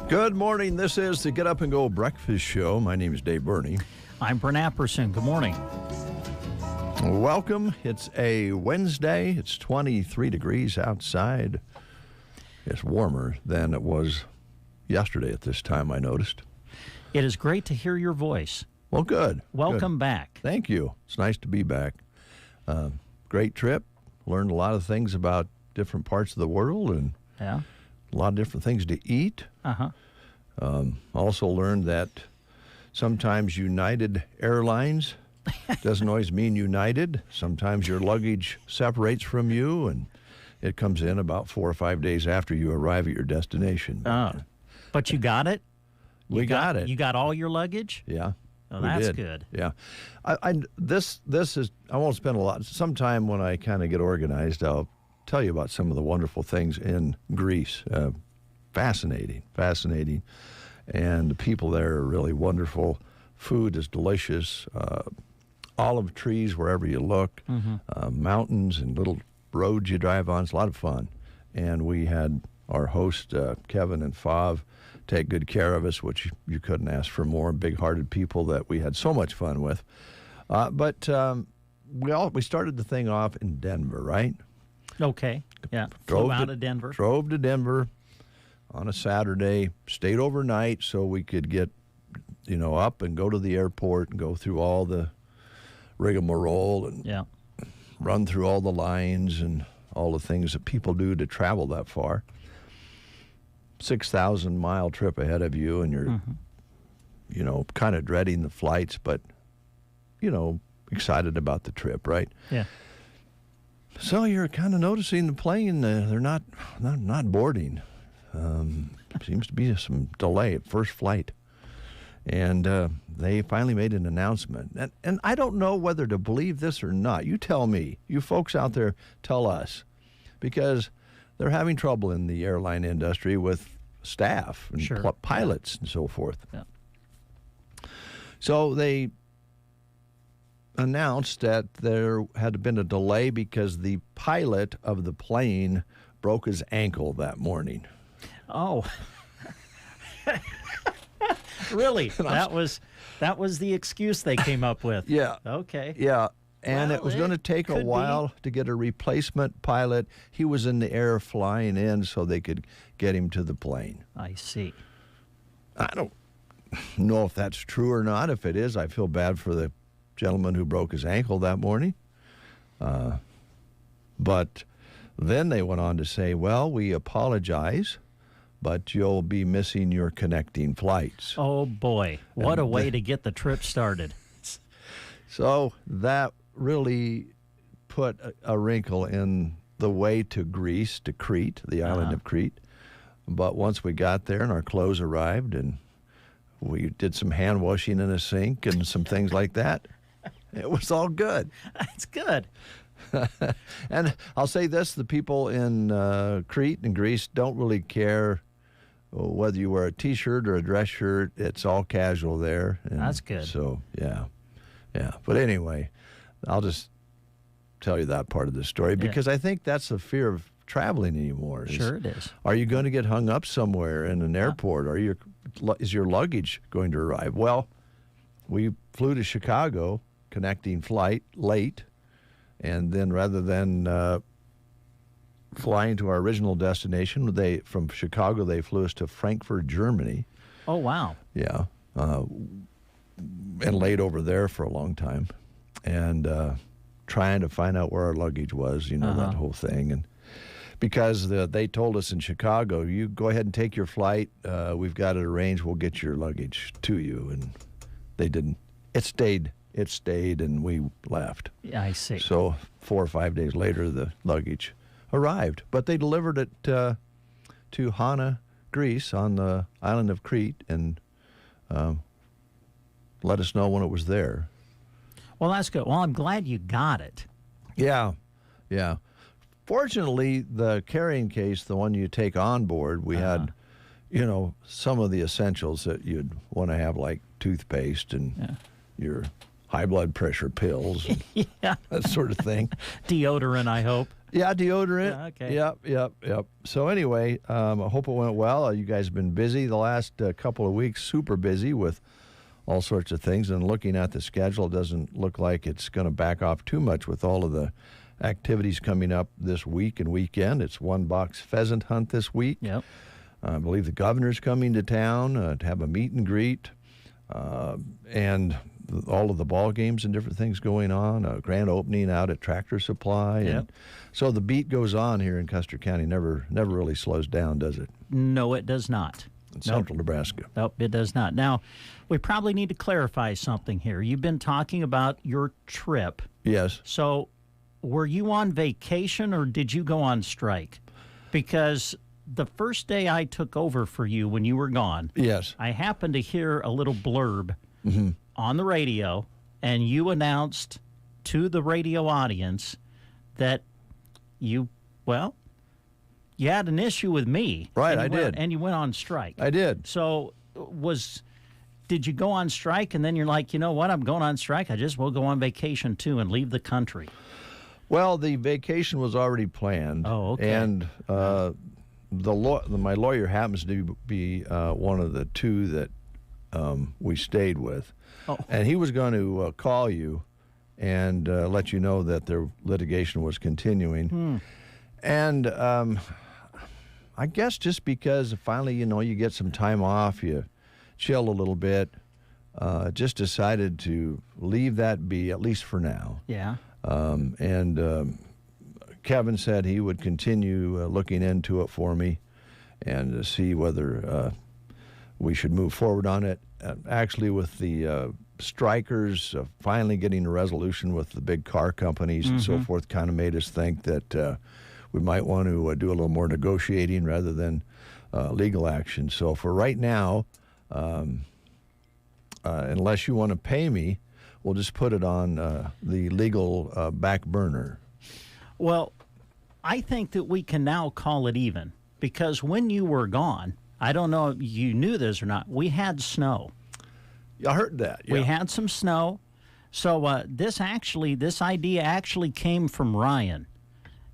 Good morning. This is the Get Up and Go Breakfast Show. My name is Dave Burney. I'm Brent Apperson. Good morning. Welcome. It's a Wednesday. It's 23 degrees outside. It's warmer than it was yesterday at this time, I noticed. It is great to hear your voice. Well, good. Welcome back. Thank you. It's nice to be back. Great trip. Learned a lot of things about different parts of the world and a lot of different things to eat. Also learned that sometimes United Airlines doesn't always mean United. Sometimes your luggage separates from you, and it comes in about 4 or 5 days after you arrive at your destination. But you got it? We got it. You got all your luggage? Yeah. Oh, that's good. Yeah. This is, I won't spend a lot. Sometime when I kind of get organized, I'll tell you about some of the wonderful things in Greece. Fascinating. And the people there are really wonderful. Food is delicious. Olive trees wherever you look. Mountains and little roads you drive on. It's a lot of fun. And we had our host, Kevin and Fav, take good care of us, which you couldn't ask for more. Big-hearted people that we had so much fun with. But we started the thing off in Denver, right? Okay. Yeah. Flew out of Denver. Drove to Denver on a Saturday, stayed overnight so we could get, up and go to the airport and go through all the rigmarole and run through all the lines and all the things that people do to travel that far. 6,000-mile trip ahead of you, and you're, kind of dreading the flights, but, excited about the trip, right? Yeah. So you're kind of noticing the plane, they're not boarding. Seems to be some delay at first flight. And they finally made an announcement. And I don't know whether to believe this or not. You tell me. You folks out there tell us. Because they're having trouble in the airline industry with staff and pilots and so forth. Yeah. So they announced that there had been a delay because the pilot of the plane broke his ankle that morning. Oh. Really? That was the excuse they came up with. Yeah. Okay. Yeah. And it was going to take a while to get a replacement pilot. He was in the air flying in so they could get him to the plane. I see. I don't know if that's true or not. If it is, I feel bad for the gentleman who broke his ankle that morning. But then they went on to say, well, we apologize, but you'll be missing your connecting flights. Oh, boy. What a way to get the trip started. So that really put a wrinkle in the way to Greece, to Crete, the island of Crete. But once we got there and our clothes arrived and we did some hand washing in a sink and some things like that, it was all good. That's good. And I'll say this, the people in Crete and Greece don't really care whether you wear a T-shirt or a dress shirt. It's all casual there. And that's good. So, yeah. But anyway, I'll just tell you that part of the story because I think that's the fear of traveling anymore. Sure it is. Are you going to get hung up somewhere in an airport? Is your luggage going to arrive? Well, we flew to Chicago, connecting flight, late, and then rather than flying to our original destination, from Chicago they flew us to Frankfurt, Germany. Oh, wow. Yeah. And laid over there for a long time and trying to find out where our luggage was, that whole thing. And because they told us in Chicago, you go ahead and take your flight. We've got it arranged. We'll get your luggage to you. And they didn't. It stayed, and we left. Yeah, I see. So 4 or 5 days later, the luggage arrived. But they delivered it to Hana, Greece, on the island of Crete, and let us know when it was there. Well, that's good. Well, I'm glad you got it. Yeah. Fortunately, the carrying case, the one you take on board, we had, some of the essentials that you'd want to have, like toothpaste and your high blood pressure pills, and that sort of thing. Deodorant, I hope. Yeah, deodorant. Yeah, okay. Yep. So anyway, I hope it went well. You guys have been busy the last couple of weeks, super busy with all sorts of things. And looking at the schedule, it doesn't look like it's going to back off too much with all of the activities coming up this week and weekend. It's one box pheasant hunt this week. Yep. I believe the governor's coming to town to have a meet and greet, and all of the ball games and different things going on. A grand opening out at Tractor Supply. Yep. And so the beat goes on here in Custer County. Never really slows down, does it? No, it does not. In central Nebraska. Nope, it does not. Now, we probably need to clarify something here. You've been talking about your trip. Yes. So were you on vacation or did you go on strike? Because the first day I took over for you when you were gone, yes, I happened to hear a little blurb on the radio, and you announced to the radio audience that you had an issue with me. Right, I did. And you went on strike. I did. So did you go on strike and then you're like, you know what, I'm going on strike. I just will go on vacation too and leave the country? Well, the vacation was already planned. Oh, okay. And my lawyer happens to be one of the two that we stayed with. Oh. And he was going to call you and let you know that their litigation was continuing. And I guess just because finally, you get some time off, you chill a little bit, just decided to leave that be, at least for now. Yeah. Kevin said he would continue looking into it for me and see whether we should move forward on it. Actually, with the strikers finally getting a resolution with the big car companies and so forth, kind of made us think that we might want to do a little more negotiating rather than legal action. So for right now, unless you want to pay me, we'll just put it on the legal back burner. Well, I think that we can now call it even, because when you were gone, I don't know if you knew this or not, we had snow. I heard that. Yeah. We had some snow. So this idea actually came from Ryan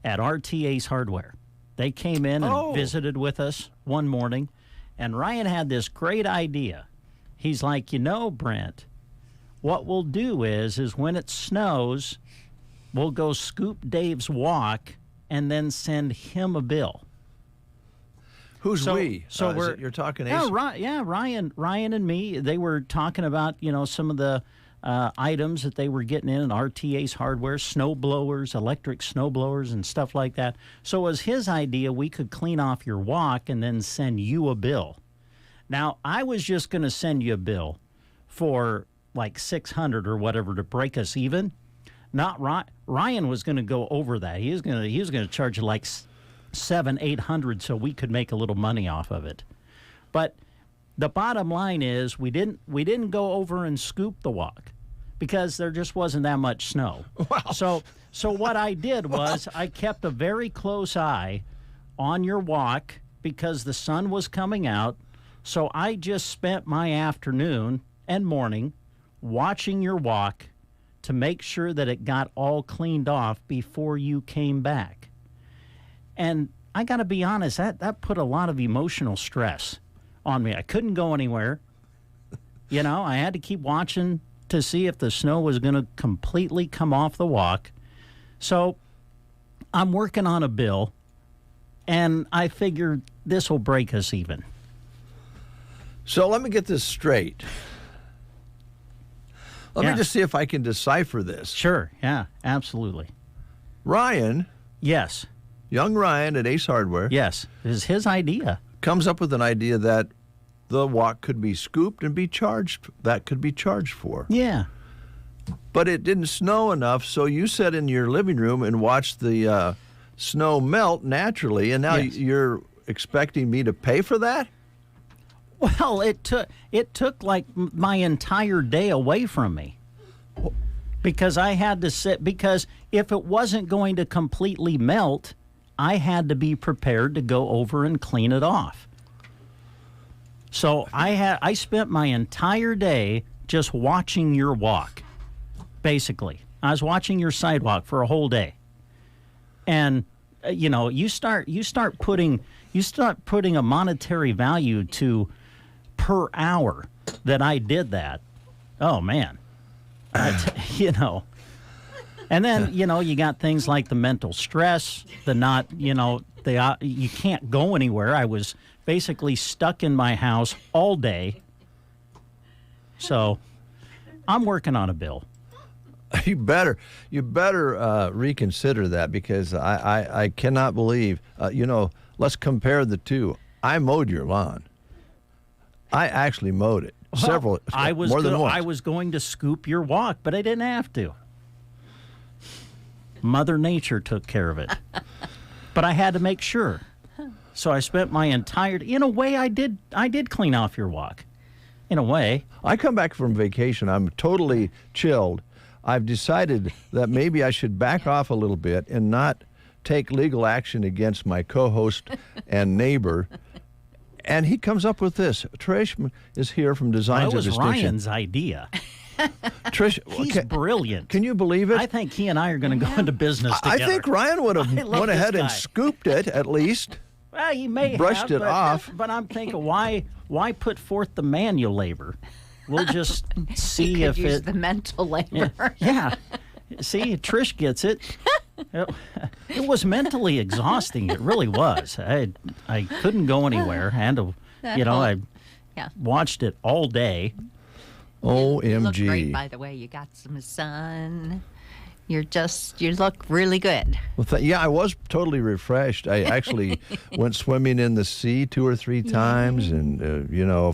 at RTA's Hardware. They came in and visited with us one morning, and Ryan had this great idea. He's like, Brent, what we'll do is when it snows, we'll go scoop Dave's walk and then send him a bill. Who's we? So you're talking Ace? Ryan and me. They were talking about, some of the items that they were getting in RTA's Hardware, snow blowers, electric snow blowers, and stuff like that. So it was his idea we could clean off your walk and then send you a bill. Now, I was just going to send you a bill for like $600 or whatever to break us even. Not Ryan was going to go over that. He was going to charge you like $700-800 so we could make a little money off of it. But the bottom line is we didn't go over and scoop the walk because there just wasn't that much snow. Wow. So what I did was I kept a very close eye on your walk because the sun was coming out. So I just spent my afternoon and morning watching your walk to make sure that it got all cleaned off before you came back. And I got to be honest, that put a lot of emotional stress on me. I couldn't go anywhere. I had to keep watching to see if the snow was going to completely come off the walk. So I'm working on a bill, and I figured this will break us even. So let me get this straight. Let me just see if I can decipher this. Sure, yeah, absolutely. Ryan. Yes. Young Ryan at Ace Hardware. Yes, it was his idea. Comes up with an idea that the walk could be scooped and be charged. That could be charged for. Yeah. But it didn't snow enough, so you sat in your living room and watched the snow melt naturally, and now you're expecting me to pay for that? Well, it took like my entire day away from me. Because I had to sit, because if it wasn't going to completely melt, I had to be prepared to go over and clean it off. So I spent my entire day just watching your walk, basically. I was watching your sidewalk for a whole day. And you start putting a monetary value to per hour that I did that. Oh man. And then, you got things like the mental stress, you can't go anywhere. I was basically stuck in my house all day. So I'm working on a bill. You better reconsider that, because I cannot believe, let's compare the two. I mowed your lawn. I actually mowed it. More than once. I was going to scoop your walk, but I didn't have to. Mother Nature took care of it. But I had to make sure. So I spent my in a way, I did clean off your walk. In a way. I come back from vacation, I'm totally chilled. I've decided that maybe I should back off a little bit and not take legal action against my co-host and neighbor. And he comes up with this. Trish is here from Designs of Distinction. That was Ryan's idea. Trish, he's brilliant. Can you believe it? I think he and I are going to go into business together. I think Ryan would have went ahead and scooped it at least. Well, he may brushed it off. But I'm thinking, why put forth the manual labor? We'll just see if use the mental labor. Yeah. See, Trish gets it. It was mentally exhausting. It really was. I couldn't go anywhere. And I watched it all day. OMG. You look great, by the way. You got some sun. You look really good. Well, I was totally refreshed. I actually went swimming in the sea 2 or 3 times, and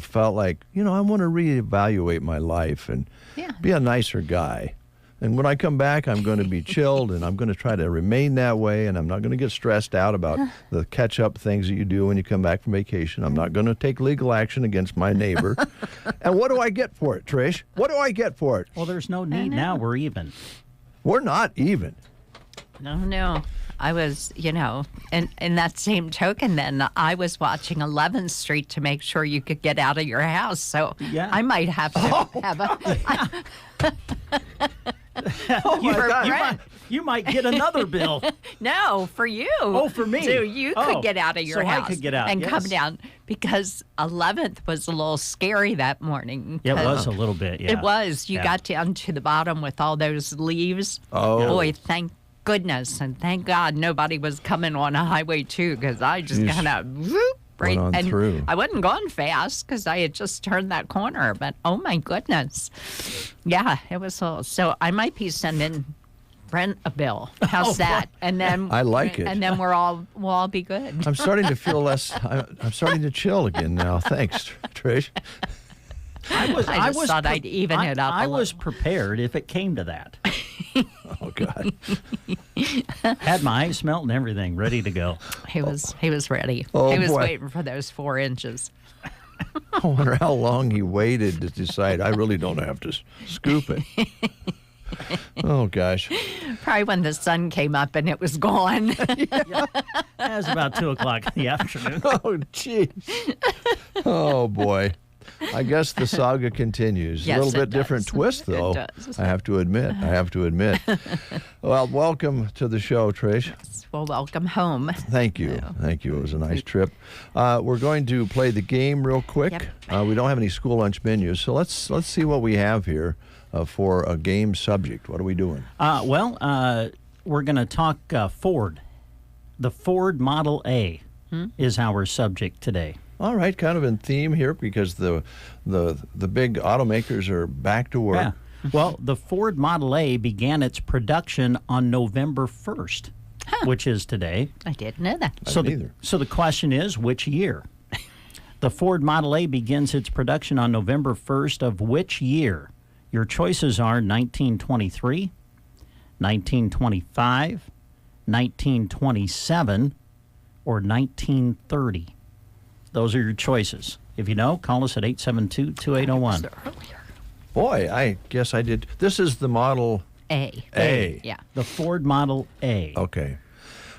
felt like I want to reevaluate my life and be a nicer guy. And when I come back, I'm going to be chilled, and I'm going to try to remain that way, and I'm not going to get stressed out about the catch-up things that you do when you come back from vacation. I'm not going to take legal action against my neighbor. And what do I get for it, Trish? What do I get for it? Well, there's no need now. We're even. We're not even. No. I was, in that same token, then I was watching 11th Street to make sure you could get out of your house. So I might have to have a... You might get another bill. No, for you. Oh, for me. So you could get out of your house. I could get out, and come down, because 11th was a little scary that morning. It was a little bit, yeah. It was. You got down to the bottom with all those leaves. Oh. Boy, thank goodness, and thank God nobody was coming on a highway too, because I just kind of right on and through. I wasn't going fast because I had just turned that corner, but oh my goodness, yeah, it was so I might be sending Brent a bill. How's that? And then I like it. And then we'll all be good. I'm starting to feel less. I'm starting to chill again now. Thanks, Trish. I just thought I'd even it up. I was prepared if it came to that. Oh God! Had my ice melt and everything ready to go. He was ready. Oh, he was boy. waiting for those 4 inches. I wonder how long he waited to decide I really don't have to scoop it. Oh gosh! Probably when the sun came up and it was gone. It was about 2:00 in the afternoon. Oh jeez! Oh boy! I guess the saga continues. Yes, a little bit it different does. twist, though. It does. I have to admit. Well, welcome to the show, Trish. Well, welcome home. Thank you. Thank you. It was a nice trip. We're going to play the game real quick. Yep. We don't have any school lunch menus, so let's see what we have here for a game subject. What are we doing? We're going to talk Ford. The Ford Model A is our subject today. All right, kind of in theme here because the big automakers are back to work. Yeah. Well, the Ford Model A began its production on November 1st, which is today. I didn't know that. I didn't either. So the question is, which year? The Ford Model A begins its production on November 1st of which year? Your choices are 1923, 1925, 1927, or or 1930? Those are your choices. If you know, call us at 872-2801. Boy, I guess I did. This is the Model A. Yeah. The Ford Model A. Okay.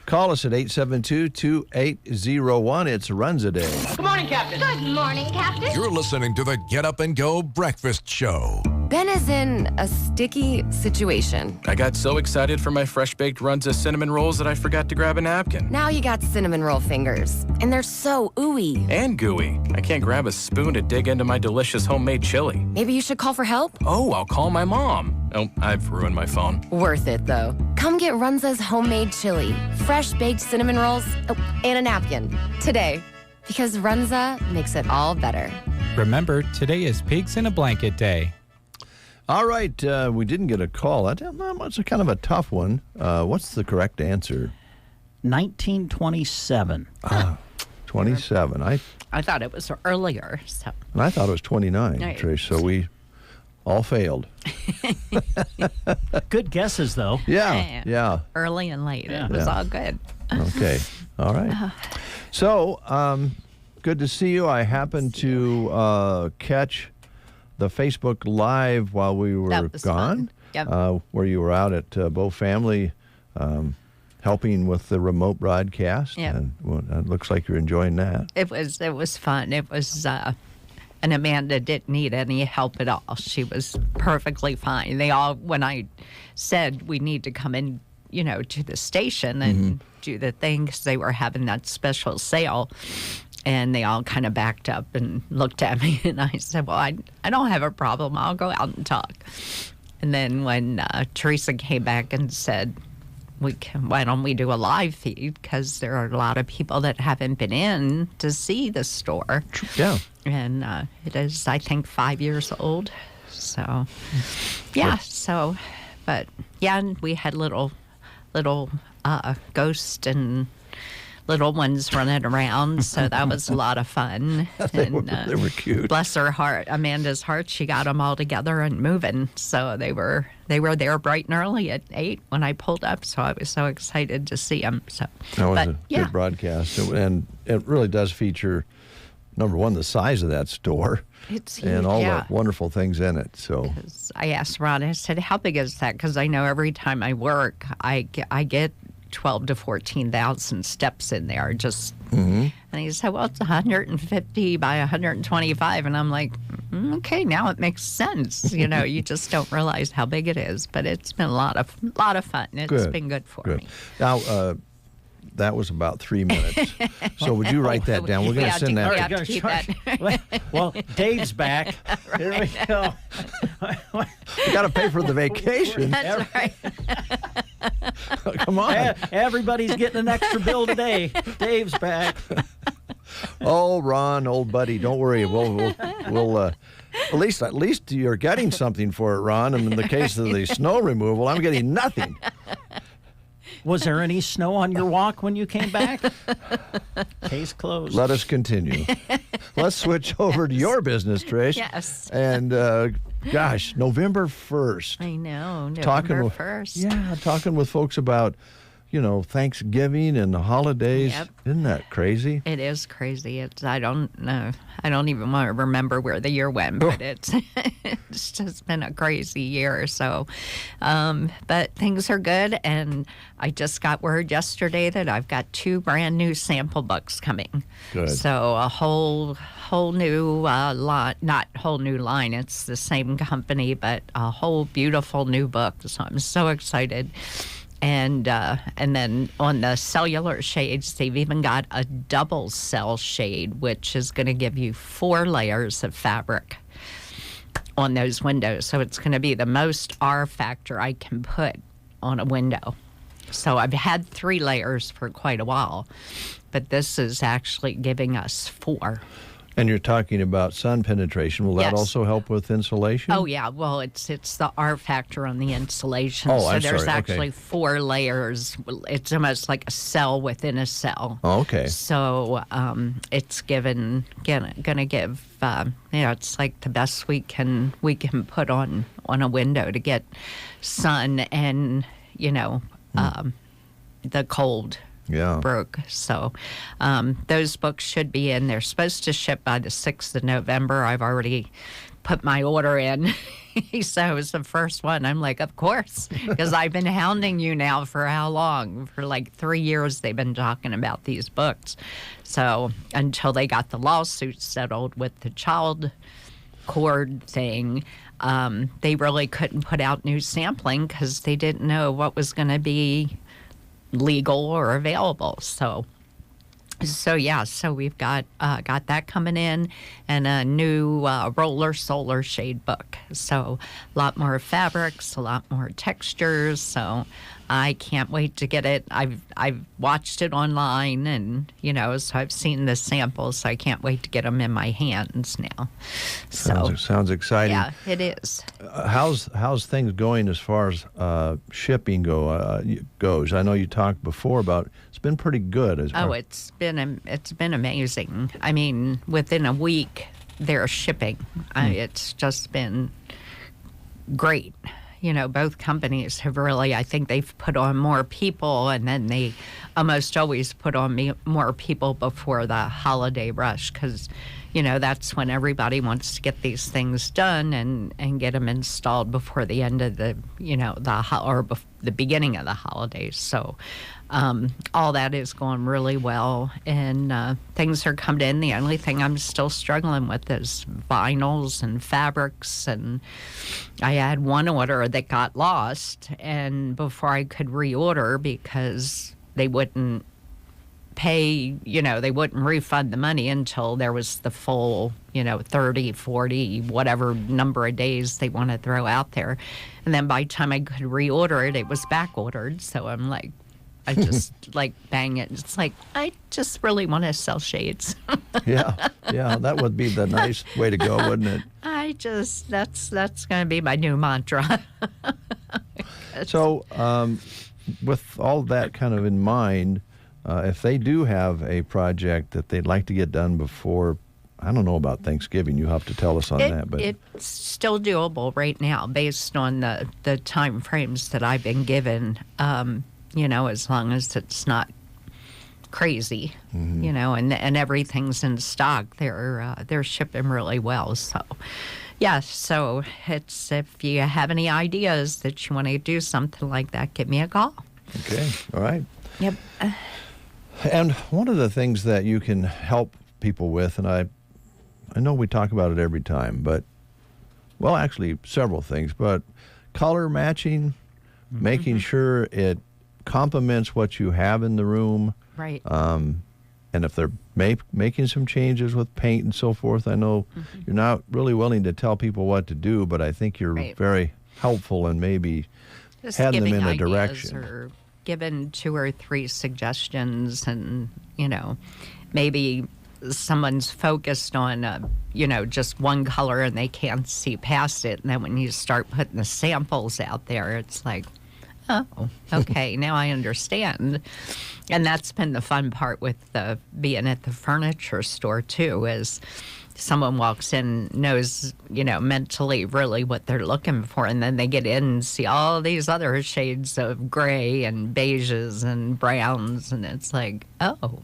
Call us at 872-2801. It's Runs a Day. Good morning, Captain. Good morning, Captain. You're listening to the Get Up and Go Breakfast Show. Ben is in a sticky situation. I got so excited for my fresh-baked Runza cinnamon rolls that I forgot to grab a napkin. Now you got cinnamon roll fingers, and they're so ooey. And gooey. I can't grab a spoon to dig into my delicious homemade chili. Maybe you should call for help? Oh, I'll call my mom. Oh, I've ruined my phone. Worth it, though. Come get Runza's homemade chili, fresh-baked cinnamon rolls, and a napkin today. Because Runza makes it all better. Remember, today is Pigs in a Blanket Day. All right, we didn't get a call. That's a kind of a tough one. What's the correct answer? 1927. 27. I thought it was earlier. So. I thought it was 29, Right. Trish, so we all failed. Good guesses, though. Yeah. Early and late. Yeah. It was Yeah. all good. Okay. All right. So, good to see you. I happened to catch the Facebook Live while we were That was gone. fun. Yep. Where you were out at Bow Family helping with the remote broadcast. Yep. And it looks like you're enjoying that. It was fun. It was, and Amanda didn't need any help at all. She was perfectly fine. They all, when I said we need to come in, to the station and do the thing, because they were having that special sale, and they all kind of backed up and looked at me, and I said, well, I don't have a problem. I'll go out and talk. And then when Teresa came back and said, why don't we do a live feed? Because there are a lot of people that haven't been in to see the store. Yeah. And it is, I think, 5 years old. So, yeah. So, but yeah, and we had little ghosts and little ones running around, so that was a lot of fun. They were cute. Bless her heart, Amanda's heart, she got them all together and moving. So they were there bright and early at 8 when I pulled up. So I was so excited to see them. So That was a good broadcast, and it really does feature, number one, the size of that store. It's huge, and all yeah. the wonderful things in it. So I asked Ron, I said, how big is that? Because I know every time I work, I get 12 to 14,000 steps in there. And he said, well, it's 150 by 125. And I'm like, okay, now it makes sense. You just don't realize how big it is. But it's been a lot of fun. It's been good for me. Now, that was about 3 minutes. So would you write that down? We're going to send that. We have to keep that. Well, Dave's back. Here we go. We got to pay for the vacation. That's right. Come on. Everybody's getting an extra bill today. Dave's back. Oh, Ron, old buddy, don't worry. We'll at least you're getting something for it, Ron. And in the case of the snow removal, I'm getting nothing. Was there any snow on your walk when you came back? Case closed. Let us continue. Let's switch over to your business, Trish. Yes. And, gosh, November 1st. I know, November 1st. Yeah, talking with folks about, Thanksgiving and the holidays. Yep. Isn't that crazy? It is crazy. I don't know. I don't even want to remember where the year went, but it's just been a crazy year. So, but things are good, and I just got word yesterday that I've got 2 brand new sample books coming. Good. So a whole new line, not whole new line. It's the same company, but a whole beautiful new book. So I'm so excited. And then on the cellular shades, they've even got a double cell shade, which is going to give you 4 layers of fabric on those windows. So it's going to be the most R factor I can put on a window. So I've had 3 layers for quite a while, but this is actually giving us 4. And you're talking about sun penetration. Will that Yes. also help with insulation? Oh, yeah. Well, it's the R factor on the insulation. Oh, so I'm there's sorry. Okay. actually 4 layers. It's almost like a cell within a cell. Oh, okay. So it's gonna give it's like the best we can put on a window to get sun and the cold Yeah. broke. So those books should be in. They're supposed to ship by the 6th of November. I've already put my order in. He said it was the first one. I'm like, of course, because I've been hounding you now for how long? For like 3 years they've been talking about these books. So until they got the lawsuit settled with the child cord thing, they really couldn't put out new sampling because they didn't know what was going to be legal or available. So we've got that coming in, and a new roller solar shade book. So a lot more fabrics, a lot more textures. So I can't wait to get it. I've watched it online, and so I've seen the samples. So I can't wait to get them in my hands now. Sounds exciting. Yeah, it is. How's things going as far as shipping goes? I know you talked before about it's been pretty good. It's been amazing. I mean, within a week they're shipping. It's just been great. Both companies have really, I think they've put on more people, and then they almost always put on more people before the holiday rush, because, that's when everybody wants to get these things done and get them installed before the end of the beginning of the holidays. So all that is going really well, and things are coming in. The only thing I'm still struggling with is vinyls and fabrics, and I had one order that got lost, and before I could reorder, because they wouldn't pay, they wouldn't refund the money until there was the full, 30, 40, whatever number of days they want to throw out there. And then by the time I could reorder it, it was back ordered. So I'm like, I just bang it. It's like, I just really want to sell shades. Yeah, that would be the nice way to go, wouldn't it? That's going to be my new mantra. So with all that kind of in mind, if they do have a project that they'd like to get done before, I don't know about Thanksgiving, you have to tell us on that. But it's still doable right now based on the time frames that I've been given, as long as it's not crazy, and everything's in stock. They're shipping really well. So, yeah, so it's, if you have any ideas that you want to do something like that, give me a call. Okay, all right. Yep. And one of the things that you can help people with, and I know we talk about it every time, but, well, actually several things, but color matching, making sure it complements what you have in the room. Right. And if they're making some changes with paint and so forth, I know you're not really willing to tell people what to do, but I think you're very helpful in maybe just heading them in a ideas, direction. Or giving 2 or 3 suggestions, and, maybe someone's focused on, just one color and they can't see past it. And then when you start putting the samples out there, it's like, oh, okay, now I understand. And that's been the fun part with being at the furniture store, too, is someone walks in, knows, mentally really what they're looking for, and then they get in and see all these other shades of gray and beiges and browns, and it's like, oh,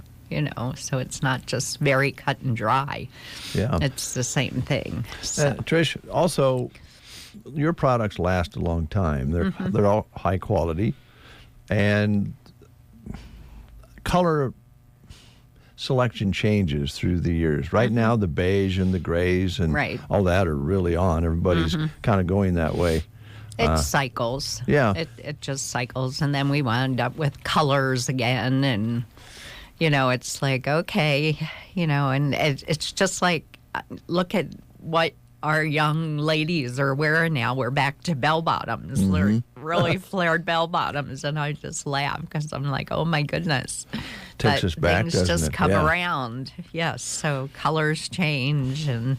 so it's not just very cut and dry. Yeah. It's the same thing. So. Trish, also, your products last a long time. They're all high quality, and color selection changes through the years. Right now, the beige and the grays and all that are really on. Everybody's kind of going that way. It cycles. Yeah. It just cycles, and then we wind up with colors again, and it's like, okay, and it's just like, look at what our young ladies are wearing now. We're back to bell bottoms, really flared bell bottoms, and I just laugh because I'm like, oh my goodness. Takes us back, things doesn't just it? come around. Yes, so colors change, and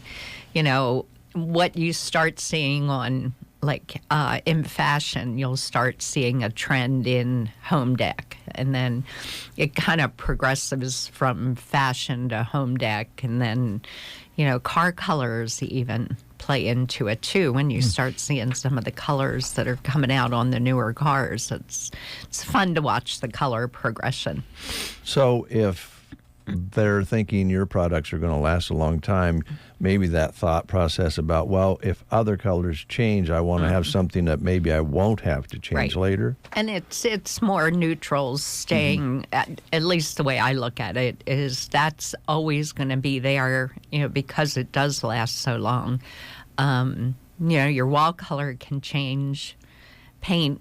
what you start seeing on, like, in fashion, you'll start seeing a trend in home deck, and then it kind of progresses from fashion to home deck, and then car colors even play into it too. When you start seeing some of the colors that are coming out on the newer cars, it's fun to watch the color progression. So if they're thinking your products are going to last a long time, maybe that thought process about, well, if other colors change, I want to have something that maybe I won't have to change later. And it's more neutrals staying, at least the way I look at it, is that's always going to be there, because it does last so long. Your wall color can change. Paint,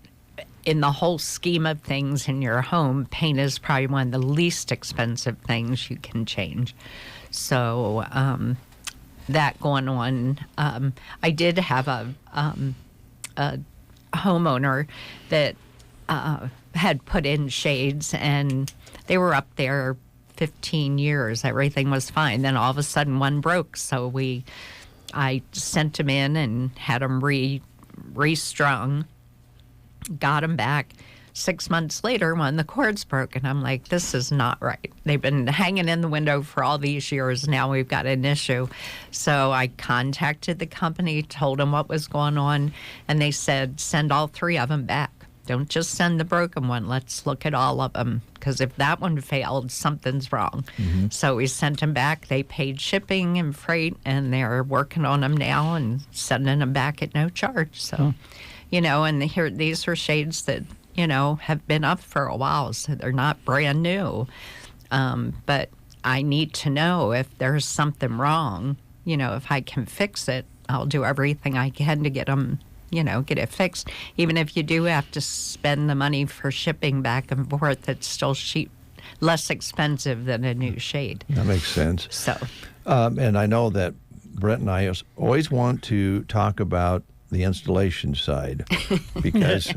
in the whole scheme of things in your home, paint is probably one of the least expensive things you can change. So that going on, I did have a homeowner that had put in shades, and they were up there 15 years. Everything was fine. Then all of a sudden one broke, so I sent them in and had them restrung. Got them back. 6 months later, when the cord's broken, I'm like, this is not right. They've been hanging in the window for all these years. Now we've got an issue. So I contacted the company, told them what was going on, and they said, send all 3 of them back. Don't just send the broken one. Let's look at all of them, because if that one failed, something's wrong. So we sent them back. They paid shipping and freight, and they're working on them now and sending them back at no charge. So, and these are shades that, have been up for a while, so they're not brand new. But I need to know if there's something wrong. If I can fix it, I'll do everything I can to get them, get it fixed. Even if you do have to spend the money for shipping back and forth, it's still less expensive than a new shade. That makes sense. So, and I know that Brent and I always want to talk about the installation side, because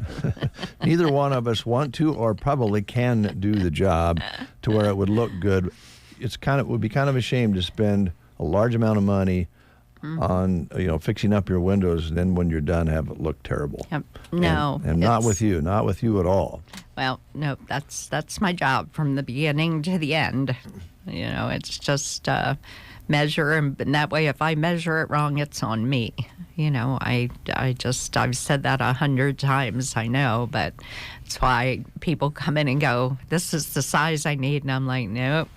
neither one of us want to or probably can do the job to where it would look good. It would be kind of a shame to spend a large amount of money on fixing up your windows, and then when you're done, have it look terrible. Yep. No, and not with you at all. Well, no, that's my job from the beginning to the end. It's just measure, and that way, if I measure it wrong, it's on me. I've said that 100 times, I know, but that's why people come in and go, this is the size I need, and I'm like, nope.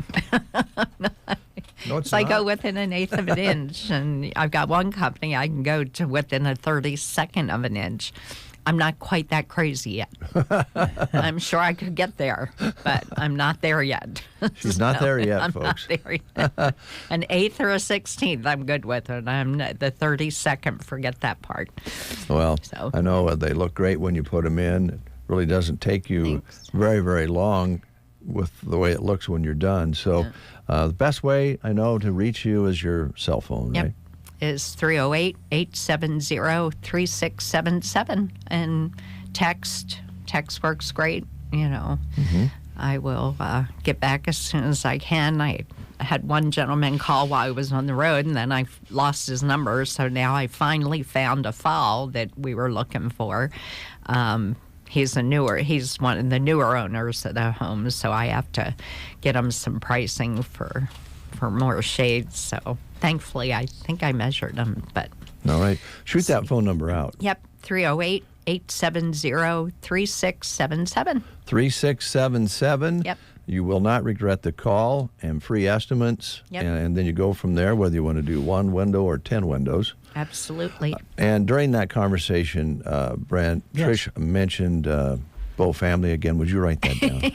No, it's so not. I go within 1/8 of an inch, and I've got one company I can go to within a 32nd of an inch. I'm not quite that crazy yet. I'm sure I could get there, but I'm not there yet. She's not there yet, folks. I'm not there yet. An 1/8 or a 16th, I'm good with it. I'm the 32nd, forget that part. Well, I know they look great when you put them in. It really doesn't take you very, very long with the way it looks when you're done. So the best way, I know, to reach you is your cell phone, right? Is 308-870-3677, and text works great. I will get back as soon as I can. I had one gentleman call while I was on the road, and then I lost his number, so now I finally found a file that we were looking for. He's one of the newer owners of the home, so I have to get him some pricing for more shades. So thankfully, I think I measured them. But all right, shoot that phone number out. Yep, 308-870-3677. 3677. Yep. You will not regret the call, and free estimates. Yep. And then you go from there, whether you want to do 1 window or 10 windows. Absolutely. And during that conversation, Brent, Trish mentioned Bow family again. Would you write that down?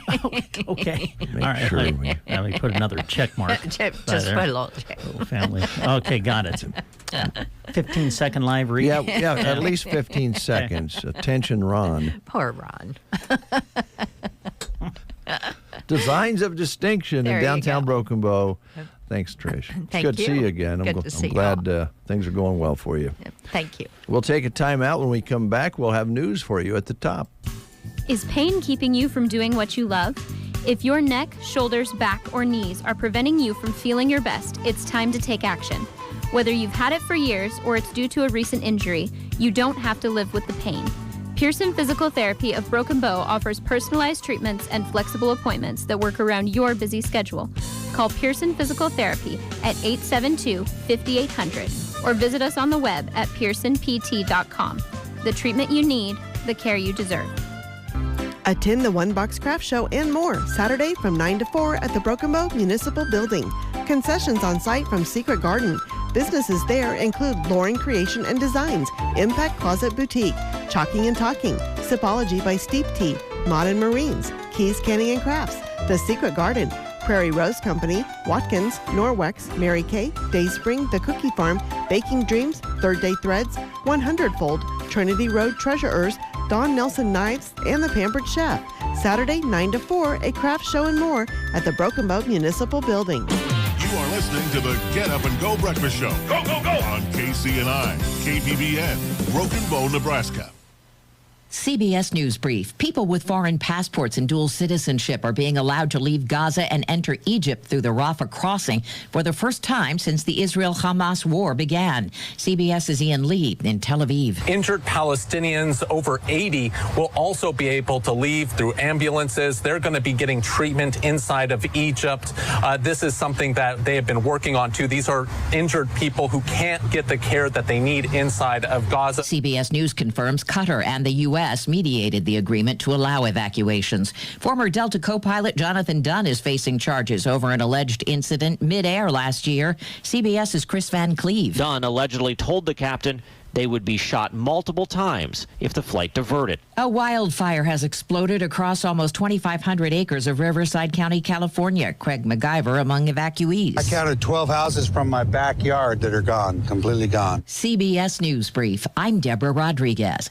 Okay. Make all right. sure Let me put another check mark. Just put a little check. Bow family. Okay, got it. 15-second live read. Yeah, at least 15 seconds. Attention, Ron. Poor Ron. Designs of Distinction There in you downtown go. Broken Bow. Thanks, Trish. Thank Good to see you. you again. Good I'm to see glad y'all. things are going well for you. Thank you. We'll take a time out. When we come back, we'll have news for you at the top. Is pain keeping you from doing what you love? If your neck, shoulders, back, or knees are preventing you from feeling your best, it's time to take action. Whether you've had it for years or it's due to a recent injury, you don't have to live with the pain. Pearson Physical Therapy of Broken Bow offers personalized treatments and flexible appointments that work around your busy schedule. Call Pearson Physical Therapy at 872-5800. or visit us on the web at pearsonpt.com. The treatment you need, the care you deserve. Attend the One Box Craft Show and more Saturday from 9 to 4 at the Broken Bow Municipal Building. Concessions on site from Secret Garden. Businesses there include Lauren Creation and Designs, Impact Closet Boutique, Chalking and Talking, Sipology by Steep Tea, Modern Marines, Keys Canning and Crafts, The Secret Garden, Prairie Rose Company, Watkins, Norwex, Mary Kay, Dayspring, The Cookie Farm, Baking Dreams, Third Day Threads, 100-Fold, Trinity Road Treasurers, Don Nelson Knives, and The Pampered Chef. Saturday, 9 to 4, a craft show and more at the Broken Bow Municipal Building. You are listening to the Get Up and Go Breakfast Show. Go, go, go! On KCNI, KBBN, Broken Bow, Nebraska. CBS News Brief. People with foreign passports and dual citizenship are being allowed to leave Gaza and enter Egypt through the Rafah crossing for the first time since the Israel-Hamas war began. CBS's Ian Lee in Tel Aviv. Injured Palestinians, over 80, will also be able to leave through ambulances. They're going to be getting treatment inside of Egypt. This is something that they have been working on, too. These are injured people who can't get the care that they need inside of Gaza. CBS News confirms Qatar and the U.S. mediated the agreement to allow evacuations. Former Delta co-pilot Jonathan Dunn is facing charges over an alleged incident mid-air last year. CBS's Chris Van Cleve. Dunn allegedly told the captain they would be shot multiple times if the flight diverted. A wildfire has exploded across almost 2,500 acres of Riverside County, California. Craig MacGyver among evacuees. I counted 12 houses from my backyard that are gone, completely gone. CBS News Brief. I'm Deborah Rodriguez.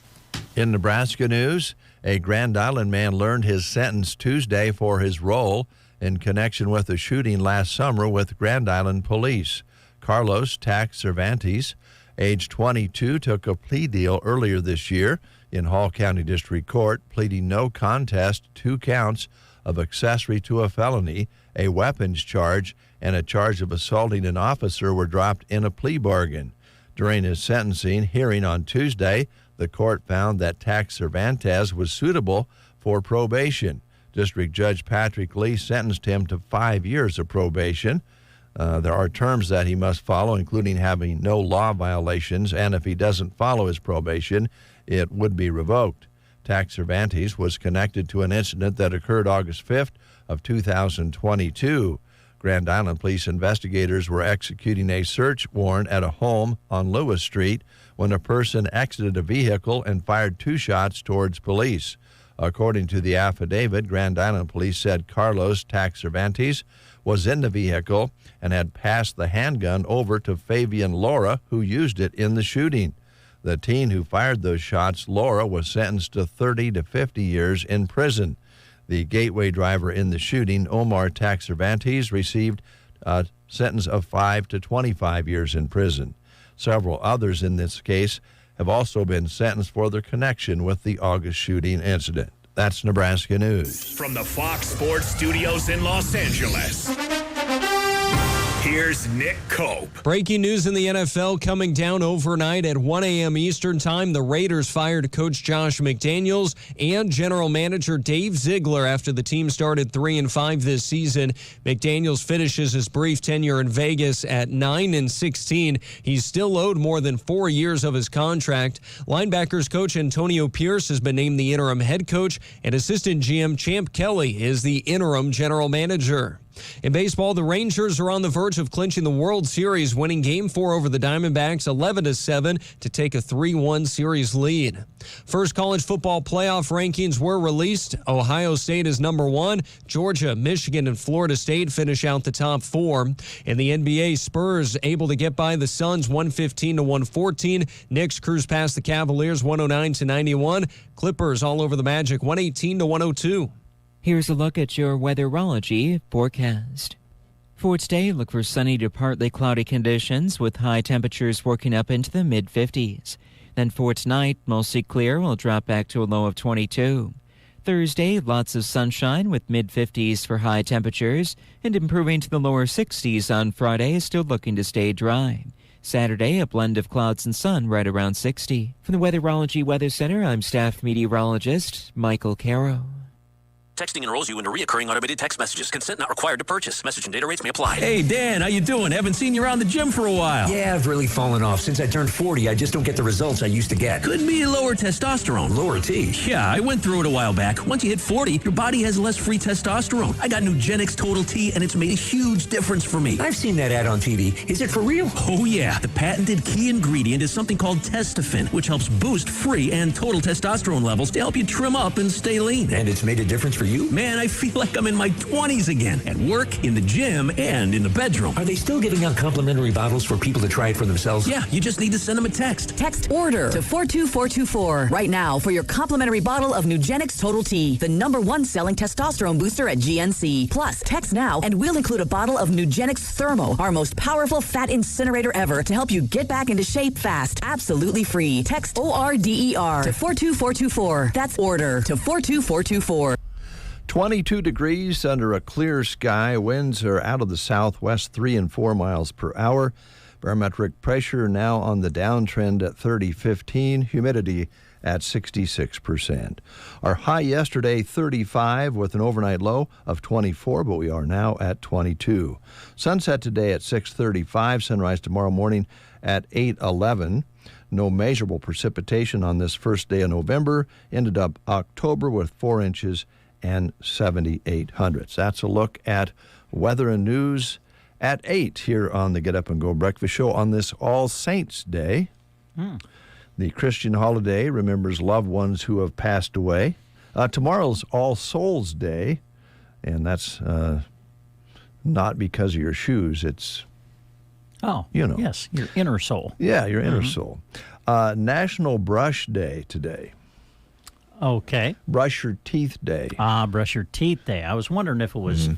In Nebraska news, a Grand Island man learned his sentence Tuesday for his role in connection with a shooting last summer with Grand Island police. Carlos Tack Cervantes, age 22, took a plea deal earlier this year in Hall County District Court, pleading no contest 2 counts of accessory to a felony, a weapons charge, and a charge of assaulting an officer were dropped in a plea bargain. During his sentencing hearing on Tuesday, the court found that Tack Cervantes was suitable for probation. District Judge Patrick Lee sentenced him to 5 years of probation. There are terms that he must follow, including having no law violations, and if he doesn't follow his probation, it would be revoked. Tack Cervantes was connected to an incident that occurred August 5th of 2022. Grand Island police investigators were executing a search warrant at a home on Lewis Street when a person exited a vehicle and fired 2 shots towards police. According to the affidavit, Grand Island police said Carlos Tack Cervantes was in the vehicle and had passed the handgun over to Fabian Laura, who used it in the shooting. The teen who fired those shots, Laura, was sentenced to 30 to 50 years in prison. The gateway driver in the shooting, Omar Tack Cervantes, received a sentence of 5 to 25 years in prison. Several others in this case have also been sentenced for their connection with the August shooting incident. That's Nebraska News. From the Fox Sports Studios in Los Angeles, here's Nick Cope. Breaking news in the NFL coming down overnight at 1 a.m. Eastern Time. The Raiders fired Coach Josh McDaniels and General Manager Dave Ziegler after the team started 3-5 this season. McDaniels finishes his brief tenure in Vegas at 9-16. He's still owed more than 4 years of his contract. Linebackers coach Antonio Pierce has been named the interim head coach, and assistant GM Champ Kelly is the interim general manager. In baseball, the Rangers are on the verge of clinching the World Series, winning Game 4 over the Diamondbacks 11-7 to take a 3-1 series lead. First college football playoff rankings were released. Ohio State is number 1. Georgia, Michigan, and Florida State finish out the top 4. In the NBA, Spurs able to get by the Suns 115-114. Knicks cruise past the Cavaliers 109-91. Clippers all over the Magic 118-102. Here's a look at your weatherology forecast. For today, look for sunny to partly cloudy conditions with high temperatures working up into the mid-50s. Then for tonight, mostly clear, we'll drop back to a low of 22. Thursday, lots of sunshine with mid-50s for high temperatures and improving to the lower 60s on Friday, still looking to stay dry. Saturday, a blend of clouds and sun right around 60. From the Weatherology Weather Center, I'm staff meteorologist Michael Caro. Texting enrolls you into recurring automated text messages. Consent not required to purchase. Message and data rates may apply. Hey, Dan, how you doing? Haven't seen you around the gym for a while. Yeah, I've really fallen off. Since I turned 40, I just don't get the results I used to get. Could be lower testosterone. Lower T? Yeah, I went through it a while back. Once you hit 40, your body has less free testosterone. I got Nugenix Total T, and it's made a huge difference for me. I've seen that ad on TV. Is it for real? Oh, yeah. The patented key ingredient is something called Testofen, which helps boost free and total testosterone levels to help you trim up and stay lean. And it's made a difference for you? Man, I feel like I'm in my 20s again. At work, in the gym, and in the bedroom. Are they still giving out complimentary bottles for people to try it for themselves? Yeah, you just need to send them a text. Text ORDER to 42424 right now for your complimentary bottle of Nugenix Total T, the #1 selling testosterone booster at GNC. Plus, text now and we'll include a bottle of Nugenix Thermo, our most powerful fat incinerator ever, to help you get back into shape fast. Absolutely free. Text ORDER to 42424. That's ORDER to 42424. 22 degrees under a clear sky. Winds are out of the southwest, 3 and 4 miles per hour. Barometric pressure now on the downtrend at 30.15. Humidity at 66%. Our high yesterday, 35, with an overnight low of 24, but we are now at 22. Sunset today at 6:35. Sunrise tomorrow morning at 8:11. No measurable precipitation on this first day of November. Ended up October with 4 inches and 78 hundredths. That's a look at weather and news at 8 here on the Get Up and Go Breakfast Show on this All Saints Day. The Christian holiday remembers loved ones who have passed away. Tomorrow's All Souls Day, and that's not because of your shoes. It's, yes, your inner soul. Yeah, your inner soul. National Brush Day today. Okay. Brush Your Teeth Day. Brush Your Teeth Day. I was wondering if it was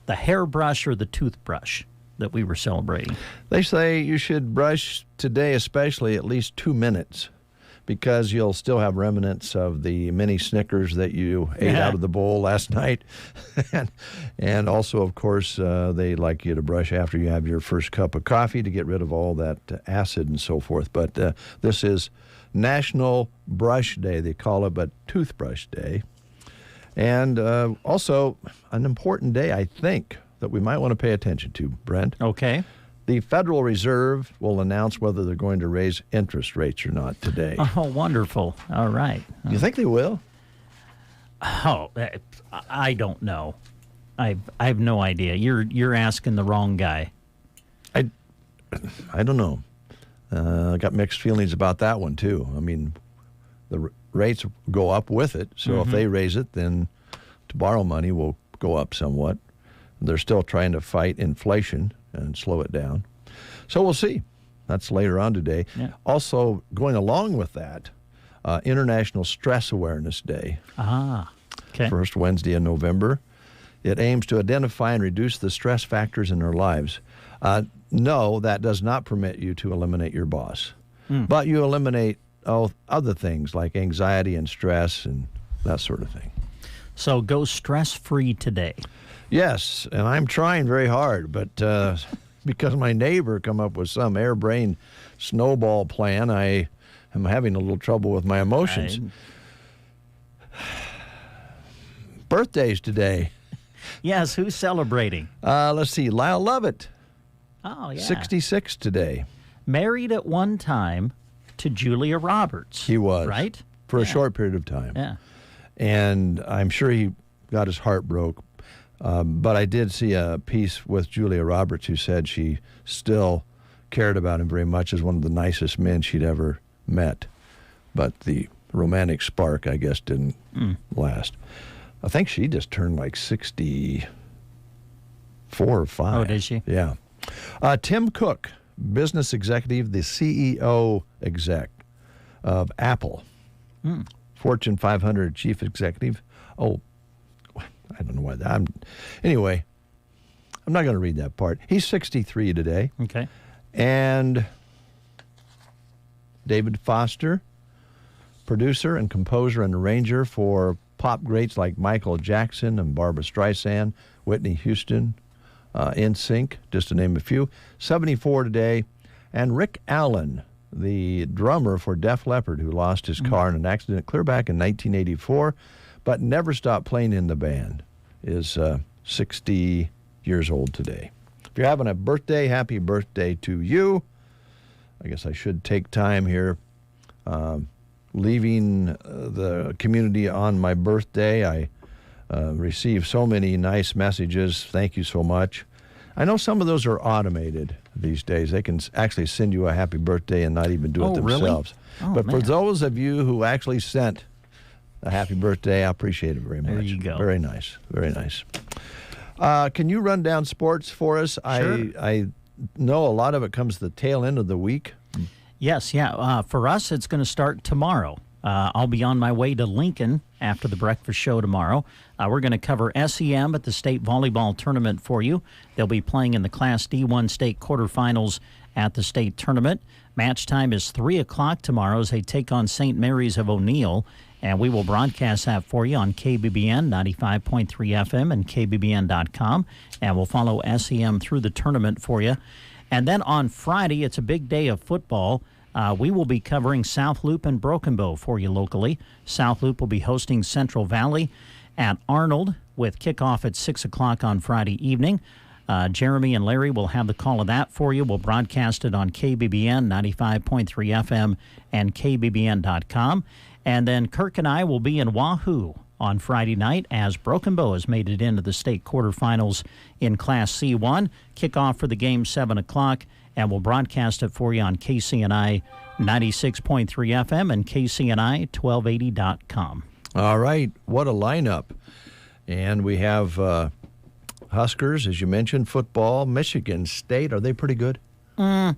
the hairbrush or the toothbrush that we were celebrating. They say you should brush today especially at least 2 minutes because you'll still have remnants of the mini Snickers that you ate out of the bowl last night. and also, of course, they like you to brush after you have your first cup of coffee to get rid of all that acid and so forth. But this is National Brush Day, they call it, but Toothbrush Day. And also an important day, I think, that we might want to pay attention to, Brent. Okay. The Federal Reserve will announce whether they're going to raise interest rates or not today. Oh, wonderful. All right. You think they will? Oh, I don't know. I have no idea. You're asking the wrong guy. I don't know. I got mixed feelings about that one, too. I mean, the rates go up with it, so if they raise it, then to borrow money will go up somewhat. They're still trying to fight inflation and slow it down. So we'll see. That's later on today. Yeah. Also, going along with that, International Stress Awareness Day. Okay. First Wednesday in November. It aims to identify and reduce the stress factors in our lives. No, that does not permit you to eliminate your boss. But you eliminate other things like anxiety and stress and that sort of thing. So go stress-free today. Yes, and I'm trying very hard, but because my neighbor come up with some airbrained snowball plan, I am having a little trouble with my emotions. Birthdays today. Yes, who's celebrating? Let's see, Lyle Lovett. Oh, yeah. 66 today. Married at one time to Julia Roberts. He was. Right? For a short period of time. Yeah. And I'm sure he got his heart broke. But I did see a piece with Julia Roberts who said she still cared about him very much as one of the nicest men she'd ever met. But the romantic spark, I guess, didn't last. I think she just turned like 64 or 5. Oh, did she? Yeah. Tim Cook, business executive, the CEO exec of Apple. Fortune 500 chief executive. Oh, I don't know why that. Anyway, I'm not going to read that part. He's 63 today. Okay. And David Foster, producer and composer and arranger for pop greats like Michael Jackson and Barbra Streisand, Whitney Houston, NSYNC, just to name a few. 74 today. And Rick Allen, the drummer for Def Leppard, who lost his car in an accident clear back in 1984. but never stopped playing in the band, is 60 years old today. If you're having a birthday, happy birthday to you. I guess I should take time here. Leaving the community on my birthday, I received so many nice messages. Thank you so much. I know some of those are automated these days. They can actually send you a happy birthday and not even do it themselves. Really? But for those of you who actually sent a happy birthday, I appreciate it very much. There you go. Very nice. Very nice. Can you run down sports for us? Sure. I know a lot of it comes the tail end of the week. Yes, yeah. For us, it's going to start tomorrow. I'll be on my way to Lincoln after the breakfast show tomorrow. We're going to cover SEM at the state volleyball tournament for you. They'll be playing in the Class D1 state quarterfinals at the state tournament. Match time is 3 o'clock tomorrow as they take on St. Mary's of O'Neill. And we will broadcast that for you on KBBN 95.3 FM and KBBN.com. And we'll follow SEM through the tournament for you. And then on Friday, it's a big day of football. We will be covering South Loup and Broken Bow for you locally. South Loup will be hosting Central Valley at Arnold with kickoff at 6 o'clock on Friday evening. Jeremy and Larry will have the call of that for you. We'll broadcast it on KBBN 95.3 FM and KBBN.com. And then Kirk and I will be in Wahoo on Friday night as Broken Bow has made it into the state quarterfinals in Class C1. Kickoff for the game 7 o'clock, and we'll broadcast it for you on KCNI 96.3 FM and KCNI1280.com. All right, what a lineup. And we have Huskers, as you mentioned, football, Michigan State. Are they pretty good? No.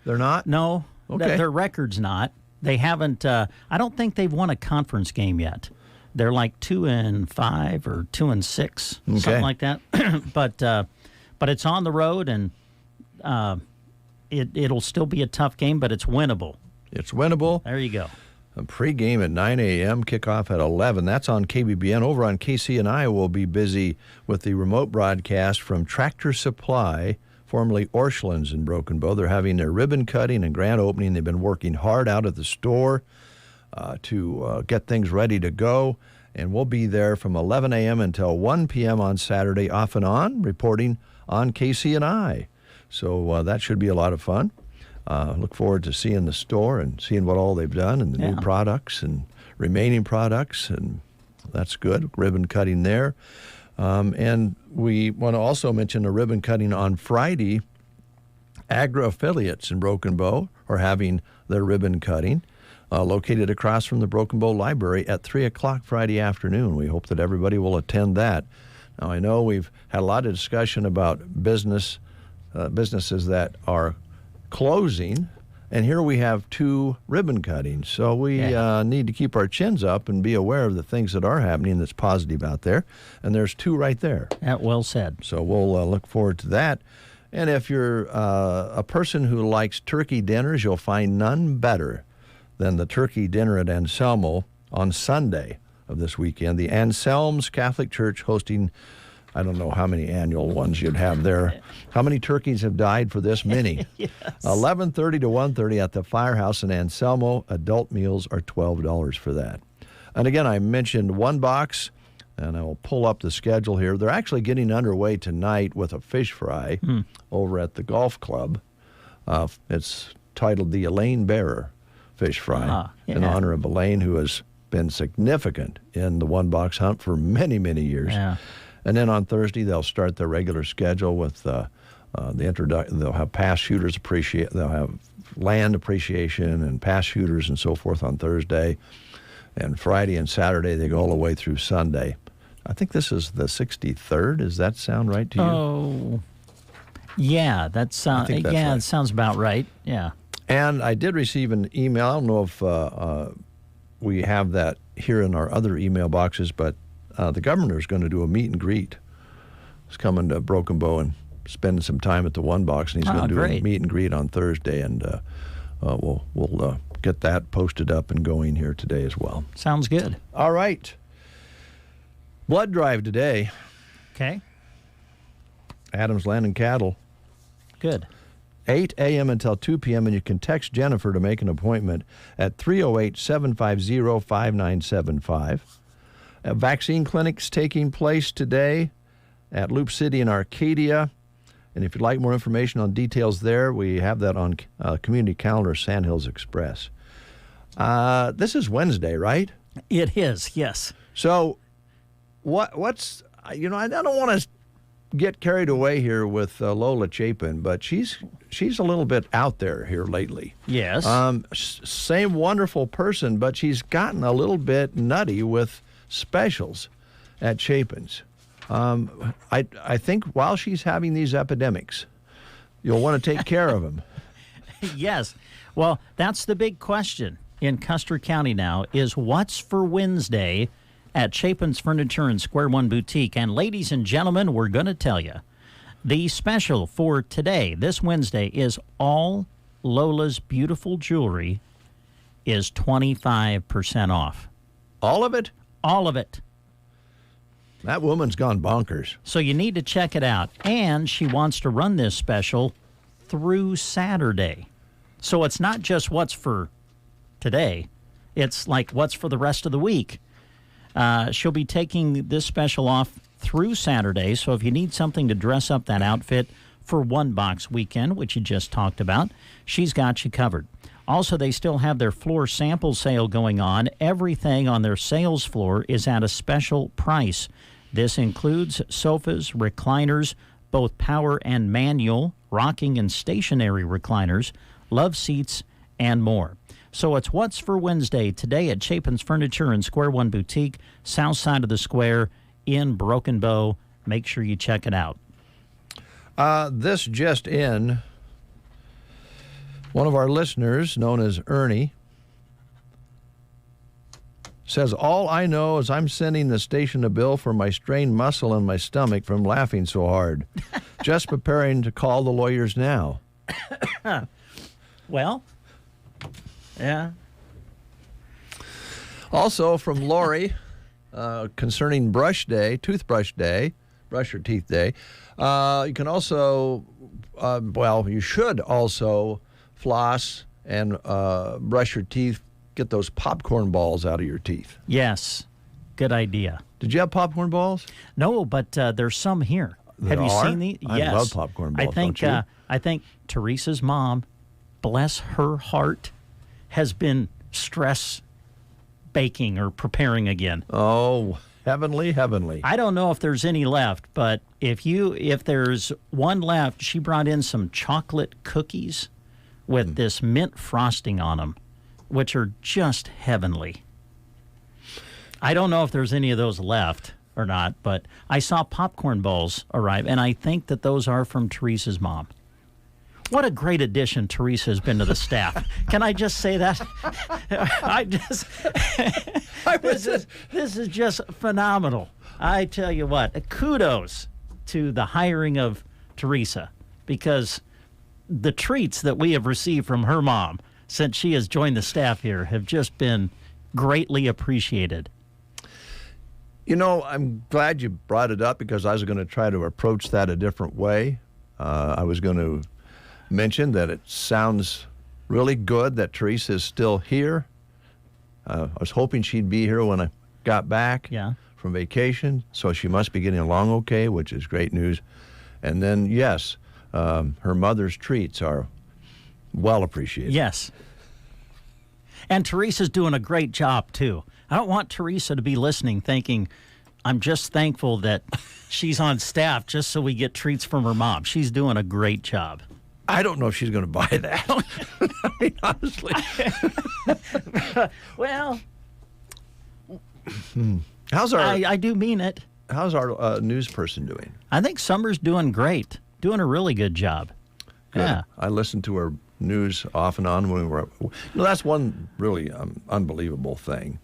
They're not? No. Okay. Their record's not. They haven't, I don't think they've won a conference game yet. They're like 2-5 or 2-6, something like that. But it's on the road, and it'll still be a tough game, but it's winnable. It's winnable. There you go. A pregame at 9 a.m., kickoff at 11. That's on KBBN. Over on KCNI, we'll be busy with the remote broadcast from Tractor Supply, formerly Orscheln's in Broken Bow. They're having their ribbon cutting and grand opening. They've been working hard out at the store to get things ready to go. And we'll be there from 11 a.m. until 1 p.m. on Saturday, off and on, reporting on KCNI. So that should be a lot of fun. Look forward to seeing the store and seeing what all they've done and the new products and remaining products. And that's good. Ribbon cutting there. And we want to also mention a ribbon cutting on Friday. Agra affiliates in Broken Bow are having their ribbon cutting located across from the Broken Bow Library at 3 o'clock Friday afternoon. We hope that everybody will attend that. Now, I know we've had a lot of discussion about businesses that are closing, and here we have 2 ribbon cuttings. So we need to keep our chins up and be aware of the things that are happening that's positive out there. And there's 2 right there. Well said. So we'll look forward to that. And if you're a person who likes turkey dinners, you'll find none better than the turkey dinner at Anselmo on Sunday of this weekend. The Anselm's Catholic Church hosting, I don't know how many annual ones you'd have there. How many turkeys have died for this? Many. Yes. 11:30 to 1:30 at the Firehouse in Anselmo. Adult meals are $12 for that. And again, I mentioned One Box, and I will pull up the schedule here. They're actually getting underway tonight with a fish fry over at the golf club. It's titled the Elaine Bearer Fish Fry in honor of Elaine, who has been significant in the One Box hunt for many, many years. Yeah. And then on Thursday, they'll start their regular schedule with the introduction. They'll have past shooters they'll have land appreciation and past shooters and so forth on Thursday. And Friday and Saturday, they go all the way through Sunday. I think this is the 63rd. Does that sound right to you? Oh, yeah. It sounds about right. Yeah. And I did receive an email. I don't know if we have that here in our other email boxes, but the governor is going to do a meet and greet. He's coming to Broken Bow and spending some time at the One Box, and he's going to do a meet and greet on Thursday, and we'll get that posted up and going here today as well. Sounds good. All right. Blood drive today. Okay. Adams Land and Cattle. Good. 8 a.m. until 2 p.m., and you can text Jennifer to make an appointment at 308-750-5975. A vaccine clinic's taking place today at Loup City in Arcadia. And if you'd like more information on details there, we have that on community calendar, Sandhills Express. This is Wednesday, right? It is, yes. So what's, I don't want to get carried away here with Lola Chapin, but she's a little bit out there here lately. Yes. Same wonderful person, but she's gotten a little bit nutty with specials at Chapin's. I think while she's having these epidemics, you'll want to take care of them. Yes. Well, that's the big question in Custer County now is what's for Wednesday at Chapin's Furniture and Square One Boutique. And ladies and gentlemen, we're going to tell you, the special for today, this Wednesday, is all Lola's beautiful jewelry is 25% off. All of it? All of it. That woman's gone bonkers. So you need to check it out. And she wants to run this special through Saturday. So it's not just what's for today. It's like what's for the rest of the week. She'll be taking this special off through Saturday, so if you need something to dress up that outfit for One Box Weekend, which you just talked about, she's got you covered. Also, they still have their floor sample sale going on. Everything on their sales floor is at a special price. This includes sofas, recliners, both power and manual, rocking and stationary recliners, love seats, and more. So it's What's for Wednesday today at Chapin's Furniture and Square One Boutique, south side of the square in Broken Bow. Make sure you check it out. This just in, one of our listeners, known as Ernie, says, all I know is I'm sending the station a bill for my strained muscle in my stomach from laughing so hard. Just preparing to call the lawyers now. Well... yeah. Also from Lori, concerning brush day, toothbrush day, brush your teeth day, you can also, you should also floss and brush your teeth, get those popcorn balls out of your teeth. Yes, good idea. Did you have popcorn balls? No, but there's some here. Have you seen these? Yes. I love popcorn balls, don't you? I think Teresa's mom, bless her heart, has been stress baking or preparing again. Oh, heavenly, heavenly. I don't know if there's any left, but if there's one left, she brought in some chocolate cookies with this mint frosting on them, which are just heavenly. I don't know if there's any of those left or not, but I saw popcorn balls arrive, and I think that those are from Teresa's mom. What a great addition Teresa has been to the staff. Can I just say that? This is just phenomenal. I tell you what, kudos to the hiring of Teresa, because the treats that we have received from her mom since she has joined the staff here have just been greatly appreciated. You know, I'm glad you brought it up because I was going to try to approach that a different way. I was going to mention that it sounds really good that Teresa is still here. I was hoping she'd be here when I got back from vacation, so she must be getting along okay, which is great news. And then, yes, her mother's treats are well appreciated. Yes. And Teresa's doing a great job, too. I don't want Teresa to be listening thinking, I'm just thankful that she's on staff just so we get treats from her mom. She's doing a great job. I don't know if she's going to buy that. I mean, honestly. Well, how's our? I do mean it. How's our news person doing? I think Summer's doing great, doing a really good job. Good. Yeah, I listen to her news off and on when we were. That's one really unbelievable thing.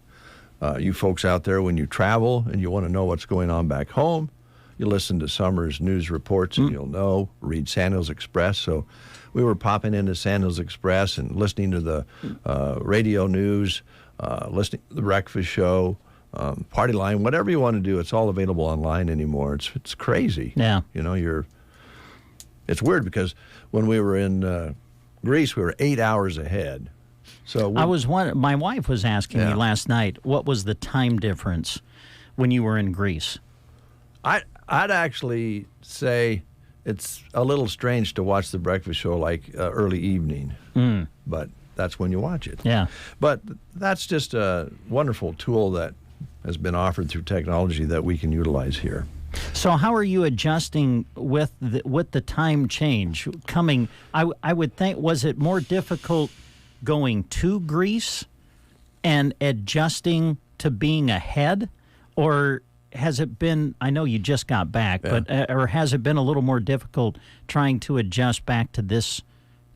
You folks out there, when you travel and you want to know what's going on back home, you listen to Summer's news reports and you'll know, read Sandhills Express. So we were popping into Sandhills Express and listening to the radio news, listening to the breakfast show, Party Line, whatever you want to do. It's all available online anymore. It's crazy. Yeah. You know, it's weird because when we were in Greece, we were 8 hours ahead. So my wife was asking me last night, what was the time difference when you were in Greece? I'd actually say it's a little strange to watch the breakfast show like early evening, but that's when you watch it. Yeah. But that's just a wonderful tool that has been offered through technology that we can utilize here. So how are you adjusting with the time change coming? I would think, was it more difficult going to Greece and adjusting to being ahead, or has it been, I know you just got back, but or has it been a little more difficult trying to adjust back to this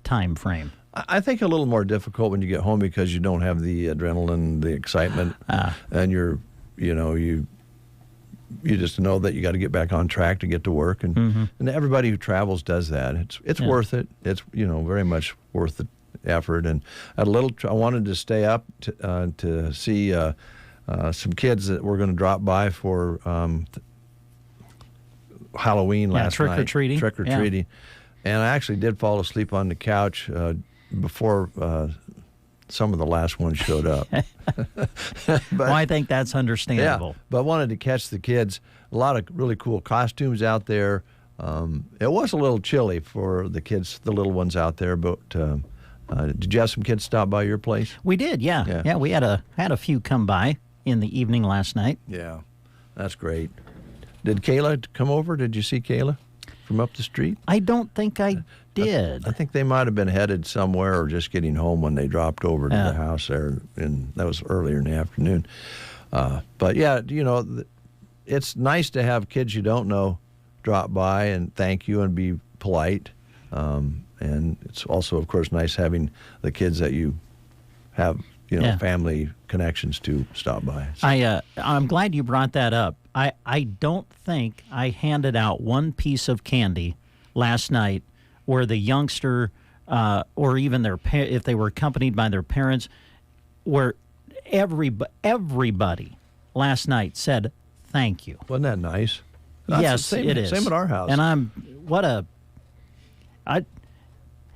time frame? I think a little more difficult when you get home because you don't have the adrenaline, the excitement, and you just know that you got to get back on track to get to work, and everybody who travels does that. It's worth it. It's very much worth the effort. And I wanted to stay up to see some kids that were going to drop by for Halloween last night. Trick-or-treating. And I actually did fall asleep on the couch before some of the last ones showed up. Well, I think that's understandable. Yeah, but wanted to catch the kids. A lot of really cool costumes out there. It was a little chilly for the kids, the little ones out there, but did you have some kids stop by your place? We did, yeah. Yeah, we had a few come by in the evening last night. Yeah, that's great. Did Kayla come over? Did you see Kayla from up the street? I don't think I did. I think they might have been headed somewhere or just getting home when they dropped over to the house there, and that was earlier in the afternoon. But yeah, it's nice to have kids you don't know drop by and thank you and be polite. And it's also, of course, nice having the kids that you have, family connections to stop by. So. I'm glad you brought that up. I don't think I handed out one piece of candy last night where the youngster or even if they were accompanied by their parents, where everybody last night said thank you. Wasn't that nice? Yes, it is. Same at our house. And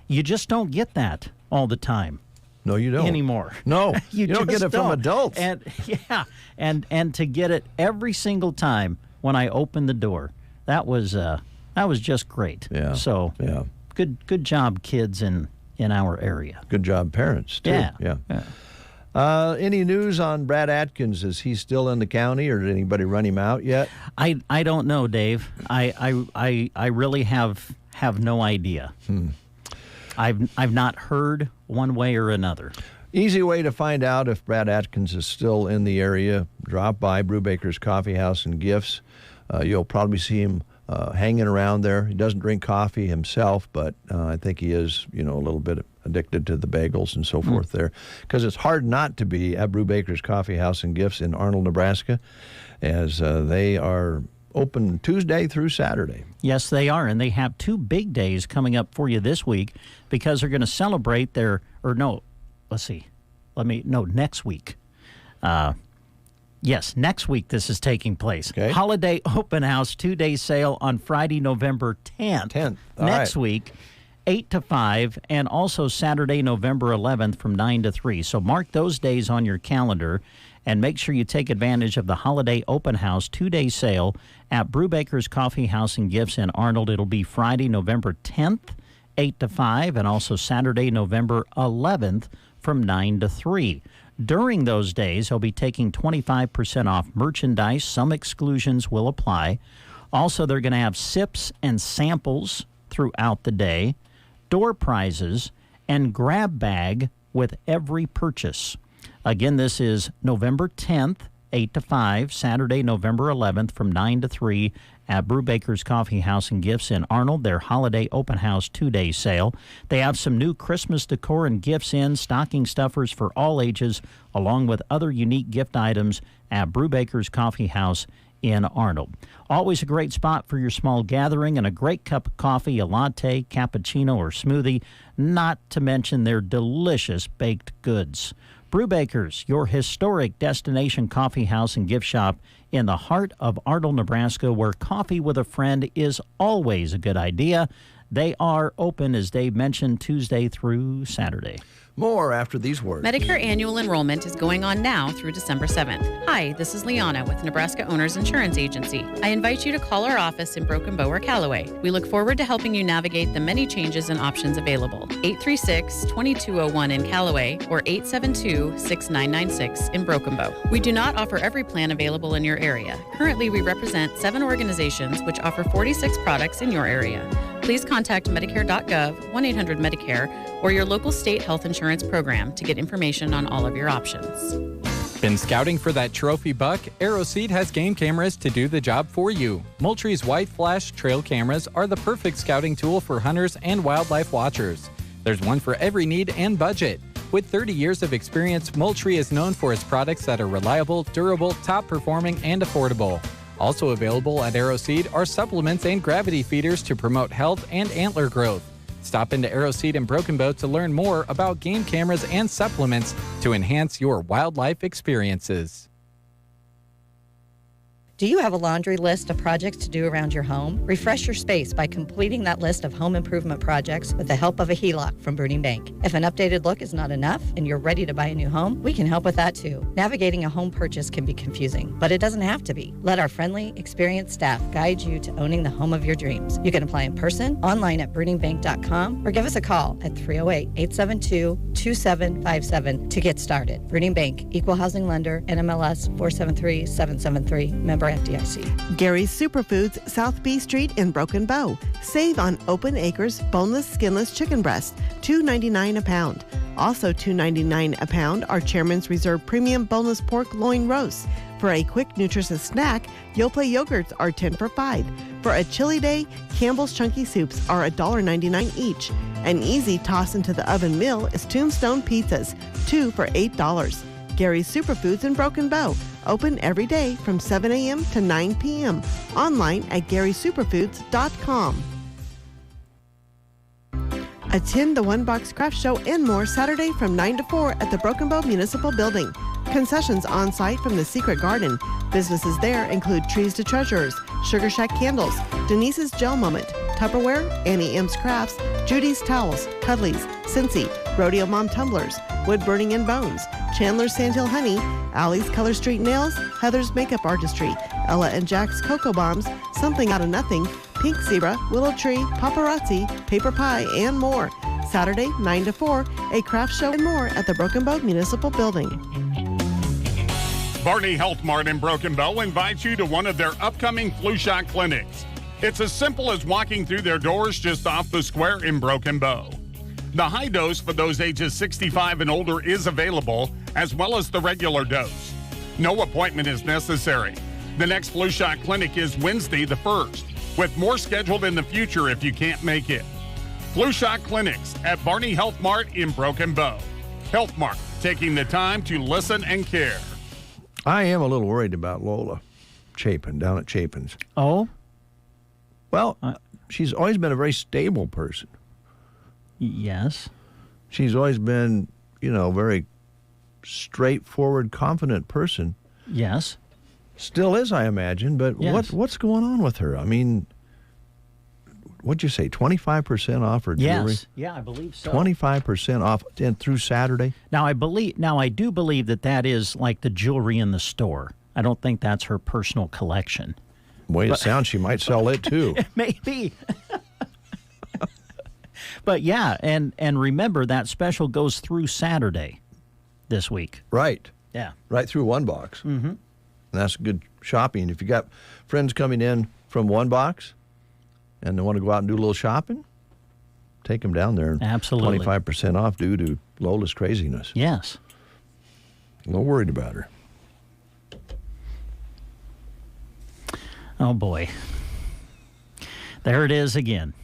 you just don't get that all the time. No, you don't. Anymore. No, you don't get it from adults. And to get it every single time when I opened the door, that was just great. Yeah. So good job, kids in our area. Good job, parents too. Yeah. Any news on Brad Atkins? Is he still in the county, or did anybody run him out yet? I don't know, Dave. I really have no idea. I've not heard one way or another. Easy way to find out if Brad Atkins is still in the area. Drop by Brubaker's Coffee House and Gifts. You'll probably see him hanging around there. He doesn't drink coffee himself, but I think he is, a little bit addicted to the bagels and so forth there. Because it's hard not to be at Brubaker's Coffee House and Gifts in Arnold, Nebraska, as they are open Tuesday through Saturday. Yes, they are, and they have two big days coming up for you this week because they're going to celebrate next week. Yes, next week this is taking place. Okay. Holiday Open House 2-day sale on Friday, November 10th. Next week, 8 to 5, and also Saturday, November 11th from 9 to 3. So mark those days on your calendar and make sure you take advantage of the Holiday Open House 2-day sale at Brubaker's Coffee House and Gifts in Arnold. It'll be Friday, November 10th, 8 to 5, and also Saturday, November 11th from 9 to 3. During those days, they'll be taking 25% off merchandise. Some exclusions will apply. Also, they're going to have sips and samples throughout the day, door prizes, and grab bag with every purchase. Again, this is November 10th, 8 to 5, Saturday, November 11th from 9 to 3 at Brubaker's Coffee House and Gifts in Arnold, their Holiday Open House 2-day sale. They have some new Christmas decor and gifts in, stocking stuffers for all ages, along with other unique gift items at Brubaker's Coffee House in Arnold. Always a great spot for your small gathering and a great cup of coffee, a latte, cappuccino, or smoothie, not to mention their delicious baked goods. Brubaker's, your historic destination coffee house and gift shop in the heart of Arnold, Nebraska, where coffee with a friend is always a good idea. They are open, as Dave mentioned, Tuesday through Saturday. More after these words. Medicare annual enrollment is going on now through December 7th. Hi, this is Liana with Nebraska Owners Insurance Agency. I invite you to call our office in Broken Bow or Callaway. We look forward to helping you navigate the many changes and options available. 836-2201 in Callaway or 872-6996 in Broken Bow. We do not offer every plan available in your area. Currently, we represent 7 organizations which offer 46 products in your area. Please contact Medicare.gov, 1-800-MEDICARE, or your local state health insurance program to get information on all of your options. Been scouting for that trophy buck? AeroSeed has game cameras to do the job for you. Moultrie's white flash trail cameras are the perfect scouting tool for hunters and wildlife watchers. There's one for every need and budget. With 30 years of experience, Moultrie is known for its products that are reliable, durable, top-performing, and affordable. Also available at AeroSeed are supplements and gravity feeders to promote health and antler growth. Stop into AeroSeed in Broken Bow to learn more about game cameras and supplements to enhance your wildlife experiences. Do you have a laundry list of projects to do around your home? Refresh your space by completing that list of home improvement projects with the help of a HELOC from Burning Bank. If an updated look is not enough and you're ready to buy a new home, we can help with that too. Navigating a home purchase can be confusing, but it doesn't have to be. Let our friendly, experienced staff guide you to owning the home of your dreams. You can apply in person, online at burningbank.com, or give us a call at 308-872-2757 to get started. Burning Bank, Equal Housing Lender, NMLS 473773, member FDIC. Gary's Superfoods, South B Street in Broken Bow. Save on Open Acres boneless, skinless chicken breasts, $2.99 a pound. Also $2.99 a pound are Chairman's Reserve Premium Boneless Pork Loin Roasts. For a quick, nutritious snack, Yoplait yogurts are 10 for $5. For a chilly day, Campbell's Chunky Soups are $1.99 each. An easy toss into the oven meal is Tombstone Pizzas, 2 for $8. Gary's Superfoods in Broken Bow. Open every day from 7 a.m. to 9 p.m. Online at GarySuperfoods.com. Attend the One Box Craft Show and more Saturday from 9 to 4 at the Broken Bow Municipal Building. Concessions on site from the Secret Garden. Businesses there include Trees to Treasures, Sugar Shack Candles, Denise's Gel Moment, Tupperware, Annie M's Crafts, Judy's Towels, Cuddly's, Cincy, Rodeo Mom Tumblers, Wood Burning and Bones, Chandler's Sandhill Honey, Allie's Color Street Nails, Heather's Makeup Artistry, Ella and Jack's Cocoa Bombs, Something Out of Nothing, Pink Zebra, Willow Tree, Paparazzi, Paper Pie, and more. Saturday, 9 to 4, a craft show and more at the Broken Bow Municipal Building. Barney Health Mart in Broken Bow invites you to one of their upcoming flu shot clinics. It's as simple as walking through their doors just off the square in Broken Bow. The high dose for those ages 65 and older is available, as well as the regular dose. No appointment is necessary. The next flu shot clinic is Wednesday the 1st, with more scheduled in the future if you can't make it. Flu shot clinics at Barney Health Mart in Broken Bow. Health Mart, taking the time to listen and care. I am a little worried about Lola Chapin down at Chapin's. Oh? Well, she's always been a very stable person. Yes. She's always been, very straightforward, confident person. Yes. Still is, I imagine, but yes. What's going on with her? I mean, what'd you say, 25% off her jewelry? Yes. Yeah, I believe so. 25% off and through Saturday? Now, I do believe that is like the jewelry in the store. I don't think that's her personal collection. Way it sounds, she might sell it too. Maybe. But yeah, and remember that special goes through Saturday this week. Right. Yeah. Right through One Box. Mm-hmm. And that's good shopping. If you got friends coming in from One Box and they want to go out and do a little shopping, take them down there. Absolutely. 25% off due to Lola's craziness. Yes. A little worried about her. Oh, boy. There it is again.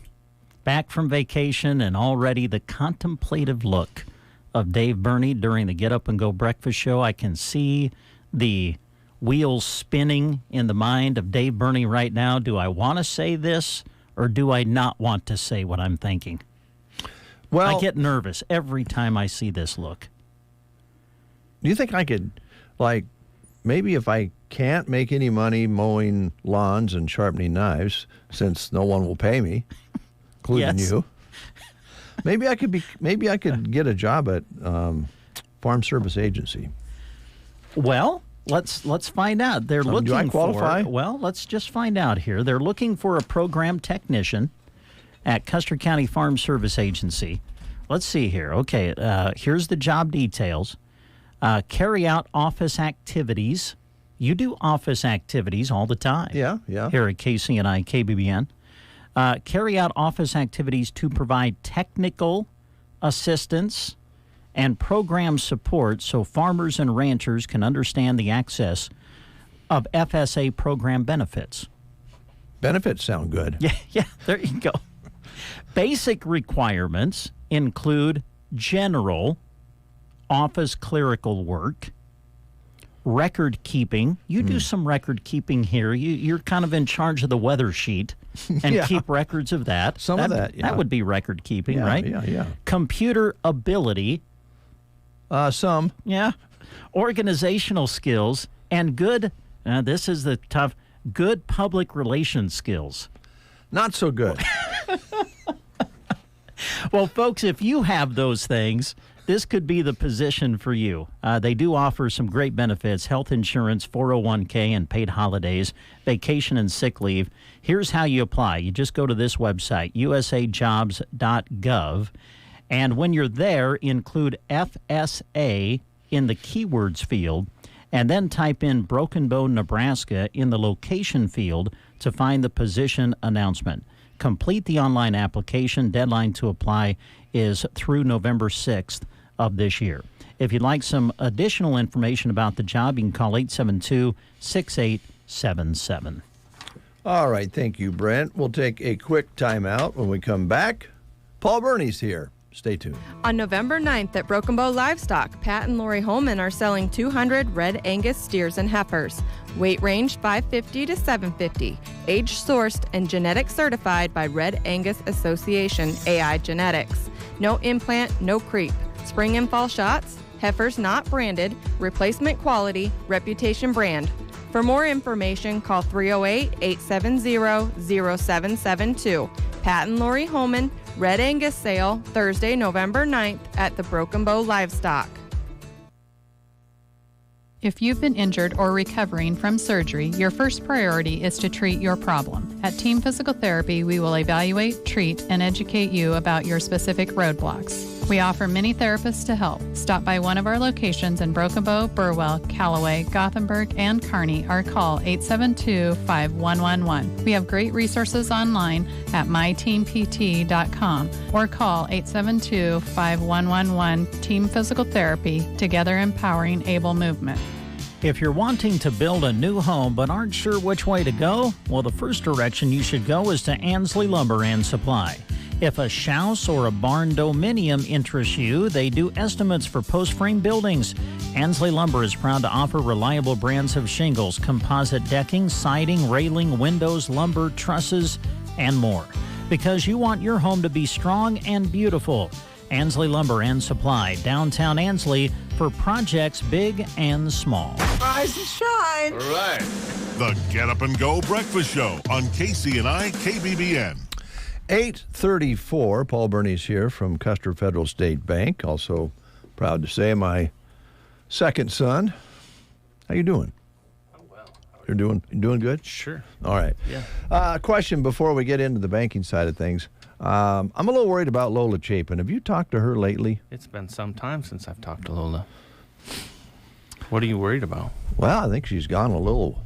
Back from vacation and already the contemplative look of Dave Burney during the Get Up and Go breakfast show. I can see the wheels spinning in the mind of Dave Burney right now. Do I want to say this or do I not want to say what I'm thinking? Well, I get nervous every time I see this look. Do you think I could, maybe if I can't make any money mowing lawns and sharpening knives, since no one will pay me, including Yes. you. Maybe I could get a job at Farm Service Agency. Well, let's find out. They're looking do I qualify? for. Well, let's just find out here. They're looking for a program technician at Custer County Farm Service Agency. Let's see here. Okay, here's the job details. Carry out office activities. You do office activities all the time. Yeah. Here at KCNI, KBBN. Carry out office activities to provide technical assistance and program support so farmers and ranchers can understand the access of FSA program benefits. Benefits sound good. Yeah, there you go. Basic requirements include general office clerical work, record keeping. You do some record keeping here. You're kind of in charge of the weather sheet and Yeah. keep records of that. Some of that, yeah. That would be record keeping, Yeah, right? yeah. Computer ability. Some. Yeah. Organizational skills and good, this is the tough, good public relations skills. Not so good. Well, folks, if you have those things, this could be the position for you. They do offer some great benefits: health insurance, 401k, and paid holidays, vacation and sick leave. Here's how you apply. You just go to this website, usajobs.gov, and when you're there, include FSA in the keywords field, and then type in Broken Bow, Nebraska in the location field to find the position announcement. Complete the online application. Deadline to apply is through November 6th of this year. If you'd like some additional information about the job, you can call 872-6877. All right, thank you, Brent. We'll take a quick timeout. When we come back, Paul Burney's here. Stay tuned. On November 9th at Broken Bow Livestock, Pat and Lori Holman are selling 200 red Angus steers and heifers. Weight range 550 to 750. Age sourced and genetic certified by Red Angus Association AI Genetics. No implant, no creep. Spring and fall shots. Heifers not branded. Replacement quality. Reputation brand. For more information, call 308-870-0772. Pat and Lori Holman, Red Angus sale, Thursday, November 9th at the Broken Bow Livestock. If you've been injured or recovering from surgery, your first priority is to treat your problem. At Team Physical Therapy, we will evaluate, treat, and educate you about your specific roadblocks. We offer many therapists to help. Stop by one of our locations in Broken Bow, Burwell, Callaway, Gothenburg, and Kearney or call 872-5111. We have great resources online at myteampt.com or call 872-5111 Team Physical Therapy, together empowering able movement. If you're wanting to build a new home but aren't sure which way to go, well, the first direction you should go is to Ansley Lumber and Supply. If a house or a barn dominium interests you, they do estimates for post-frame buildings. Ansley Lumber is proud to offer reliable brands of shingles, composite decking, siding, railing, windows, lumber, trusses, and more. Because you want your home to be strong and beautiful. Ansley Lumber and Supply, downtown Ansley, for projects big and small. Rise and shine. All right. The Get Up and Go Breakfast Show on KCNI KBBN. 8:34. Paul Burney's here from Custer Federal State Bank. Also proud to say my second son. How you doing? I'm well. You're doing good? Sure. All right. Yeah. Question before we get into the banking side of things. I'm a little worried about Lola Chapin. Have you talked to her lately? It's been some time since I've talked to Lola. What are you worried about? Well, I think she's gone a little,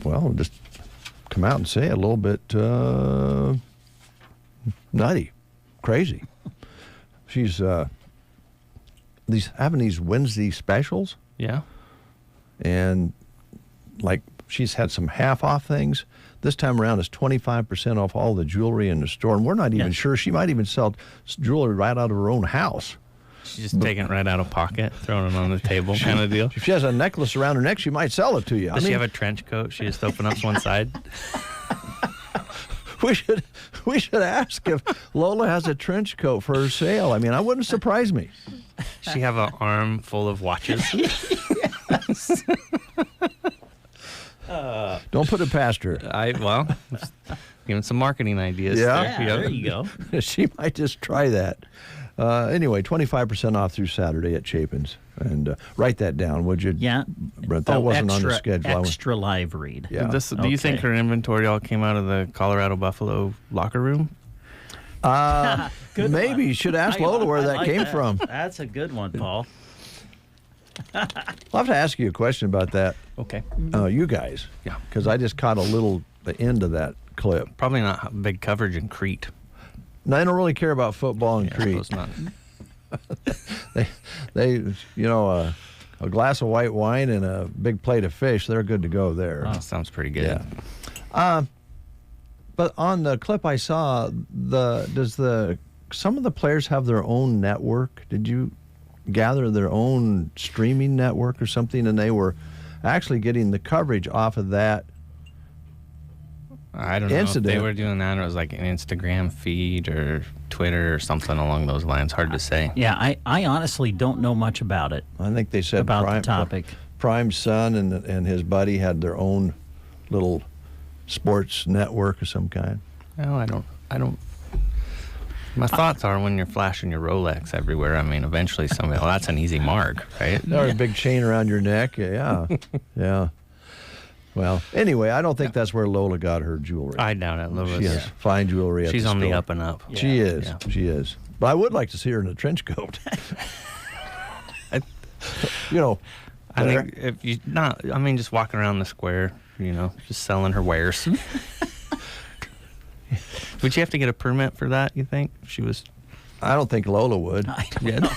well, just come out and say it, a little bit nutty, crazy. She's having these Wednesday specials. Yeah. And like she's had some half-off things. This time around, it's 25% off all the jewelry in the store. And we're not even sure. She might even sell jewelry right out of her own house. She's just taking it right out of pocket, throwing it on the table kind of deal. If she has a necklace around her neck, she might sell it to you. Does she have a trench coat? She just opens up one side? We should ask if Lola has a trench coat for her sale. I mean, that wouldn't surprise me. She have an arm full of watches? Don't put it past her. You Give him some marketing ideas. Yeah, there. There you go. She might just try that. Anyway, 25% off through Saturday at Chapin's. And write that down, would you? Yeah. Brent, that wasn't on the schedule. Extra live read. Yeah. Do you think her inventory all came out of the Colorado Buffalo locker room? Maybe you should ask Lola where that came from. That's a good one, Paul. I'll have to ask you a question about that. Okay. You guys. Yeah. Because I just caught the end of that clip. Probably not big coverage in Crete. No, I don't really care about football in Crete. I suppose not. they a glass of white wine and a big plate of fish, they're good to go there. Oh, sounds pretty good. Yeah. But on the clip I saw, some of the players have their own network? Did you gather their own streaming network or something, and they were actually getting the coverage off of that? I don't know if they were doing that or it was like an Instagram feed or Twitter or something along those lines. Hard to say. Yeah, I honestly don't know much about it. I think they said about the topic. Prime's son and his buddy had their own little sports network of some kind. Well, I don't. My thoughts are when you're flashing your Rolex everywhere, I mean, eventually somebody, that's an easy mark, right? Or a big chain around your neck. Yeah. Yeah. Well, anyway, I don't think that's where Lola got her jewelry. I doubt it. She has fine jewelry at She's the on store. the up and up. Yeah. She is. Yeah. She is. But I would like to see her in a trench coat. I think if you just walking around the square, just selling her wares. Would you have to get a permit for that, you think? I don't think Lola would. I don't know.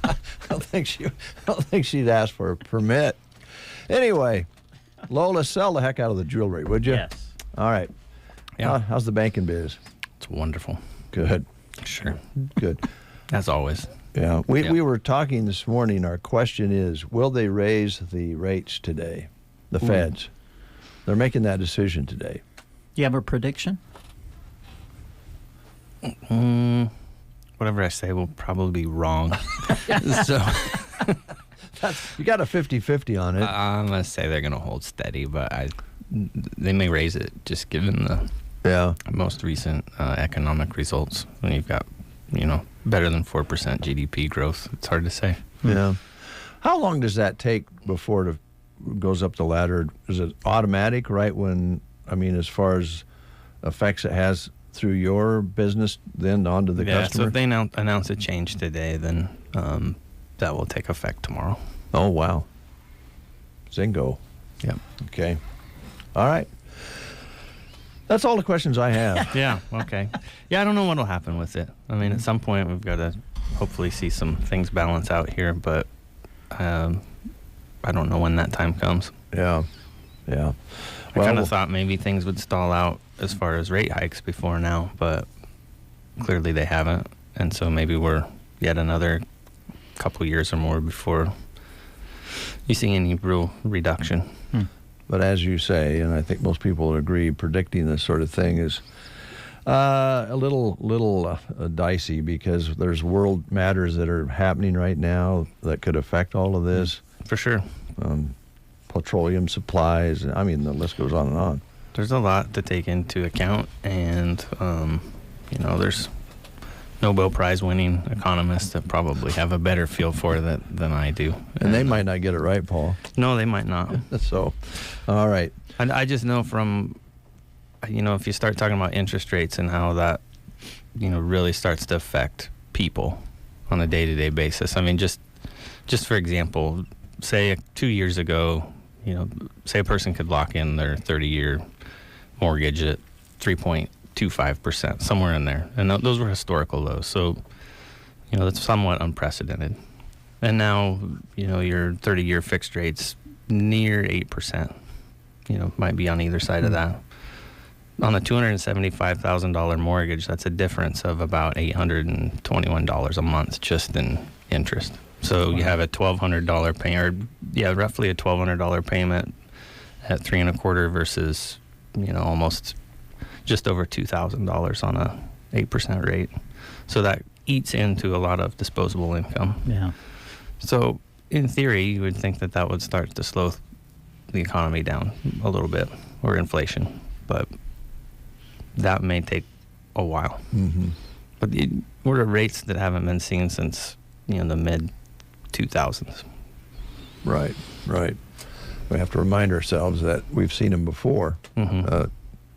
I don't think she'd ask for a permit. Anyway, Lola, sell the heck out of the jewelry, would you? Yes. All right. Yeah. How's the banking biz? It's wonderful. Good. Sure. Good. As always. Yeah. We were talking this morning. Our question is, will they raise the rates today? The feds. They're making that decision today. You have a prediction? Whatever I say will probably be wrong. So you got a 50-50 on it. I'm going to say they're going to hold steady, but they may raise it just given the most recent economic results. When you've got, better than 4% GDP growth, it's hard to say. Yeah. How long does that take before it goes up the ladder? Is it automatic right when, as far as effects it has through your business, then onto the customer? So if they announce a change today, then that will take effect tomorrow. Oh, wow. Zingo. Yep. Okay. All right. That's all the questions I have. Yeah, okay. Yeah, I don't know what will happen with it. At some point we've got to hopefully see some things balance out here, but I don't know when that time comes. Yeah. Yeah. I kind of thought maybe things would stall out as far as rate hikes before now, but clearly they haven't. And so maybe we're yet another couple years or more before you see any real reduction. But as you say, and I think most people would agree, predicting this sort of thing is a little dicey because there's world matters that are happening right now that could affect all of this. For sure. Petroleum supplies. The list goes on and on. There's a lot to take into account, and there's Nobel Prize winning economists that probably have a better feel for that than I do. And they might not get it right, Paul. No, they might not. So, all right. And I just know from, if you start talking about interest rates and how that, really starts to affect people on a day-to-day basis. Just for example, say 2 years ago, say a person could lock in their 30-year mortgage at 3.25%, somewhere in there. And those were historical lows. So, that's somewhat unprecedented. And now, your 30-year fixed rate's near 8%, might be on either side of that. On a $275,000 mortgage, that's a difference of about $821 a month just in interest. So you have a $1,200 payment, roughly a $1,200 payment at 3.25% versus, almost just over $2,000 on a 8% rate. So that eats into a lot of disposable income. Yeah. So in theory, you would think that would start to slow the economy down a little bit, or inflation. But that may take a while. Mm-hmm. But we're at rates that haven't been seen since the mid 2000s. Right. We have to remind ourselves that we've seen them before,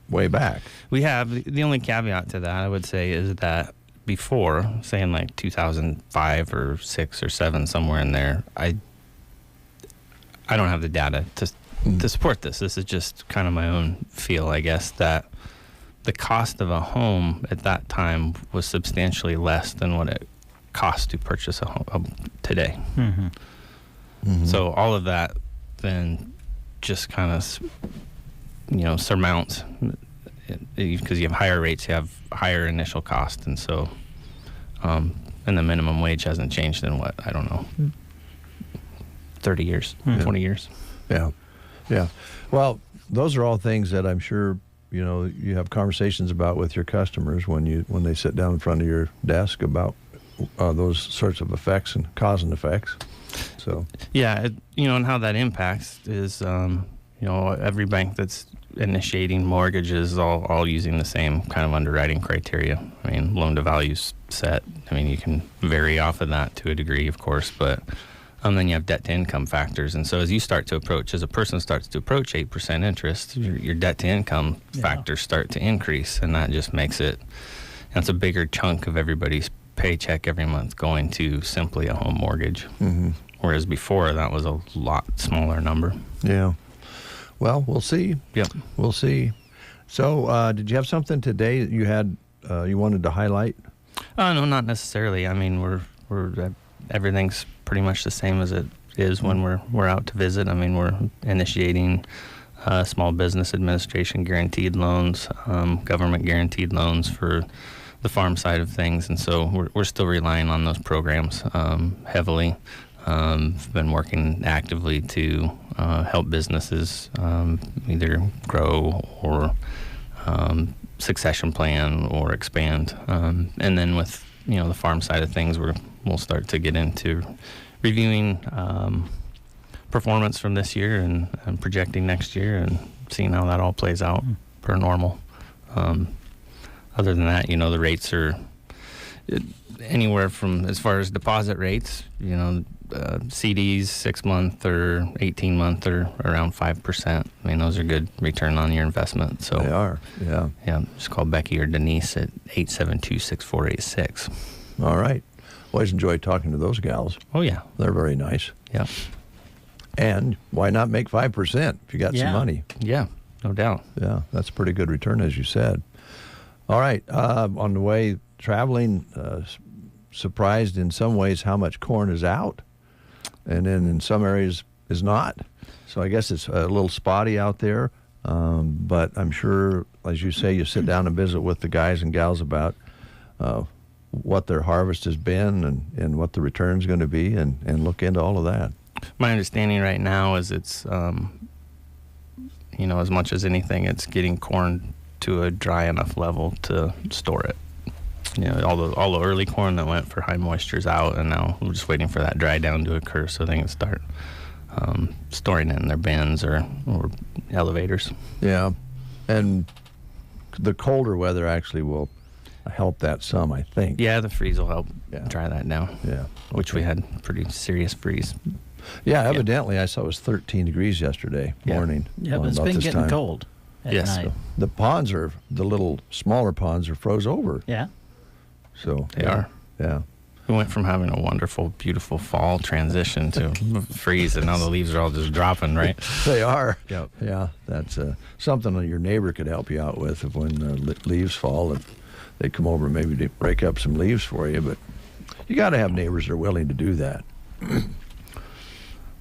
way back. We have. The only caveat to that, I would say, is that before, say in like 2005 or 6 or 7, somewhere in there, I don't have the data to support this. This is just kind of my own feel, I guess, that the cost of a home at that time was substantially less than what it costs to purchase a home today. Mm-hmm. Mm-hmm. So all of that then just kind of, surmounts, because you have higher rates, you have higher initial cost, and so, and the minimum wage hasn't changed in 30 years, 20 years. Yeah. Well, those are all things that I'm sure you have conversations about with your customers when they sit down in front of your desk about those sorts of effects and cause and effects. So yeah, and how that impacts is every bank that's initiating mortgages all using the same kind of underwriting criteria. I mean, loan to value's set. I mean, you can vary off of that to a degree, of course, but then you have debt to income factors. And so as a person starts to approach 8% interest, your debt to income factors start to increase, and that just makes it's a bigger chunk of everybody's paycheck every month going to simply a home mortgage. Mm-hmm. Whereas before, that was a lot smaller number. Yeah. Well, we'll see. Yep. We'll see. So did you have something today that you wanted to highlight? No, not necessarily. I mean, we're everything's pretty much the same as it is when we're out to visit. I mean, we're initiating small business administration guaranteed loans, government guaranteed loans for the farm side of things, and so we're still relying on those programs heavily. Been working actively to help businesses either grow or succession plan or expand, and then with the farm side of things, we'll start to get into reviewing performance from this year and projecting next year and seeing how that all plays out per normal. Other than that, the rates are anywhere from, as far as deposit rates, CDs 6-month or 18-month are around 5%. I mean, those are good return on your investment. So they are, yeah. Yeah, just call Becky or Denise at 872-6486. All right. Always enjoy talking to those gals. Oh, yeah. They're very nice. Yeah. And why not make 5% if you got some money? Yeah, no doubt. Yeah, that's a pretty good return, as you said. All right. On the way traveling, surprised in some ways how much corn is out, and then in some areas is not. So I guess it's a little spotty out there. But I'm sure, as you say, you sit down and visit with the guys and gals about what their harvest has been and what the return's going to be, and look into all of that. My understanding right now is it's, as much as anything, it's getting corn to a dry enough level to store it. All the early corn that went for high moisture's out, and now we're just waiting for that dry down to occur so they can start storing it in their bins or elevators. Yeah, and the colder weather actually will help that some, I think. Yeah, the freeze will help dry that down. Yeah, okay. Which we had pretty serious freeze. Yeah, evidently I saw it was 13 degrees yesterday morning. Yeah, but it's been getting cold at night. So the ponds the little smaller ponds are froze over. Yeah. So they are. Yeah. We went from having a wonderful, beautiful fall transition to freeze, and now the leaves are all just dropping, right? They are. Yep. Yeah, that's something that your neighbor could help you out with if when the leaves fall. If they come over, maybe to break up some leaves for you, but you got to have neighbors that are willing to do that.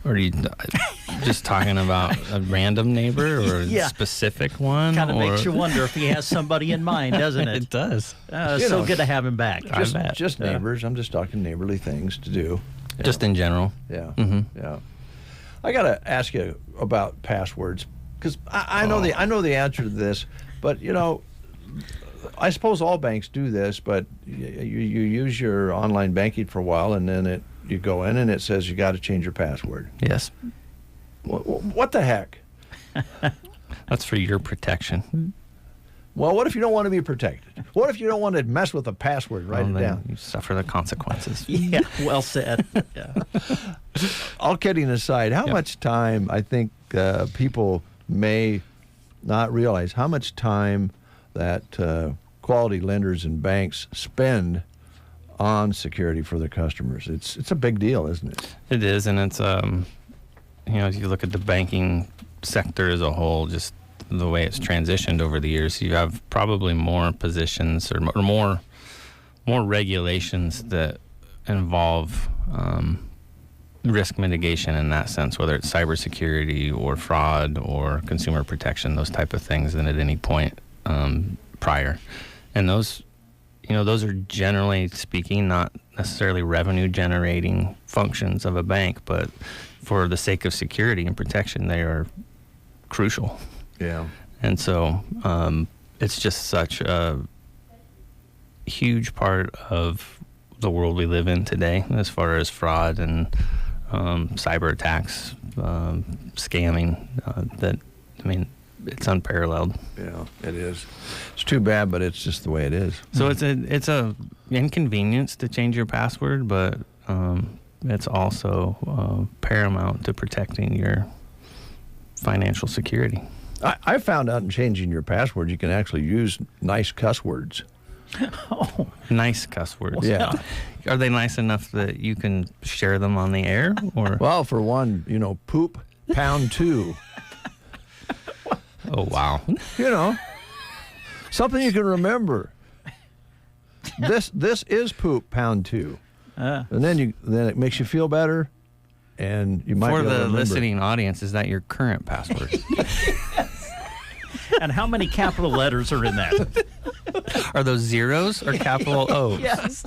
Or are you just talking about a random neighbor or a specific one? Kind of makes you wonder if he has somebody in mind, doesn't it? It does. So good to have him back. Just neighbors. I'm just talking neighborly things to do. Just in general. Yeah. Mm-hmm. Yeah. I got to ask you about passwords, because I know the answer to this, but I suppose all banks do this, but you use your online banking for a while, and then you go in and it says you got to change your password. Yes. What the heck? That's for your protection. Well, what if you don't want to be protected? What if you don't want to mess with the password? Write it down. You suffer the consequences. Yeah, well said. Yeah. All kidding aside, how much time I think people may not realize how much time that quality lenders and banks spend on security for their customers. It's a big deal, isn't it? It is, and it's if you look at the banking sector as a whole, just the way it's transitioned over the years, you have probably more positions or more regulations that involve risk mitigation in that sense, whether it's cybersecurity or fraud or consumer protection, those type of things, than at any point prior. And those are generally speaking not necessarily revenue generating functions of a bank, but for the sake of security and protection, they are crucial. Yeah. And so it's just such a huge part of the world we live in today as far as fraud and cyber attacks, scamming, it's unparalleled. Yeah, it is. It's too bad, but it's just the way it is. So it's a inconvenience to change your password, but it's also paramount to protecting your financial security. I found out in changing your password, you can actually use nice cuss words. Oh, nice cuss words. Yeah. Are they nice enough that you can share them on the air? Or well, for one, poop, pound 2. Oh, wow. Something you can remember. This is poop, pound 2. And then it makes you feel better, and you might for be able to the remember. listening audience, is that your current password? And how many capital letters are in that? Are those zeros or capital O's? Yes.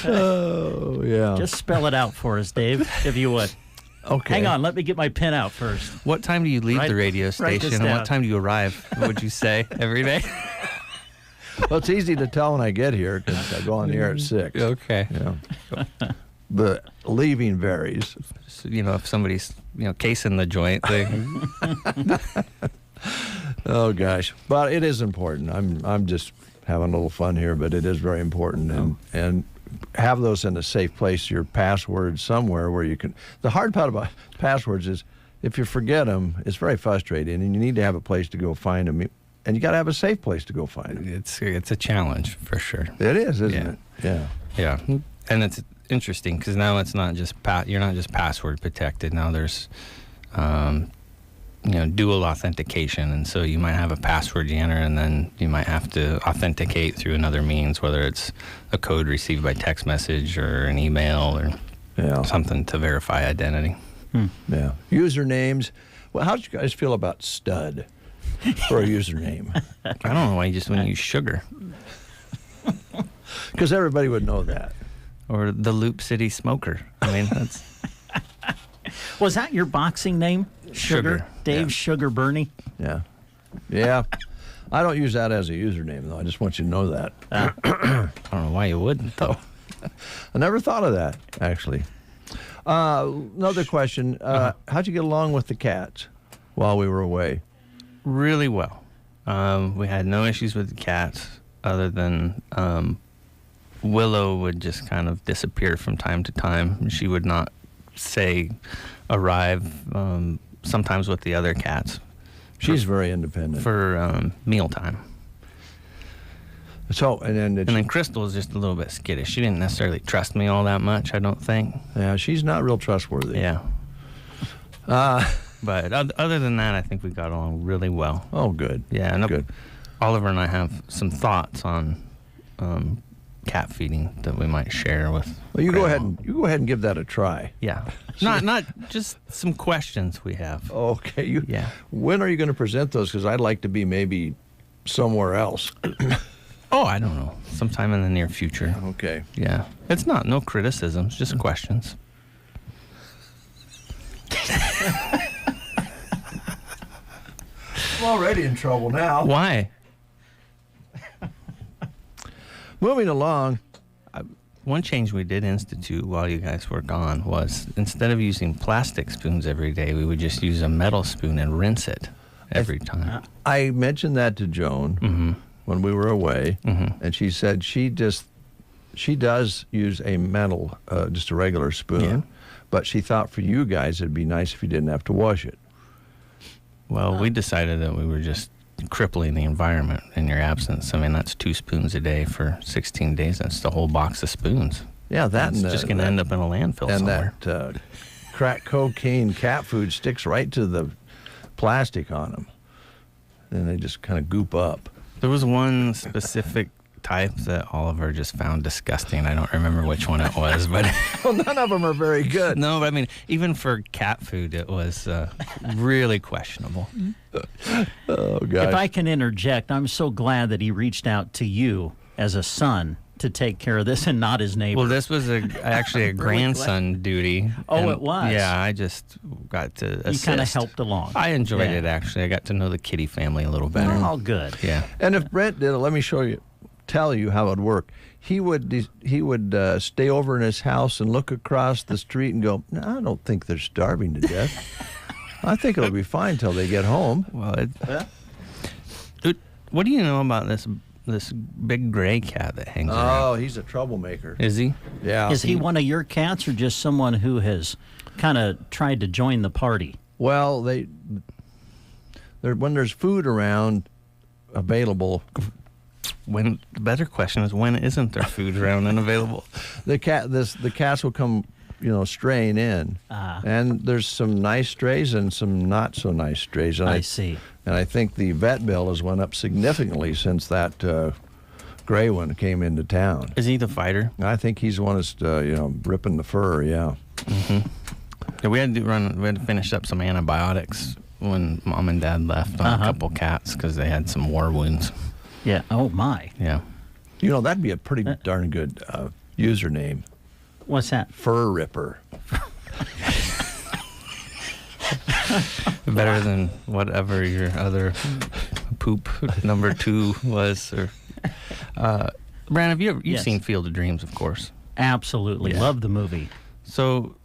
Oh, yeah. Just spell it out for us, Dave, if you would. Okay. Hang on, let me get my pen out first. What time do you leave the radio station, and what time do you arrive, would you say, every day? Well, it's easy to tell when I get here because I go on the air at 6. Okay. Yeah. The leaving varies. So, if somebody's, casing the joint, they... Oh, gosh. But it is important. I'm just having a little fun here, but it is very important. And have those in a safe place, your passwords somewhere where you can... The hard part about passwords is if you forget them, it's very frustrating, and you need to have a place to go find them. And you got to have a safe place to go find them. It's a challenge, for sure. It is, isn't it? Yeah. Yeah. And it's interesting because now it's not just you're not just password protected. Now there's dual authentication, and so you might have a password you enter, and then you might have to authenticate through another means, whether it's a code received by text message or an email or something to verify identity. Yeah. Usernames. Well, how did you guys feel about stud for a username? I don't know why you just wouldn't use sugar. Because everybody would know that. Or the Loup City Smoker. I mean, that's... Was that your boxing name? Sugar. Dave Sugar Burney? Yeah. Yeah. I don't use that as a username, though. I just want you to know that. I don't know why you wouldn't, though. I never thought of that, actually. Another question. How'd you get along with the cats while we were away? Really well. We had no issues with the cats other than Willow would just kind of disappear from time to time. She would not arrive sometimes with the other cats. She's very independent. For mealtime. So, and then Crystal was just a little bit skittish. She didn't necessarily trust me all that much, I don't think. Yeah, she's not real trustworthy. Yeah. But other than that, I think we got along really well. Oh, good. Yeah, and good. Oliver and I have some thoughts on cat feeding that we might share with. Well, you go ahead and give that a try. Yeah. Not just some questions we have. Okay. Yeah. When are you going to present those? Because I'd like to be maybe somewhere else. Oh, I don't know. Sometime in the near future. Okay. Yeah. It's no criticisms, just questions. I'm already in trouble now. Why? Moving along. One change we did institute while you guys were gone was instead of using plastic spoons every day, we would just use a metal spoon and rinse it every time. I mentioned that to Joan when we were away, and she said she does use a metal, just a regular spoon, but she thought for you guys it'd be nice if you didn't have to wash it. Well, we decided that we were just crippling the environment in your absence. I mean, that's 2 spoons a day for 16 days. That's the whole box of spoons. Yeah, It's just going to end up in a landfill somewhere. And that crack cocaine cat food sticks right to the plastic on them, and they just kind of goop up. There was one specific type that Oliver just found disgusting. I don't remember which one it was, but well, none of them are very good. No, but I mean, even for cat food, it was really questionable. Oh, gosh. If I can interject, I'm so glad that he reached out to you as a son to take care of this and not his neighbor. Well, this was actually a grandson duty. Oh, it was? Yeah, I just got to assist. You kind of helped along. I enjoyed it, actually. I got to know the kitty family a little better. Oh, good. Yeah. And if Brent did it, let me tell you how it worked. He would stay over in his house and look across the street and go, no, I don't think they're starving to death. I think it'll be fine till they get home. Well, what do you know about this big gray cat that hangs around? Oh, he's a troublemaker. Is he? Yeah. Is he one of your cats or just someone who has kind of tried to join the party? Well, when there's food around available. The better question is, when isn't there food around and available? The cats will come, straying in, and there's some nice strays and some not so nice strays. And I see. And I think the vet bill has went up significantly since that gray one came into town. Is he the fighter? I think he's the one that's ripping the fur. Yeah. Mm-hmm. Yeah, we had to finish up some antibiotics when Mom and Dad left on a couple cats because they had some war wounds. Yeah. Oh, my. Yeah. That'd be a pretty darn good username. What's that? Fur Ripper. Better than whatever your other poop number 2 was. Or Brand, you've seen Field of Dreams, of course. Absolutely. Yeah. Love the movie. So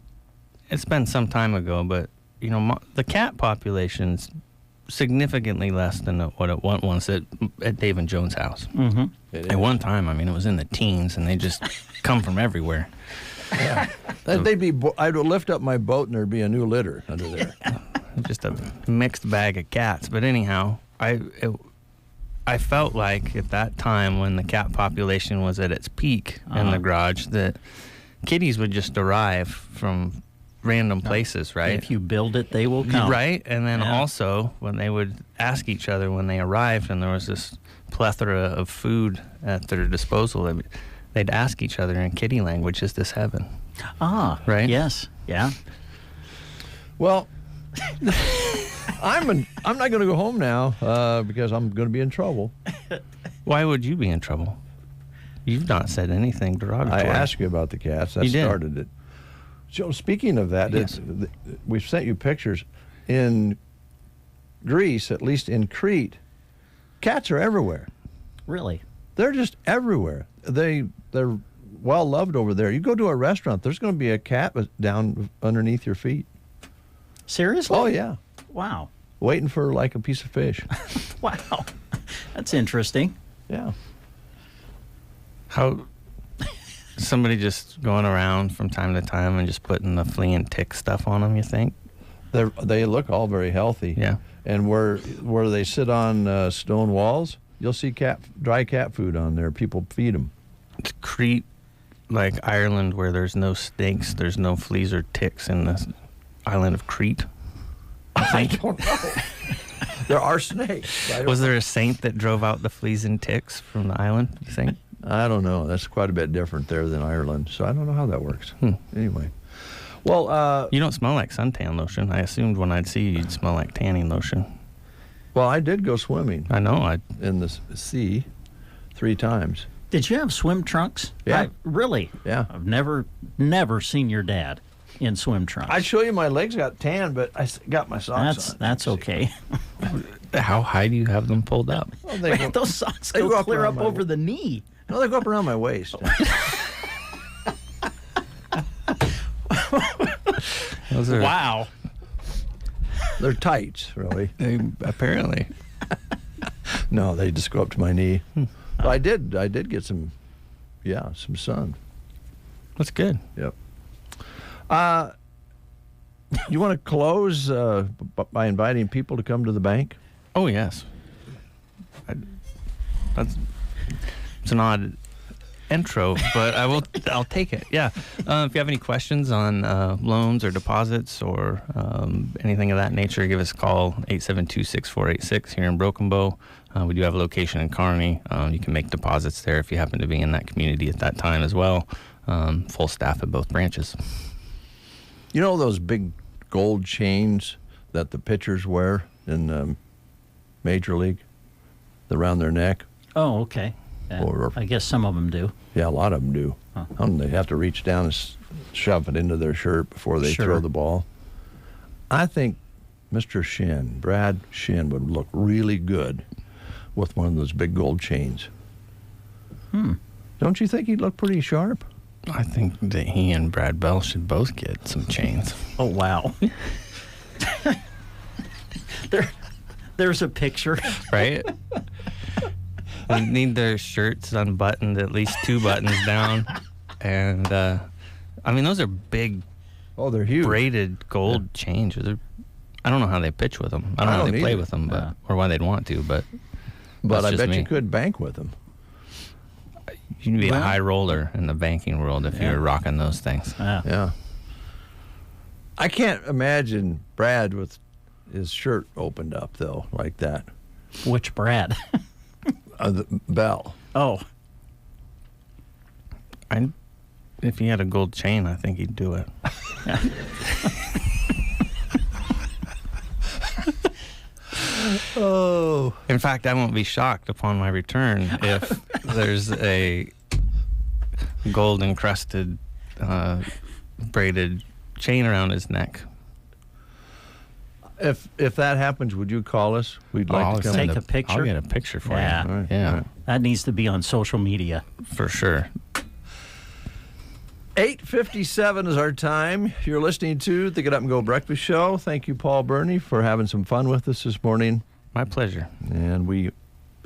it's been some time ago, but, the cat population's significantly less than what it was at Dave and Joan's house. Mm-hmm. At one time, I mean, it was in the teens, and they just come from everywhere. Yeah. I'd lift up my boat, and there'd be a new litter under there. Just a mixed bag of cats. But anyhow, I felt like at that time when the cat population was at its peak in the garage, that kitties would just arrive from random places, right? If you build it, they will come. Right, and then also when they would ask each other when they arrived and there was this plethora of food at their disposal, they'd ask each other in kitty language, is this heaven? Right? Yes, yeah. Well, I'm not going to go home now because I'm going to be in trouble. Why would you be in trouble? You've not said anything derogatory. I asked you about the cats. That started it. So speaking of that, we've sent you pictures. In Greece, at least in Crete, cats are everywhere. Really? They're just everywhere. They're well loved over there. You go to a restaurant, there's going to be a cat down underneath your feet. Seriously? Oh, yeah. Wow. Waiting for like a piece of fish. Wow. That's interesting. Yeah. How... Somebody just going around from time to time and just putting the flea and tick stuff on them, you think? They look all very healthy. Yeah. And where they sit on stone walls, you'll see dry cat food on there. People feed them. It's Crete, like Ireland, where there's no snakes, there's no fleas or ticks in the island of Crete. I don't know. There are snakes. Was there a saint that drove out the fleas and ticks from the island, you think? I don't know. That's quite a bit different there than Ireland, so I don't know how that works. Anyway. Well, you don't smell like suntan lotion. I assumed when I'd see you, you'd smell like tanning lotion. Well, I did go swimming. I know. In the sea 3 times. Did you have swim trunks? Yeah. Really? Yeah. I've never seen your dad in swim trunks. I'd show you my legs got tan, but I got my socks on. That's okay. How high do you have them pulled up? Well, those socks go clear up over the knee. No, they go up around my waist. Wow. They're tights, really. Apparently. No, they just go up to my knee. But I did get some sun. That's good. Yep. You want to close by inviting people to come to the bank? Oh, yes. It's an odd intro, but I'll take it. Yeah. If you have any questions on loans or deposits or anything of that nature, give us a call, 872-6486 here in Broken Bow. We do have a location in Kearney. You can make deposits there if you happen to be in that community at that time as well. Full staff at both branches. You know those big gold chains that the pitchers wear in Major League? Around their neck? Oh, okay. Yeah, I guess some of them do. Yeah, a lot of them do. Huh. They have to reach down and shove it into their shirt before they throw the ball. I think Mr. Brad Shin, would look really good with one of those big gold chains. Don't you think he'd look pretty sharp? I think that he and Brad Bell should both get some chains. Oh, wow. There's a picture. Right? They need their shirts unbuttoned, at least 2 buttons down. And, those are big. Oh, they're huge. Braided gold chains. I don't know how they pitch with them. I don't know how they play with them, or why they'd want to, but I bet you could bank with them. You'd be a high roller in the banking world if you're rocking those things. Yeah. I can't imagine Brad with his shirt opened up, though, like that. Which Brad? Bell. Oh. If he had a gold chain, I think he'd do it. Oh. In fact, I won't be shocked upon my return if there's a gold-encrusted, braided chain around his neck. If that happens, would you call us? We'd like to come take a picture. I'll get a picture for you. Right, yeah. Right. That needs to be on social media. For sure. 8:57 is our time. You're listening to the Get Up and Go Breakfast Show. Thank you, Paul Burney, for having some fun with us this morning. My pleasure. And we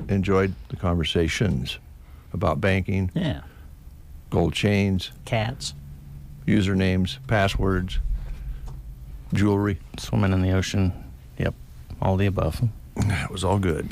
enjoyed the conversations about banking. Yeah. Gold chains. Cats. Usernames, passwords, jewelry. Swimming in the ocean. Yep. All the above. It was all good.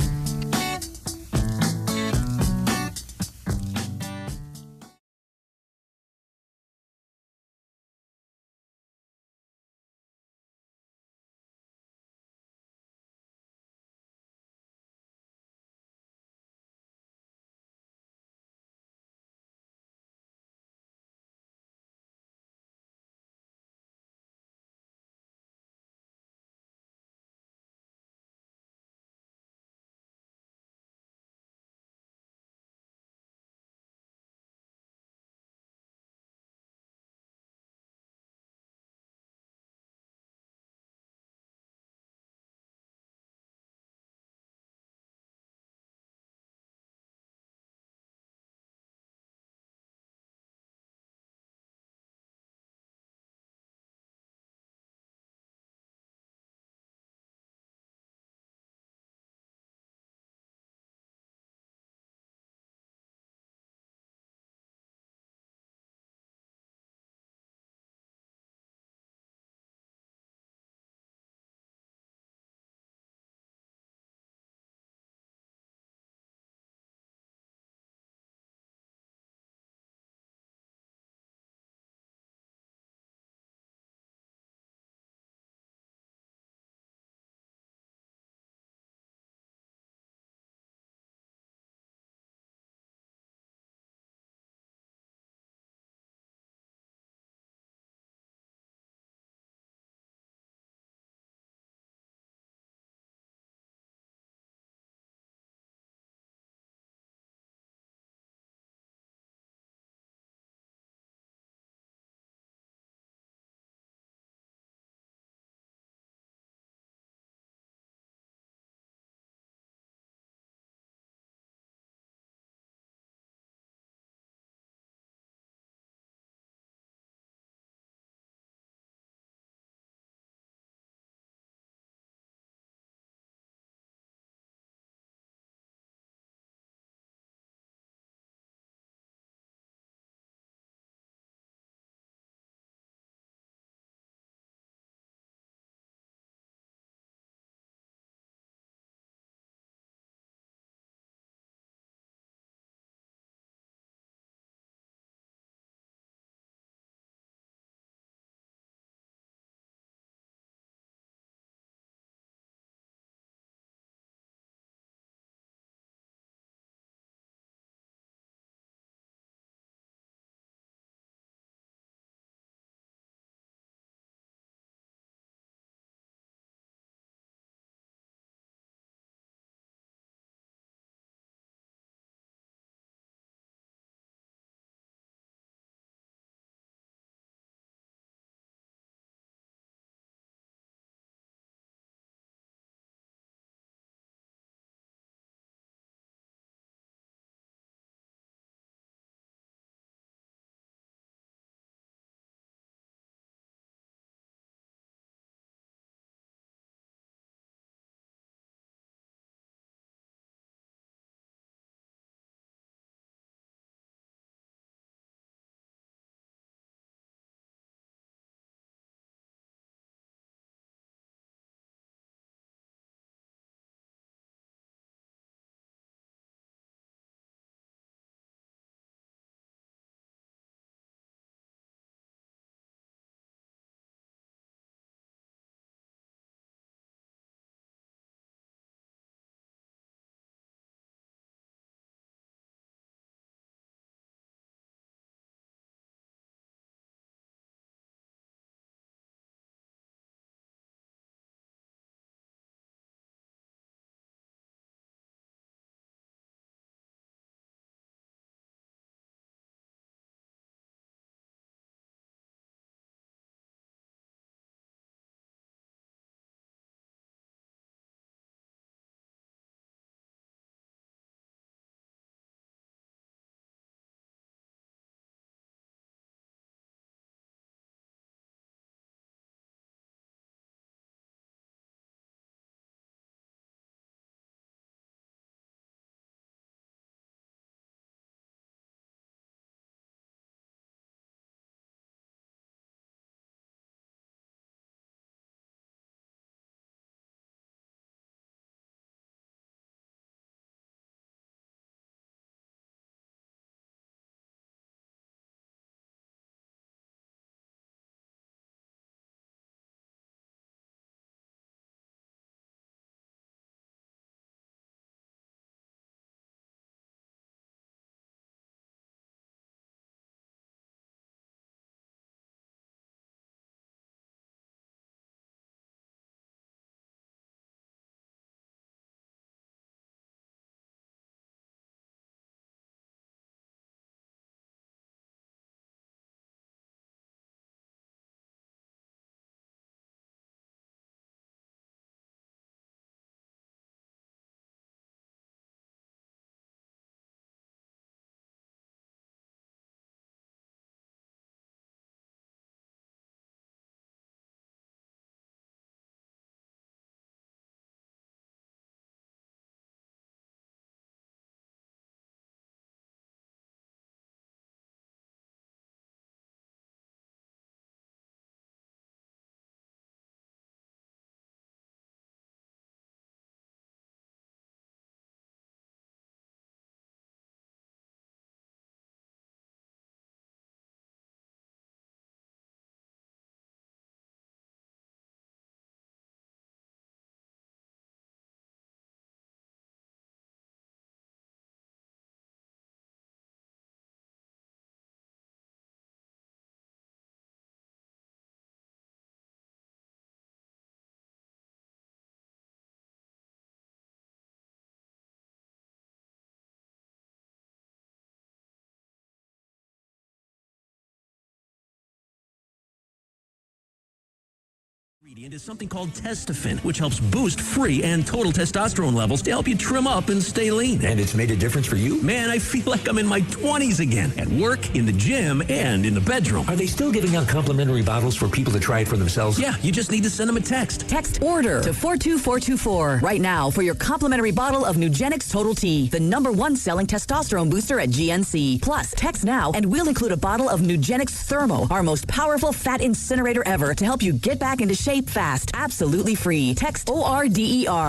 Ingredient is something called Testofen, which helps boost free and total testosterone levels to help you trim up and stay lean. And it's made a difference for you? Man, I feel like I'm in my 20s again, at work, in the gym, and in the bedroom. Are they still giving out complimentary bottles for people to try it for themselves? Yeah, you just need to send them a text. Text ORDER to 42424 right now for your complimentary bottle of Nugenix Total T, the #1 selling testosterone booster at GNC. Plus, text now and we'll include a bottle of Nugenix Thermo, our most powerful fat incinerator ever, to help you get back into shape fast. Absolutely free. Text ORDER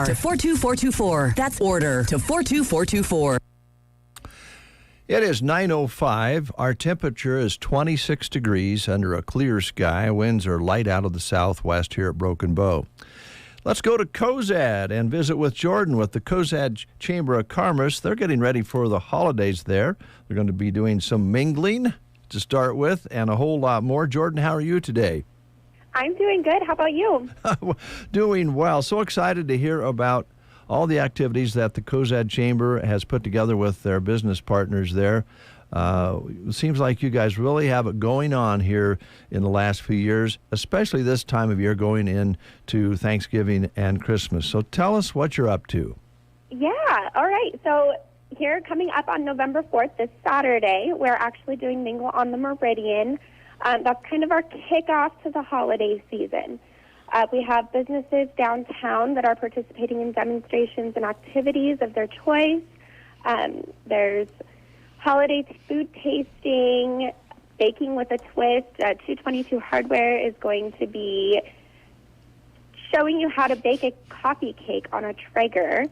to 42424. That's ORDER to 42424. It is 9:05. Our temperature is 26 degrees under a clear sky. Winds are light out of the southwest here at Broken Bow. Let's go to Cozad and visit with Jordan with the Cozad Chamber of Commerce. They're getting ready for the holidays there. They're going to be doing some mingling to start with and a whole lot more. Jordan, how are you today? I'm doing good. How about you? Doing well. So excited to hear about all the activities that the Cozad Chamber has put together with their business partners there. It seems like you guys really have it going on here in the last few years, especially this time of year going into Thanksgiving and Christmas. So tell us what you're up to. Yeah. All right. So here coming up on November 4th, this Saturday, we're actually doing Mingle on the Meridian. That's kind of our kickoff to the holiday season. We have businesses downtown that are participating in demonstrations and activities of their choice. There's holiday food tasting, baking with a twist. 222 Hardware is going to be showing you how to bake a coffee cake on a Traeger.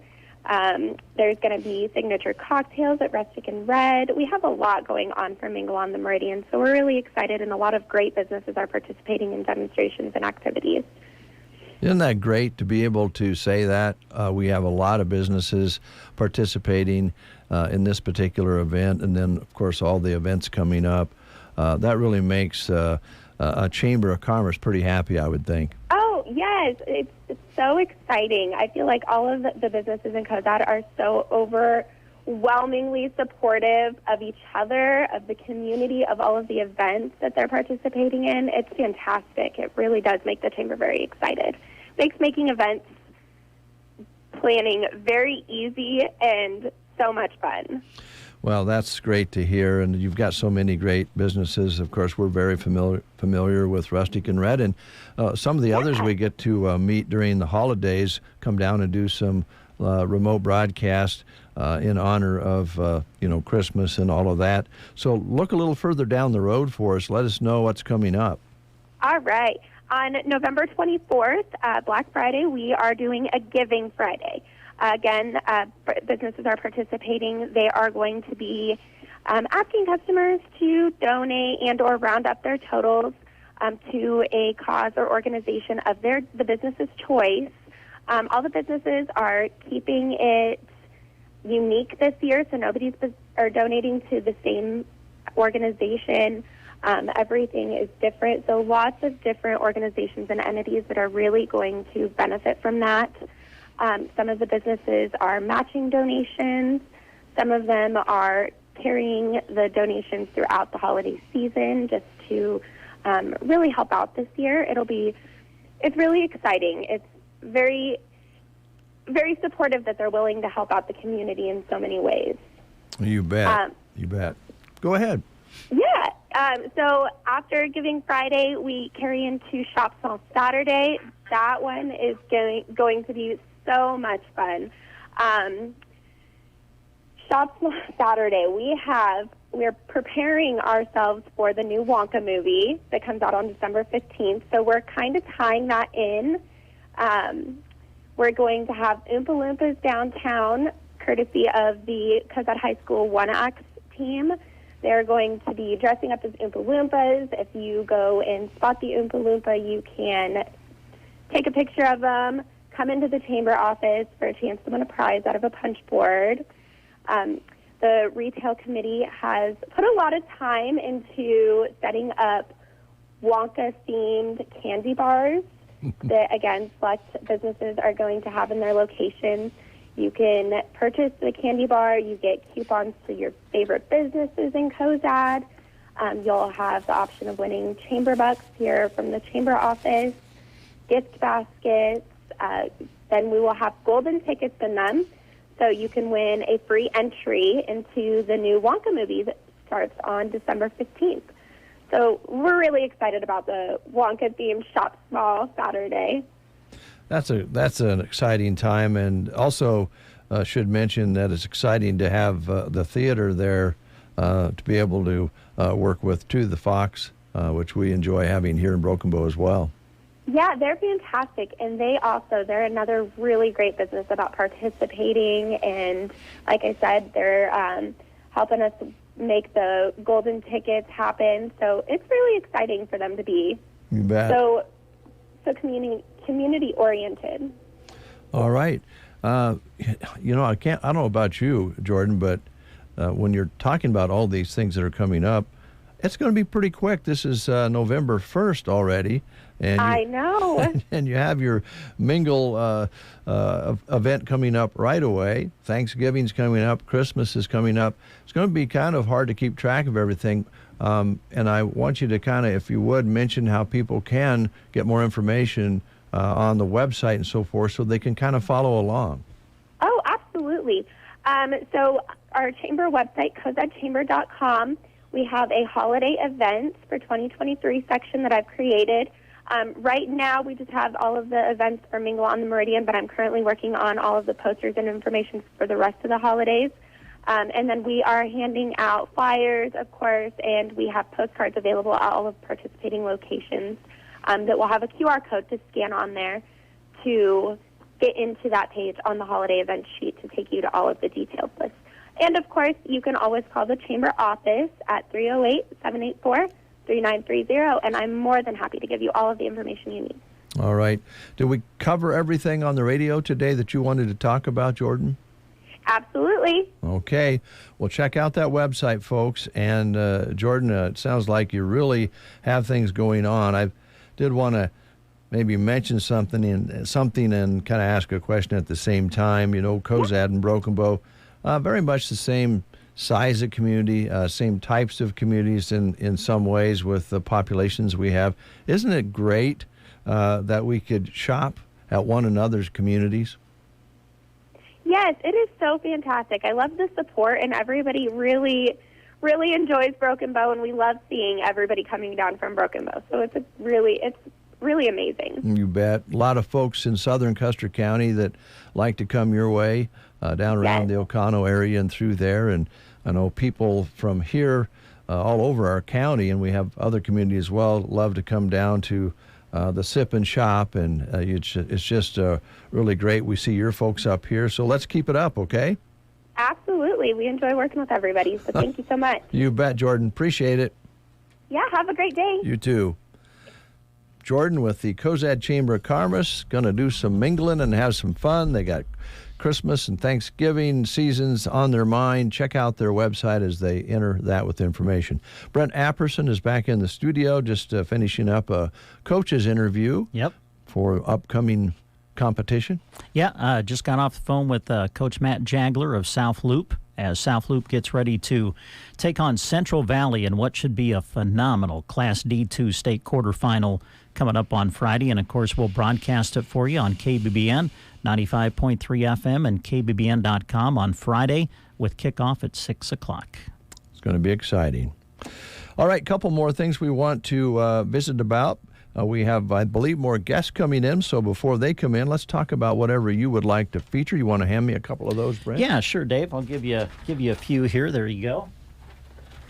There's going to be signature cocktails at Rustic and Red. We have a lot going on for Mingle on the Meridian, so we're really excited, and a lot of great businesses are participating in demonstrations and activities. Isn't that great to be able to say that? We have a lot of businesses participating in this particular event, and then, of course, all the events coming up. That really makes a Chamber of Commerce pretty happy, I would think. Oh, yes. It's so exciting. I feel like all of the businesses in Cozad are so overwhelmingly supportive of each other, of the community, of all of the events that they're participating in. It's fantastic. It really does make the Chamber very excited. Makes making events planning very easy and so much fun. Well, that's great to hear, and you've got so many great businesses. Of course, we're very familiar with Rustic and Red, and some of the others we get to meet during the holidays come down and do some remote broadcast in honor of Christmas and all of that. So look a little further down the road for us. Let us know what's coming up. All right. On November 24th, Black Friday, we are doing a Giving Friday. Again, businesses are participating. They are going to be asking customers to donate and or round up their totals to a cause or organization of the business's choice. All the businesses are keeping it unique this year, so nobody's donating to the same organization. Everything is different, so lots of different organizations and entities that are really going to benefit from that. Some of the businesses are matching donations. Some of them are carrying the donations throughout the holiday season just to really help out this year. It's really exciting. It's very, very supportive that they're willing to help out the community in so many ways. You bet. You bet. Go ahead. Yeah. So after Giving Friday, we carry into Shop Small Saturday. That one is going to be so much fun. Shop Small Saturday, we're preparing ourselves for the new Wonka movie that comes out on December 15th. So we're kind of tying that in. We're going to have Oompa Loompas downtown, courtesy of the Cozad High School 1X team. They're going to be dressing up as Oompa Loompas. If you go and spot the Oompa Loompa, you can take a picture of them, come into the chamber office for a chance to win a prize out of a punch board. The retail committee has put a lot of time into setting up Wonka-themed candy bars that, again, select businesses are going to have in their locations. You can purchase the candy bar. You get coupons to your favorite businesses in Cozad. You'll have the option of winning chamber bucks here from the chamber office. gift baskets. Then we will have golden tickets in them, so you can win a free entry into the new Wonka movie that starts on December 15th. So we're really excited about the Wonka-themed Shop Small Saturday. That's an exciting time, and also should mention that it's exciting to have the theater there to be able to work with the Fox, which we enjoy having here in Broken Bow as well. Yeah, they're fantastic, and they're another really great business about participating, and like I said, they're helping us make the golden tickets happen, so it's really exciting for them to be You bet. so community oriented. All right. I don't know about you, Jordan, but when you're talking about all these things that are coming up, it's going to be pretty quick. This is November 1st already. And I know. And you have your Mingle event coming up right away. Thanksgiving's coming up. Christmas is coming up. It's going to be kind of hard to keep track of everything. And I want you to kind of, if you would, mention how people can get more information on the website and so forth so they can kind of follow along. Oh, absolutely. So our chamber website, cozadchamber.com, we have a holiday events for 2023 section that I've created. Right now, we just have all of the events for Mingle on the Meridian, but I'm currently working on all of the posters and information for the rest of the holidays. And then we are handing out flyers, of course, and we have postcards available at all of participating locations that will have a QR code to scan on there to get into that page on the holiday event sheet to take you to all of the details lists. And, of course, you can always call the Chamber office at 308-784-3930, and I'm more than happy to give you all of the information you need. All right. Did we cover everything on the radio today that you wanted to talk about, Jordan? Absolutely. Okay. Well, check out that website, folks. And, Jordan, it sounds like you really have things going on. I did want to maybe mention something and kind of ask a question at the same time. You know, Cozad and Broken Bow, very much the same size of community, same types of communities in some ways with the populations we have. Isn't it great that we could shop at one another's communities? Yes, it is so fantastic. I love the support, and everybody really enjoys Broken Bow, and we love seeing everybody coming down from Broken Bow. So it's really amazing. You bet. A lot of folks in southern Custer County that like to come your way, down around the Oconto area and through there. And I know people from here all over our county, and we have other communities as well, love to come down to the Sip and Shop, and it's just really great. We see your folks up here, so let's keep it up, okay? Absolutely. We enjoy working with everybody, so thank you so much. You bet, Jordan. Appreciate it. Yeah, have a great day. You too. Jordan with the Cozad Chamber of Commerce, going to do some mingling and have some fun. They got Christmas and Thanksgiving seasons on their mind. Check out their website as they enter that with information. Brent Apperson is back in the studio, just finishing up a coach's interview. Yep. For upcoming competition. Yeah, just got off the phone with Coach Matt Jagler of South Loup as South Loup gets ready to take on Central Valley in what should be a phenomenal Class D2 state quarterfinal coming up on Friday. And, of course, we'll broadcast it for you on KBBN 95.3 FM and KBBN.com on Friday with kickoff at 6 o'clock. It's going to be exciting. All right, a couple more things we want to visit about. We have, I believe, more guests coming in, so before they come in, let's talk about whatever you would like to feature. You want to hand me a couple of those, Brent? Yeah, sure, Dave. I'll give you a few here. There you go.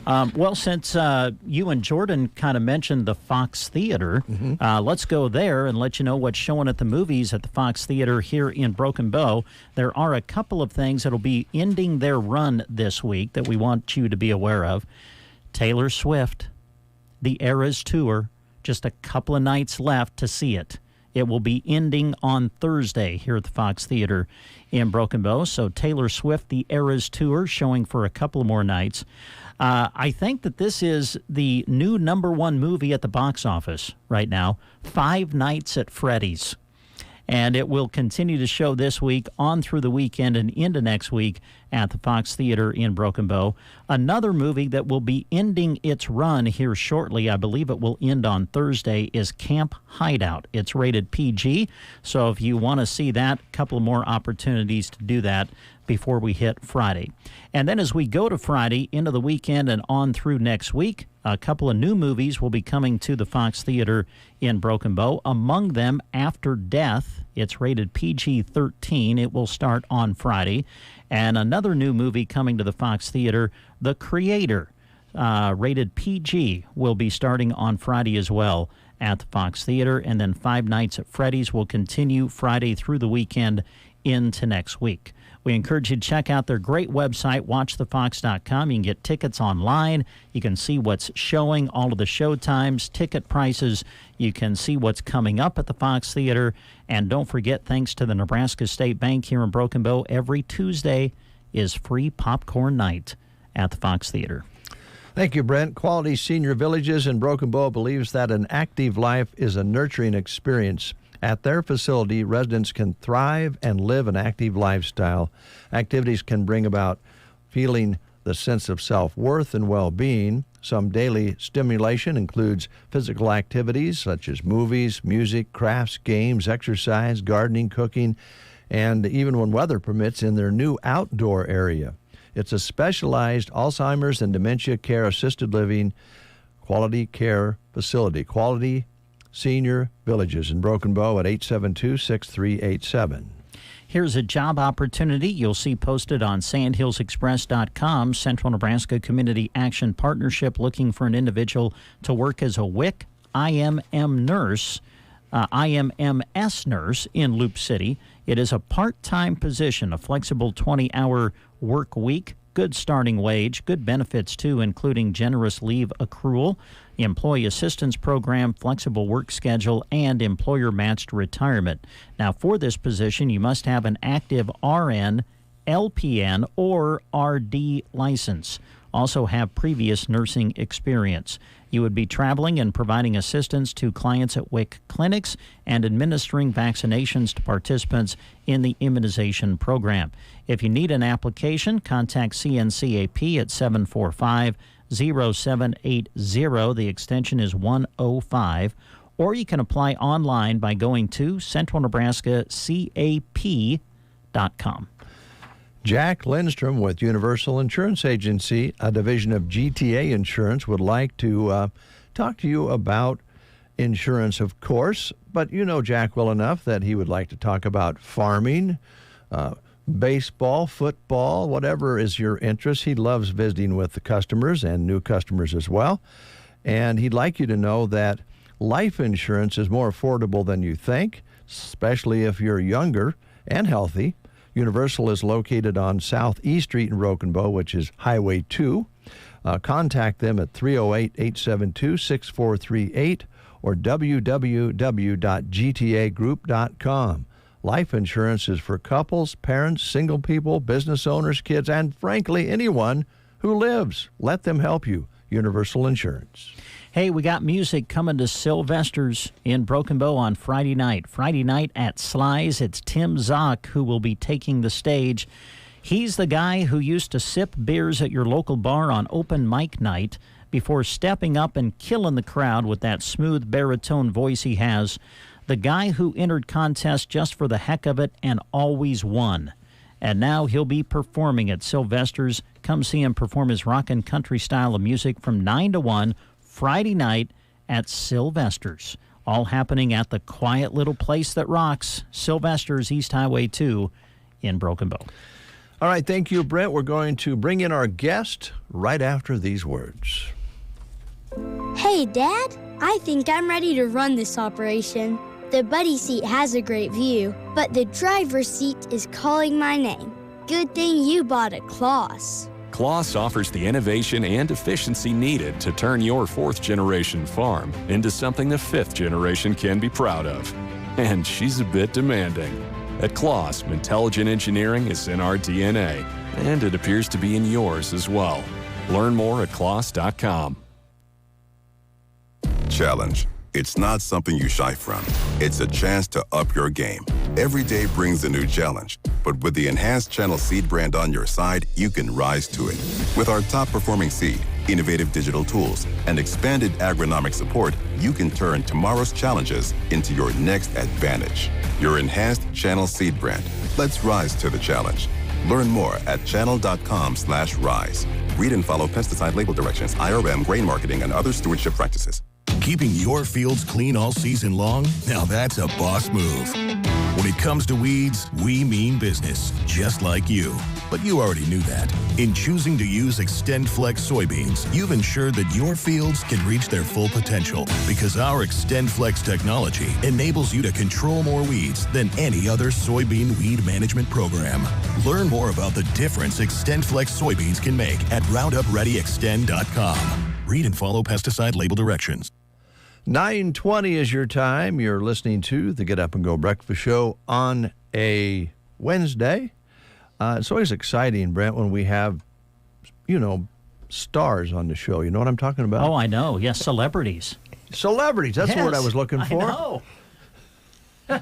Well, since you and Jordan kind of mentioned the Fox Theater, let's go there and let you know what's showing at the movies at the Fox Theater here in Broken Bow. There are a couple of things that will be ending their run this week that we want you to be aware of. Taylor Swift, the Eras Tour, just a couple of nights left to see it. It will be ending on Thursday here at the Fox Theater in Broken Bow. So Taylor Swift, the Eras Tour, showing for a couple more nights. I think that this is the new #1 movie at the box office right now, Five Nights at Freddy's. And it will continue to show this week on through the weekend and into next week at the Fox Theater in Broken Bow. Another movie that will be ending its run here shortly, I believe it will end on Thursday, is Camp Hideout. It's rated PG, so if you want to see that, a couple more opportunities to do that before we hit Friday. And then as we go to Friday, into the weekend and on through next week, a couple of new movies will be coming to the Fox Theater in Broken Bow. Among them, After Death. It's rated PG-13. It will start on Friday. And another new movie coming to the Fox Theater, The Creator, rated PG, will be starting on Friday as well at the Fox Theater. And then Five Nights at Freddy's will continue Friday through the weekend into next week. We encourage you to check out their great website, watchthefox.com. You can get tickets online. You can see what's showing, all of the show times, ticket prices. You can see what's coming up at the Fox Theater. And don't forget, thanks to the Nebraska State Bank here in Broken Bow, every Tuesday is free popcorn night at the Fox Theater. Thank you, Brent. Quality Senior Villages in Broken Bow believes that an active life is a nurturing experience. At their facility, residents can thrive and live an active lifestyle. Activities can bring about feeling the sense of self-worth and well-being. Some daily stimulation includes physical activities such as movies, music, crafts, games, exercise, gardening, cooking, and even when weather permits, in their new outdoor area. It's a specialized Alzheimer's and dementia care assisted living quality care facility. Quality Senior Villages in Broken Bow at 872-6387. Here's a job opportunity you'll see posted on sandhillsexpress.com. Central Nebraska Community Action Partnership looking for an individual to work as a WIC IMM nurse, IMMS nurse in Loup City. It is a part-time position, a flexible 20-hour work week, good starting wage, good benefits too, including generous leave accrual, employee assistance program, flexible work schedule, and employer-matched retirement. Now, for this position, you must have an active RN, LPN, or RD license. Also have previous nursing experience. You would be traveling and providing assistance to clients at WIC clinics and administering vaccinations to participants in the immunization program. If you need an application, contact CNCAP at 745-0780. The extension is 105. Or you can apply online by going to centralnebraskacap.com. Jack Lindstrom with Universal Insurance Agency, a division of GTA Insurance, would like to talk to you about insurance, of course, but you know Jack well enough that he would like to talk about farming, baseball, football, whatever is your interest. He loves visiting with the customers and new customers as well. And he'd like you to know that life insurance is more affordable than you think, especially if you're younger and healthy. Universal is located on Southeast Street in Broken Bow, which is Highway 2. Contact them at 308-872-6438 or www.gtagroup.com. Life insurance is for couples, parents, single people, business owners, kids, and frankly, anyone who lives. Let them help you. Universal Insurance. Hey, we got music coming to Sylvester's in Broken Bow on Friday night. Friday night at Sly's, it's Tim Zock who will be taking the stage. He's the guy who used to sip beers at your local bar on open mic night before stepping up and killing the crowd with that smooth baritone voice he has. The guy who entered contests just for the heck of it and always won. And now he'll be performing at Sylvester's. Come see him perform his rock and country style of music from 9 to 1 Friday night at Sylvester's. All happening at the quiet little place that rocks, Sylvester's, East Highway 2 in Broken Bow. All right, thank you, Brent. We're going to bring in our guest right after these words. Hey, Dad, I think I'm ready to run this operation. The buddy seat has a great view, but the driver's seat is calling my name. Good thing you bought a Claas. Claas offers the innovation and efficiency needed to turn your fourth-generation farm into something the fifth generation can be proud of. And she's a bit demanding. At Claas, intelligent engineering is in our DNA, and it appears to be in yours as well. Learn more at claas.com. Challenge. It's not something you shy from. It's a chance to up your game. Every day brings a new challenge, but with the enhanced Channel Seed brand on your side, you can rise to it. With our top-performing seed, innovative digital tools, and expanded agronomic support, you can turn tomorrow's challenges into your next advantage. Your enhanced Channel Seed brand. Let's rise to the challenge. Learn more at channel.com/rise. Read and follow pesticide label directions, IRM, grain marketing, and other stewardship practices. Keeping your fields clean all season long? Now that's a boss move. When it comes to weeds, we mean business, just like you. But you already knew that. In choosing to use XtendFlex soybeans, you've ensured that your fields can reach their full potential because our XtendFlex technology enables you to control more weeds than any other soybean weed management program. Learn more about the difference XtendFlex soybeans can make at RoundupReadyXtend.com. Read and follow pesticide label directions. 9:20 is your time. You're listening to the Get Up and Go Breakfast Show on a Wednesday. It's always exciting, Brent, when we have, stars on the show. You know what I'm talking about? Oh, I know. Yes, celebrities. Celebrities. That's the word I was looking for. I know.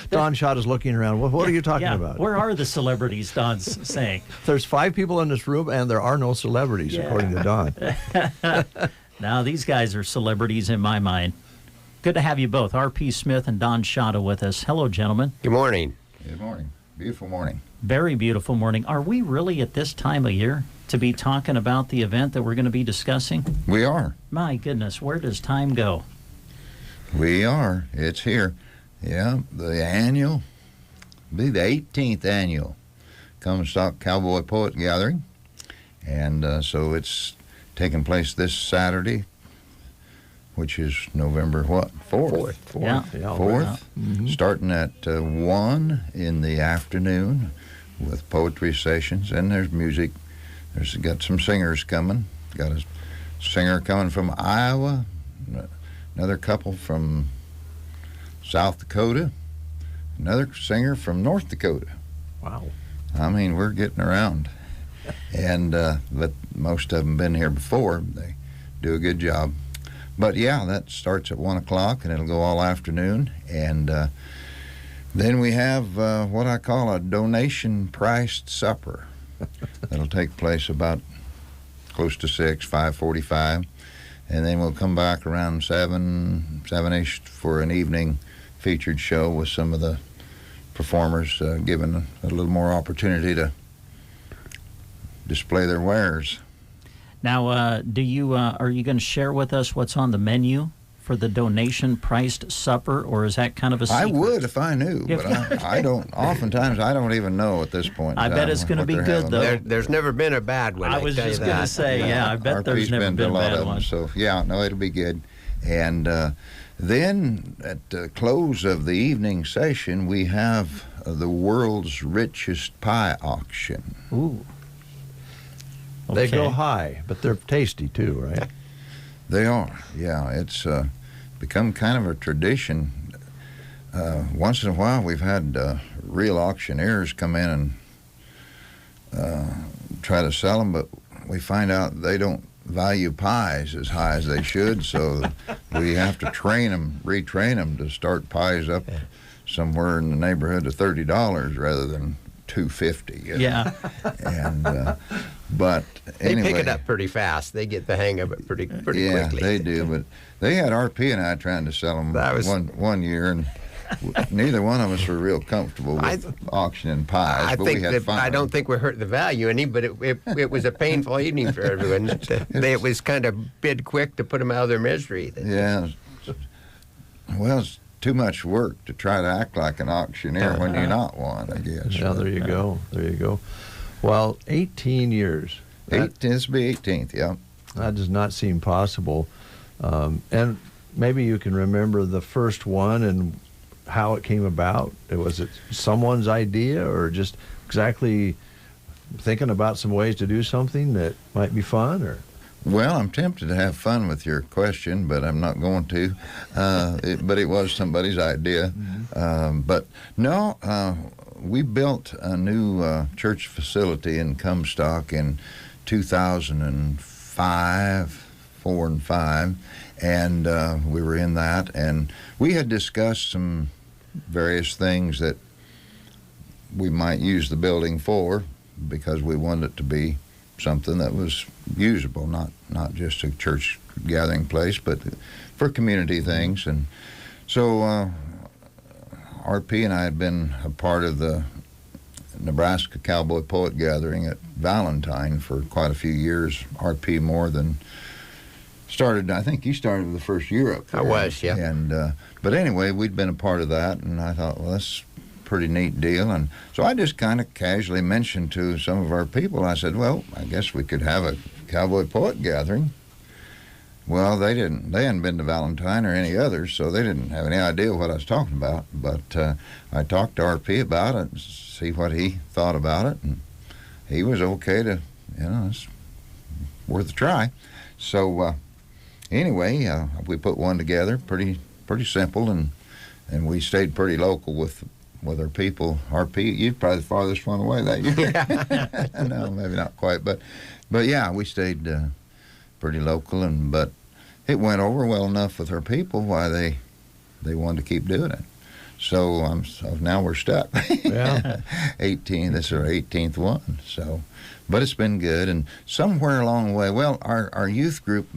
Don Schott is looking around. What are you talking about? Where are the celebrities, Don's saying? There's 5 people in this room, and there are no celebrities, according to Don. Now, these guys are celebrities in my mind. Good to have you both, R.P. Smith and Don Schott, with us. Hello, gentlemen. Good morning. Good morning. Beautiful morning. Very beautiful morning. Are we really at this time of year to be talking about the event that we're going to be discussing? We are. My goodness, where does time go? We are. It's here. Yeah, the annual, the 18th annual Comstock Cowboy Poet Gathering. And so it's taking place this Saturday, which is November what? 4th. 4th. Yeah. 4th. Mm-hmm. Starting at 1 in the afternoon with poetry sessions, and there's music. There's got some singers coming. Got a singer coming from Iowa, another couple from South Dakota, another singer from North Dakota. Wow. I mean, we're getting around. And but most of them been here before. They do a good job. But yeah, that starts at 1 o'clock and it'll go all afternoon. And then we have what I call a donation-priced supper. That'll take place about close to 5:45, and then we'll come back around 7-ish for an evening featured show with some of the performers given a little more opportunity to display their wares. Now, are you going to share with us what's on the menu for the donation-priced supper, or is that kind of a secret? I would if I knew, but I don't. Oftentimes, I don't even know at this point. I bet it's going to be good, though. There's never been a bad one. I was just going to say, I bet there's never been a bad one. So, yeah, no, it'll be good. And then at the close of the evening session, we have the world's richest pie auction. Ooh. They go high, but they're tasty too, right? They are, yeah. It's become kind of a tradition. Once in a while, we've had real auctioneers come in and try to sell them, but we find out they don't value pies as high as they should, so we have to retrain them to start pies up somewhere in the neighborhood of $30 rather than $2.50. Yeah. And but anyway, they pick it up pretty fast. They get the hang of it pretty quickly. Yeah, they do. But they had RP and I trying to sell them one year, and neither one of us were real comfortable with auctioning pies. I don't think we hurt the value any, but it was a painful evening for everyone. It was kind of bid quick to put them out of their misery. Yeah. Well, it's too much work to try to act like an auctioneer when you're not one, I guess. Yeah, there you go. There you go. Well, 18 years. This will be 18th, yeah. That does not seem possible. And maybe you can remember the first one and how it came about. Was it someone's idea or just exactly thinking about some ways to do something that might be fun? Or? Well, I'm tempted to have fun with your question, but I'm not going to. But it was somebody's idea. Mm-hmm. But no, we built a new church facility in Comstock in 2005, 4 and 5, and we were in that, and we had discussed some various things that we might use the building for, because we wanted it to be something that was usable, not just a church gathering place, but for community things. And so RP and I had been a part of the Nebraska Cowboy Poet Gathering at Valentine for quite a few years. RP more than started. I think you started the first year up there. I was, yeah. And but anyway, we'd been a part of that, and I thought, well, that's a pretty neat deal. And so I just kind of casually mentioned to some of our people, I said, well, I guess we could have a Cowboy Poet Gathering. Well, they hadn't been to Valentine or any others, so they didn't have any idea what I was talking about. But I talked to RP about it, and see what he thought about it, and he was okay to, it's worth a try. So anyway, we put one together, pretty simple, and we stayed pretty local with our people. RP, you're probably the farthest one away that year. No, maybe not quite, but yeah, we stayed pretty local, but it went over well enough with our people why they wanted to keep doing it. So now we're stuck. Yeah. 18. This is our 18th one. So, but it's been good. And somewhere along the way, well, our youth group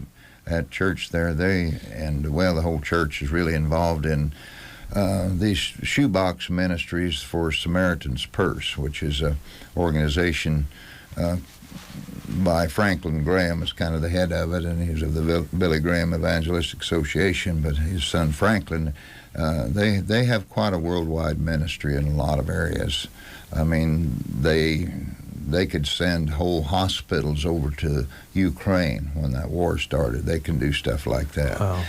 at church there, the whole church is really involved in these shoebox ministries for Samaritan's Purse, which is a organization by Franklin Graham is kind of the head of it, and he's of the Billy Graham Evangelistic Association, but his son Franklin, they have quite a worldwide ministry in a lot of areas. I mean, they could send whole hospitals over to Ukraine when that war started. They can do stuff like that. Wow.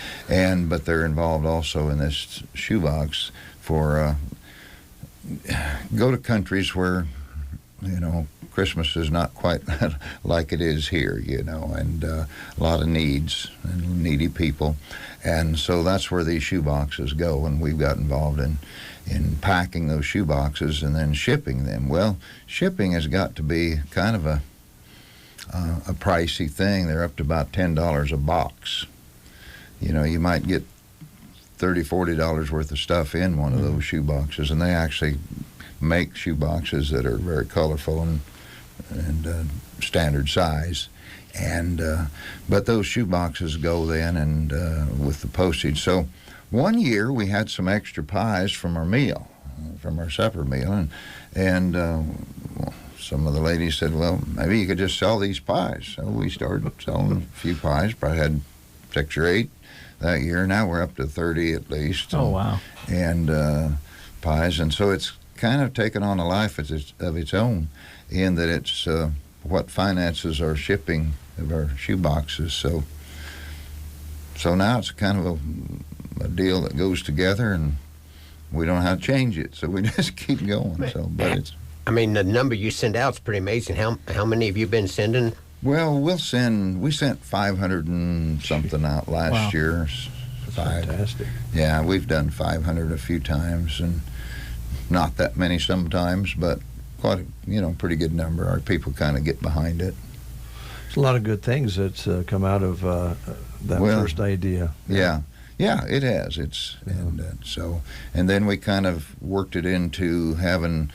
But they're involved also in this shoebox for go to countries where, Christmas is not quite like it is here, and a lot of needs and needy people. And so that's where these shoe boxes go, and we've got involved in packing those shoe boxes and then shipping them. Well, shipping has got to be kind of a pricey thing. They're up to about $10 a box. You might get $30, $40 worth of stuff in one of those shoe boxes, and they actually make shoe boxes that are very colorful and standard size. But those shoe boxes go then, and with the postage. So one year we had some extra pies from our meal, from our supper meal, and some of the ladies said, well, maybe you could just sell these pies. So we started selling a few pies. Probably had 6 or 8 that year. Now we're up to 30 at least. Oh, wow. And pies. And so it's kind of taken on a life of its own, in that it's what finances our shipping of our shoe boxes. So now it's kind of a deal that goes together, and we don't know how to change it, so we just keep going. But the number you send out is pretty amazing. How many have you been sending? Well, we sent 500 and something out last year. Fantastic. Yeah, we've done 500 a few times, and not that many sometimes, but quite a pretty good number. Our people kind of get behind it. There's a lot of good things that's come out of that first idea. Yeah, it has. And then we kind of worked it into having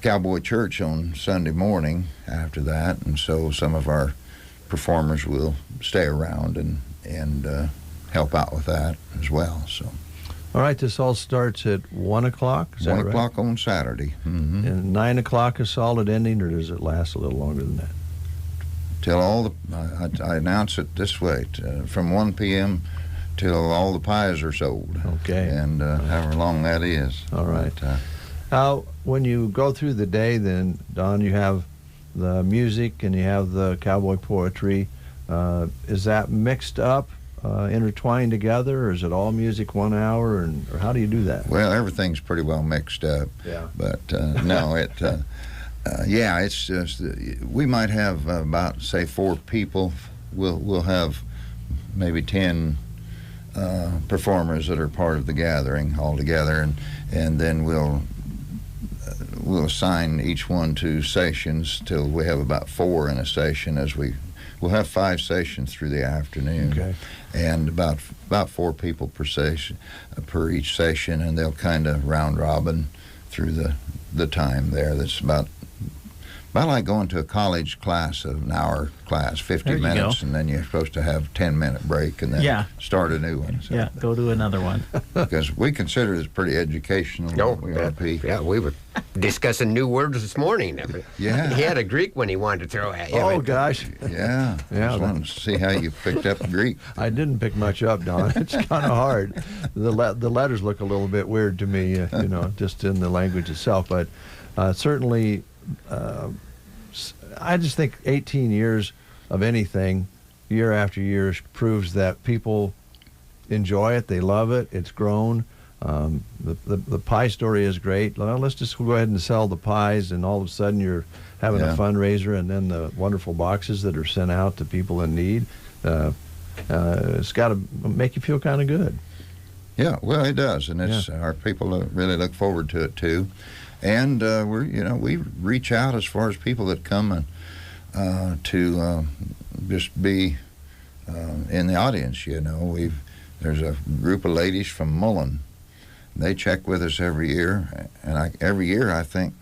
Cowboy Church on Sunday morning after that, and so some of our performers will stay around and help out with that as well. So. All right, this all starts at 1 o'clock? 1 o'clock on Saturday. Mm-hmm. And 9 o'clock a solid ending, or does it last a little longer than that? Till I announce it this way, from 1 p.m. till all the pies are sold. Okay. And however long that is. All right. When you go through the day, then, Don, you have the music and you have the cowboy poetry. Is that mixed up? Intertwined together, or is it all music 1 hour, or how do you do that? Well, everything's pretty well mixed up. Yeah. But no, it's just we might have about, say, 4 people. We'll have maybe 10 performers that are part of the gathering all together, and then we'll assign each one to sessions till we have about 4 in a session. We'll have 5 sessions through the afternoon. Okay. And about 4 people per each session, and they'll kind of round robin through the the time there. That's about like going to a college class, an hour class, 50 minutes, and then you're supposed to have a 10-minute break and then start a new one. So. Go to another one. Because we consider this pretty educational. Yeah, we were discussing new words this morning. Yeah. He had a Greek one he wanted to throw at you. Oh, gosh. Yeah. I just wanted to see how you picked up Greek. I didn't pick much up, Don. It's kind of hard. The letters look a little bit weird to me, just in the language itself. But certainly... I just think 18 years of anything, year after year, proves that people enjoy it. They love it. It's grown. The pie story is great. Well, let's just go ahead and sell the pies, and all of a sudden you're having a fundraiser, and then the wonderful boxes that are sent out to people in need. It's got to make you feel kind of good. Yeah, well, it does, and it's our people really look forward to it too. And we reach out as far as people that come and to just be in the audience. There's a group of ladies from Mullen. They check with us every year, and every year I think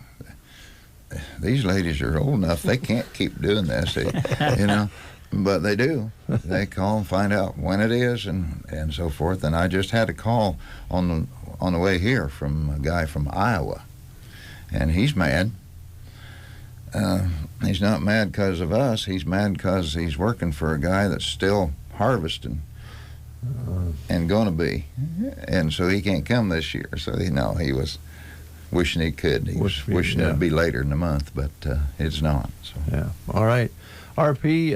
these ladies are old enough they can't keep doing this, but they do. They call and find out when it is and so forth. And I just had a call on the way here from a guy from Iowa. And he's mad. He's not mad because of us. He's mad because he's working for a guy that's still harvesting and going to be. And so he can't come this year. So, he was wishing he could. He was wishing it would be later in the month, but it's not. So. Yeah. All right. RP,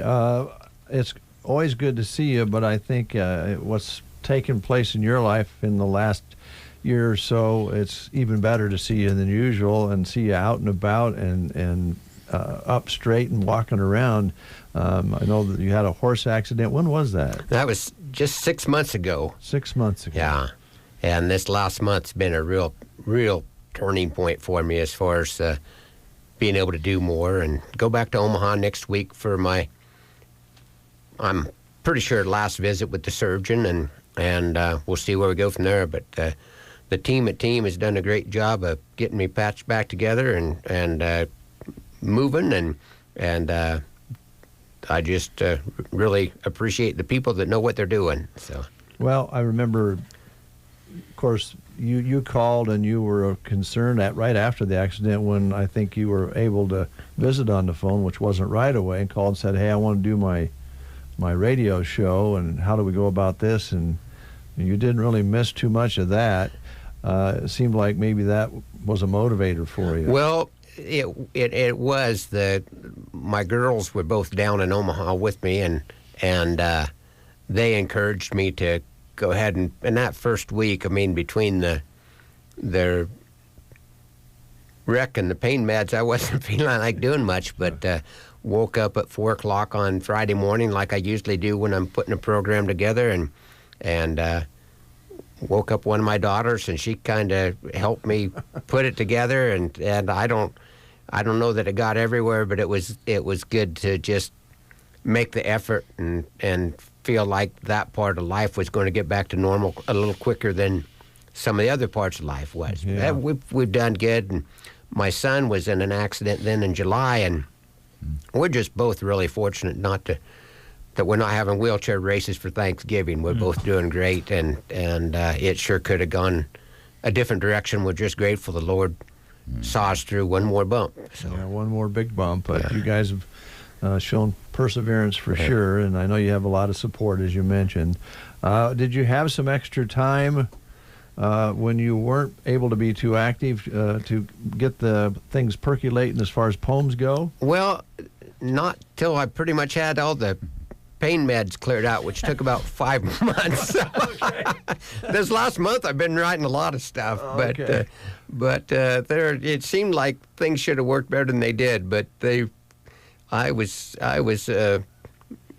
it's always good to see you, but I think what's taken place in your life in the last year or so, it's even better to see you than usual and see you out and about and up straight and walking around. I know that you had a horse accident. When was that? That was just 6 months ago. 6 months ago. Yeah. And this last month's been a real turning point for me as far as being able to do more and go back to Omaha next week for I'm pretty sure, last visit with the surgeon, and we'll see where we go from there. But the team has done a great job of getting me patched back together and moving, and I just really appreciate the people that know what they're doing. So. Well, I remember, of course, you called and you were concerned right after the accident when I think you were able to visit on the phone, which wasn't right away, and called and said, hey, I want to do my radio show, and how do we go about this? And you didn't really miss too much of that. It seemed like maybe that was a motivator for you. Well, it was. My girls were both down in Omaha with me, and they encouraged me to go ahead and that first week, between the wreck and the pain meds, I wasn't feeling like doing much, but woke up at 4 o'clock on Friday morning like I usually do when I'm putting a program together, and woke up one of my daughters, and she kind of helped me put it together, and I don't know that it got everywhere, but it was good to just make the effort and feel like that part of life was going to get back to normal a little quicker than some of the other parts of life was. Yeah. We've done good, and my son was in an accident then in July, and we're just both really fortunate that we're not having wheelchair races for Thanksgiving. We're both doing great, and it sure could have gone a different direction. We're just grateful the Lord saw us through one more bump. So. Yeah, one more big bump, but you guys have shown perseverance for sure, and I know you have a lot of support, as you mentioned. Did you have some extra time when you weren't able to be too active to get the things percolating as far as poems go? Well, not till I pretty much had all the pain meds cleared out, which took about 5 months. This last month I've been writing a lot of stuff, but it seemed like things should have worked better than they did, but I was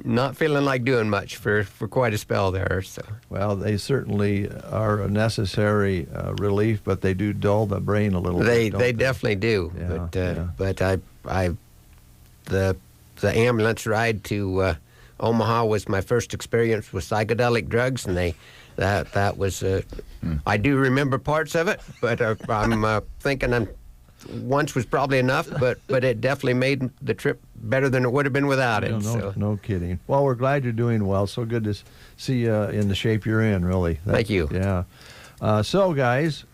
not feeling like doing much for quite a spell there. So. Well, they certainly are a necessary relief, but they do dull the brain a little bit. They definitely do. Yeah, but the ambulance ride to Omaha was my first experience with psychedelic drugs, and that was I do remember parts of it, but I'm thinking I'm once was probably enough, but it definitely made the trip better than it would have been without it. No kidding. Well, we're glad you're doing well. So good to see you in the shape you're in, really. Thank you. Yeah. So, guys,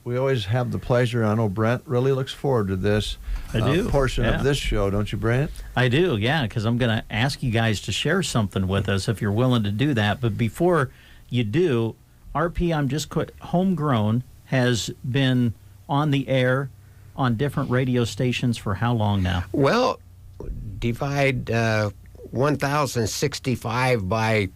we always have the pleasure. I know Brent really looks forward to this portion of this show. Don't you, Brent? I do, yeah, because I'm going to ask you guys to share something with us if you're willing to do that. But before you do, RP, I'm just quick. Homegrown has been on the air on different radio stations for how long now? Well, divide 1,065 by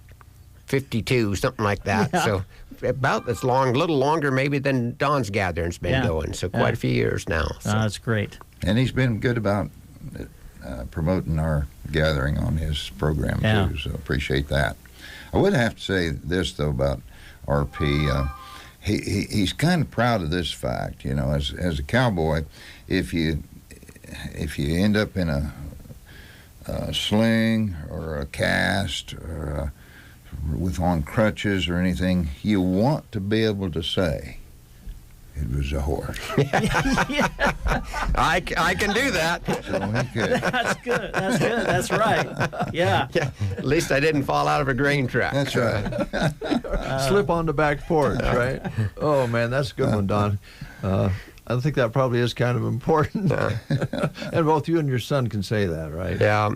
52, something like that. Yeah. So about as long, a little longer maybe than Don's gathering's been going. So quite a few years now. So. That's great. And he's been good about promoting our gathering on his program too. So appreciate that. I would have to say this though about RP. He's kind of proud of this fact. You know, as a cowboy, if you end up in a sling or a cast or on crutches or anything, you want to be able to say it was a horse. I can do that. So he could. That's good. That's good. That's right. Yeah. At least I didn't fall out of a grain truck. That's right. Slip on the back porch, right? Oh, man, that's a good one, Don. I think that probably is kind of important. And both you and your son can say that, right? Yeah.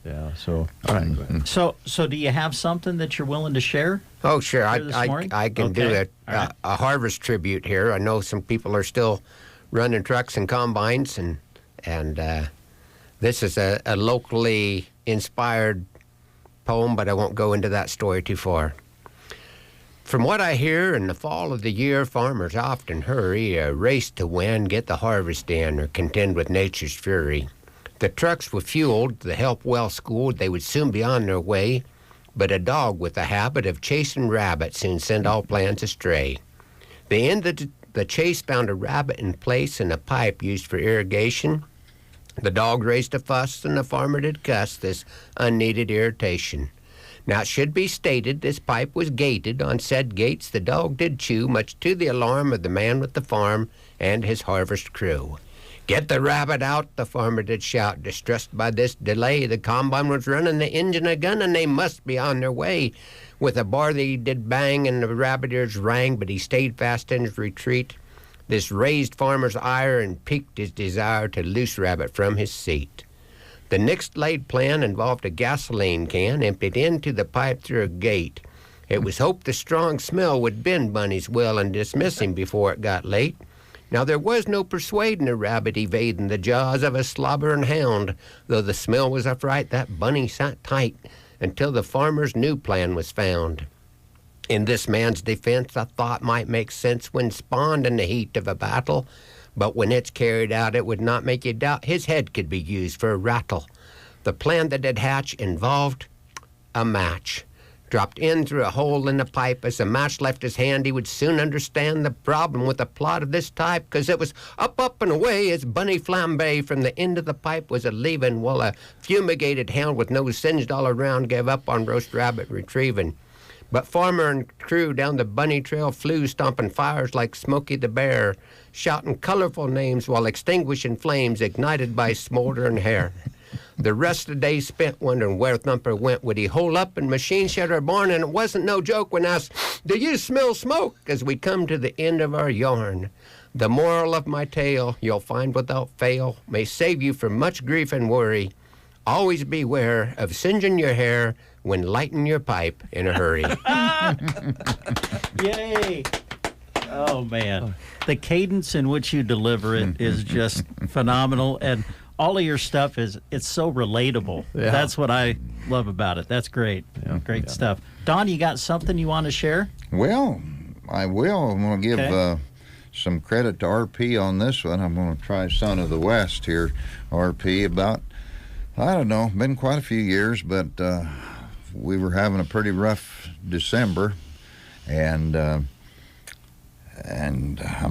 Yeah. So, all right. So do you have something that you're willing to share? Oh, sure. I can do Okay. it. A harvest tribute here. I know some people are still running trucks and combines, and this is a locally inspired poem, but I won't go into that story too far. From what I hear, in the fall of the year, farmers often hurry, a race to win, get the harvest in, or contend with nature's fury. The trucks were fueled, the help well schooled, they would soon be on their way, but a dog with a habit of chasing rabbits soon sent all plans astray. The end of the chase found a rabbit in place in a pipe used for irrigation. The dog raised a fuss, and the farmer did cuss this unneeded irritation. Now it should be stated this pipe was gated. On said gates the dog did chew, much to the alarm of the man with the farm and his harvest crew. Get the rabbit out, the farmer did shout, distressed by this delay. The combine was running, the engine a gun, and they must be on their way. With a bar they did bang, and the rabbit ears rang, but he stayed fast in his retreat. This raised farmer's ire and piqued his desire to loose rabbit from his seat. The next laid plan involved a gasoline can emptied into the pipe through a gate. It was hoped the strong smell would bend Bunny's will and dismiss him before it got late. Now there was no persuading a rabbit evading the jaws of a slobbering hound. Though the smell was a fright, that Bunny sat tight until the farmer's new plan was found. In this man's defense, I thought might make sense when spawned in the heat of a battle, but when it's carried out, it would not make you doubt his head could be used for a rattle. The plan that had hatched involved a match. Dropped in through a hole in the pipe. As the match left his hand, he would soon understand the problem with a plot of this type, 'cause it was up and away as Bunny Flambe from the end of the pipe was a-leaving, while a fumigated hound with nose singed all around gave up on roast rabbit retrieving. But farmer and crew down the Bunny trail flew, stomping fires like Smokey the Bear, shouting colorful names while extinguishing flames ignited by smoldering hair. The rest of the day spent wondering where Thumper went. Would he hole up in machine shed or barn? And it wasn't no joke when asked, "Do you smell smoke?" as we come to the end of our yarn. The moral of my tale, you'll find without fail, may save you from much grief and worry. Always beware of singeing your hair when lighting your pipe in a hurry. Yay! Oh, man. The cadence in which you deliver it is just phenomenal. And all of your stuff it's so relatable. Yeah. That's what I love about it. That's great. Great stuff. Don, you got something you want to share? Well, I will. I'm going to give some credit to RP on this one. I'm going to try Son of the West here. RP about, I don't know, been quite a few years, but we were having a pretty rough December, and I'm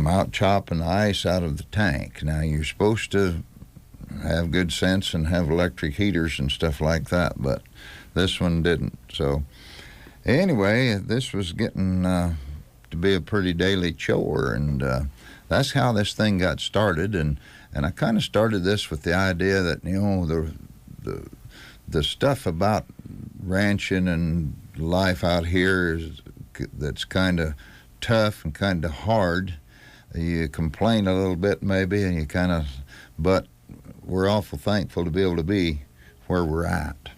out chopping the ice out of the tank. Now, you're supposed to have good sense and have electric heaters and stuff like that, but this one didn't. So anyway, this was getting to be a pretty daily chore, and that's how this thing got started. And I kind of started this with the idea that, you know, the stuff about ranching and life out here that's kind of tough and kind of hard. You complain a little bit maybe, and you kind of, but we're awful thankful to be able to be where we're at,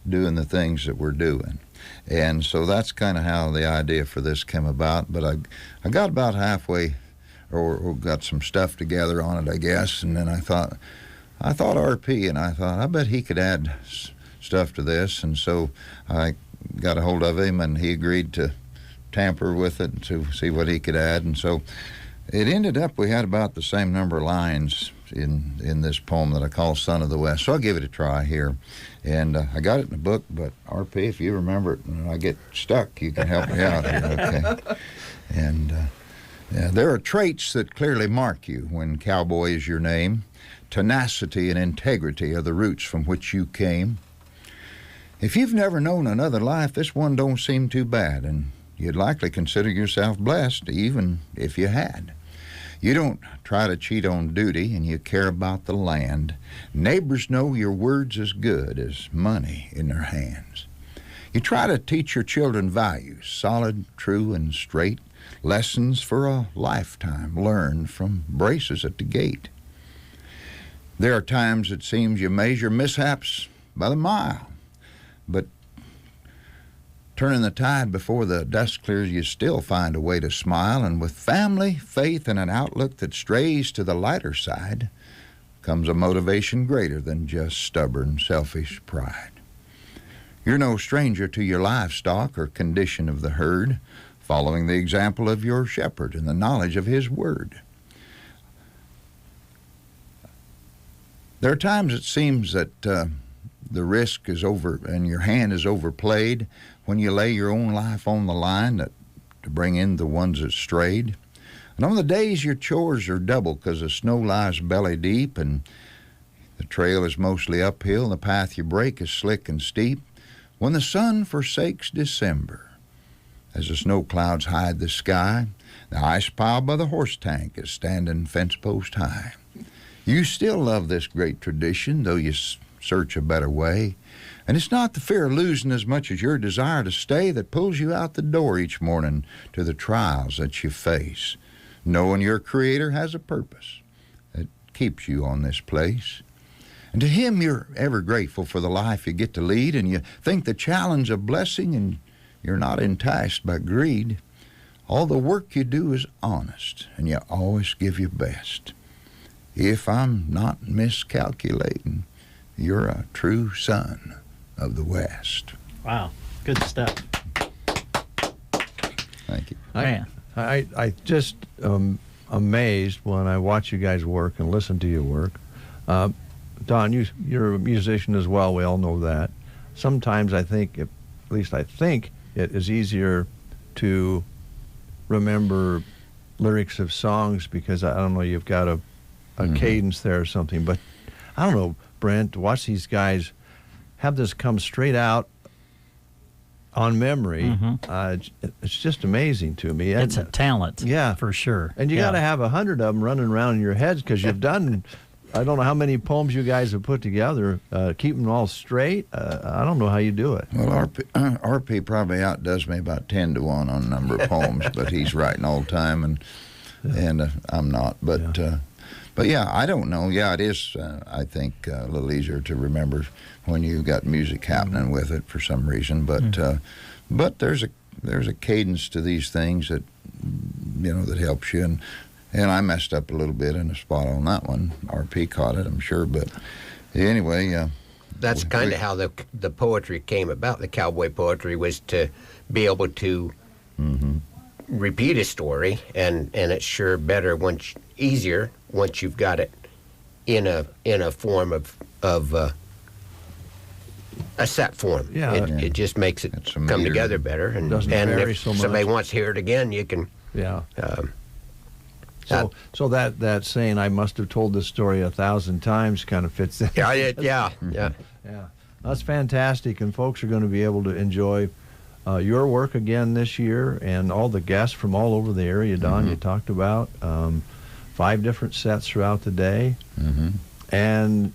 doing the things that we're doing. And so that's kind of how the idea for this came about. But I got about halfway, or got some stuff together on it, I guess, and then I thought RP, and I thought, I bet he could add stuff to this. And so I got a hold of him, and he agreed to tamper with it to see what he could add. And so it ended up, we had about the same number of lines in this poem that I call Son of the West. So I'll give it a try here. And I got it in the book, but RP, if you remember it and I get stuck, you can help me out here, okay? And yeah, there are traits that clearly mark you when cowboy is your name. Tenacity and integrity are the roots from which you came. If you've never known another life, this one don't seem too bad, and you'd likely consider yourself blessed, even if you had. You don't try to cheat on duty, and you care about the land. Neighbors know your word's as good as money in their hands. You try to teach your children values, solid, true, and straight, lessons for a lifetime learned from braces at the gate. There are times it seems you measure mishaps by the mile, but turning the tide before the dust clears, you still find a way to smile, and with family, faith, and an outlook that strays to the lighter side comes a motivation greater than just stubborn, selfish pride. You're no stranger to your livestock or condition of the herd, following the example of your shepherd and the knowledge of his word. There are times it seems that the risk is over and your hand is overplayed when you lay your own life on the line to bring in the ones that strayed. And on the days your chores are double because the snow lies belly deep and the trail is mostly uphill and the path you break is slick and steep, when the sun forsakes December, as the snow clouds hide the sky, the ice pile by the horse tank is standing fence post high. You still love this great tradition, though you search a better way. And it's not the fear of losing as much as your desire to stay that pulls you out the door each morning to the trials that you face, knowing your Creator has a purpose that keeps you on this place. And to Him you're ever grateful for the life you get to lead, and you think the challenge a blessing, and you're not enticed by greed. All the work you do is honest, and you always give your best. If I'm not miscalculating, you're a true son of the West. Wow, good stuff. Thank you. I just amazed when I watch you guys work and listen to you work. Don, you're a musician as well. We all know that. Sometimes I think, at least I think, it is easier to remember lyrics of songs because, I don't know, you've got a cadence there or something. But I don't know, Brent, watch these guys have this come straight out on memory. It's just amazing to me. It's a talent, yeah, for sure. And you got to have 100 of them running around in your heads because you've done, I don't know how many poems you guys have put together. Keep them all straight. I don't know how you do it. Well, RP probably outdoes me about 10 to 1 on a number of poems, but he's writing all the time, and I'm not. But yeah, I don't know. Yeah, it is, I think, a little easier to remember when you've got music happening with it for some reason. But there's a cadence to these things that, you know, that helps you. And I messed up a little bit in a spot on that one. RP caught it, I'm sure. But anyway, that's kind of how the poetry came about. The cowboy poetry was to be able to repeat a story, and it's sure better easier once you've got it in a form of a set form. Yeah, it just makes it come together better. And if somebody wants to hear it again, you can. Yeah. So that saying, I must have told this story 1,000 times, kind of fits in. Yeah. That's fantastic, and folks are going to be able to enjoy your work again this year, and all the guests from all over the area, Don, you talked about. 5 different sets throughout the day. Mm-hmm. And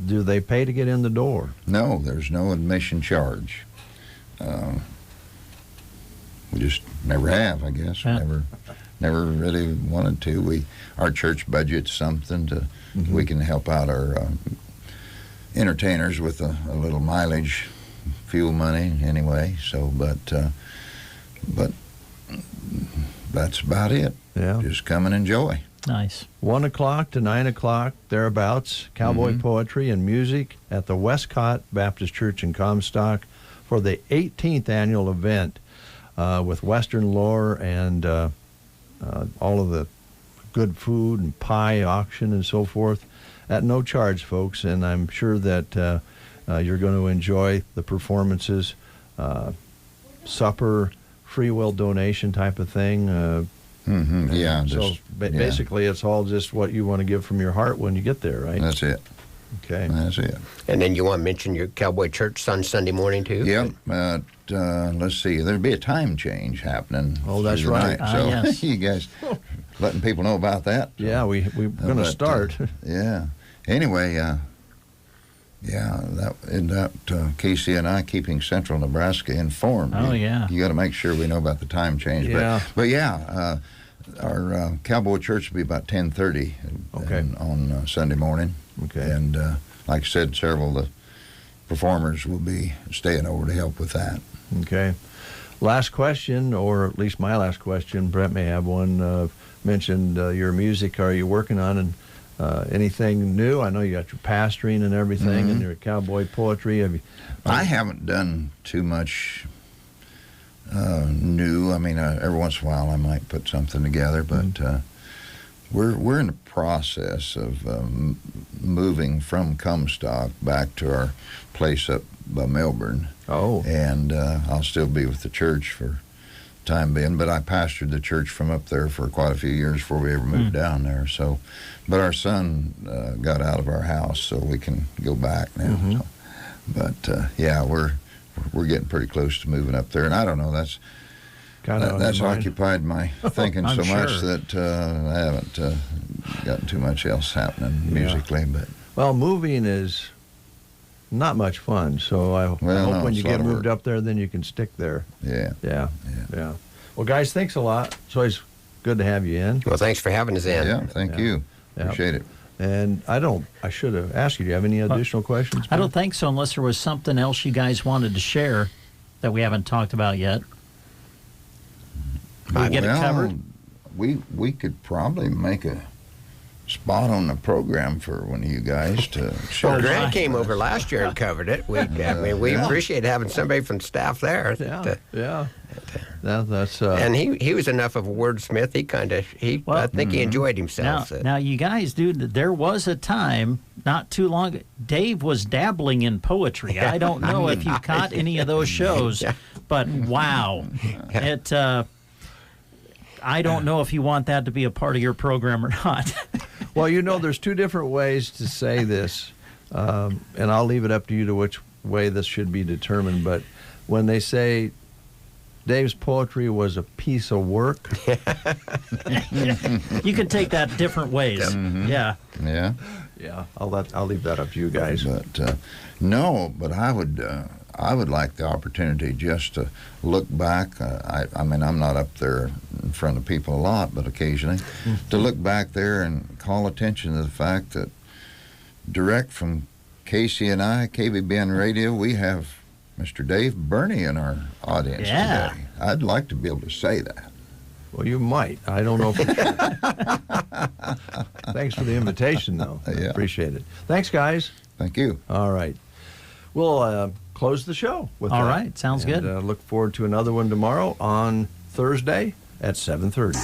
do they pay to get in the door? No, there's no admission charge. We just never have, I guess. Yeah. Never really wanted to. Our church budgets something to we can help out our entertainers with a little mileage, fuel money anyway. So, but that's about it. Yeah, just come and enjoy. Nice. 1 o'clock to 9 o'clock, thereabouts, cowboy poetry and music at the Westcott Baptist Church in Comstock for the 18th annual event with Western lore and all of the good food and pie auction and so forth at no charge, folks. And I'm sure that you're going to enjoy the performances, supper, free will donation type of thing. Yeah. So basically, it's all just what you want to give from your heart when you get there, right? That's it. Okay. That's it. And then you want to mention your Cowboy Church on Sunday morning, too? Yep. Let's see. There'll be a time change happening. Oh, that's through the right. night. So yes. you guys letting people know about that? So. Yeah, we're going to start. Yeah. Anyway, that KCNI, keeping Central Nebraska informed. Oh, yeah. You got to make sure we know about the time change. Yeah. But yeah, our Cowboy Church will be about 10:30 on Sunday morning. Okay. And like I said, several of the performers will be staying over to help with that. Okay. Last question, or at least my last question. Brett may have one. Mentioned your music. Are you working on anything new? I know you got your pastoring and everything, and your cowboy poetry. I haven't done too much new. I mean, every once in a while I might put something together, but we're in the process of moving from Comstock back to our place up by Melbourne. Oh. And I'll still be with the church for time being, but I pastored the church from up there for quite a few years before we ever moved down there. So, but our son got out of our house, so we can go back now. So, but yeah, we're getting pretty close to moving up there, and I don't know, that's occupied my thinking so much that I haven't got too much else happening musically. But well, moving is not much fun, so I hope when you get moved up there, then you can stick there. Yeah. Well, guys, thanks a lot. It's always good to have you in. Well, thanks for having us in. Yeah, thank you. Appreciate it. And I should have asked you, do you have any additional questions? I don't think so, unless there was something else you guys wanted to share that we haven't talked about yet. Did we get it covered? We could probably make a spot on the program for one of you guys to share. Well, Grant came over last year and covered it. We appreciate having somebody from staff there. That's and he was enough of a wordsmith. I think he enjoyed himself. Now, you guys, dude, there was a time not too long. Dave was dabbling in poetry. I don't know if you caught any of those shows, but wow, it. I don't know if you want that to be a part of your program or not. Well, there's two different ways to say this, and I'll leave it up to you to which way this should be determined. But when they say Dave's poetry was a piece of work, you can take that different ways. Yeah. I'll leave that up to you guys. But but I would like the opportunity just to look back. I mean, I'm not up there in front of people a lot, but occasionally to look back there and call attention to the fact that direct from KCNI, KBBN Radio, we have Mr. Dave Burney in our audience today. I'd like to be able to say that. Well, you might. I don't know. Thanks for the invitation, though. Yeah. Appreciate it. Thanks, guys. Thank you. All right. We'll close the show with that. All right. Sounds good. Look forward to another one tomorrow on Thursday at 7:30.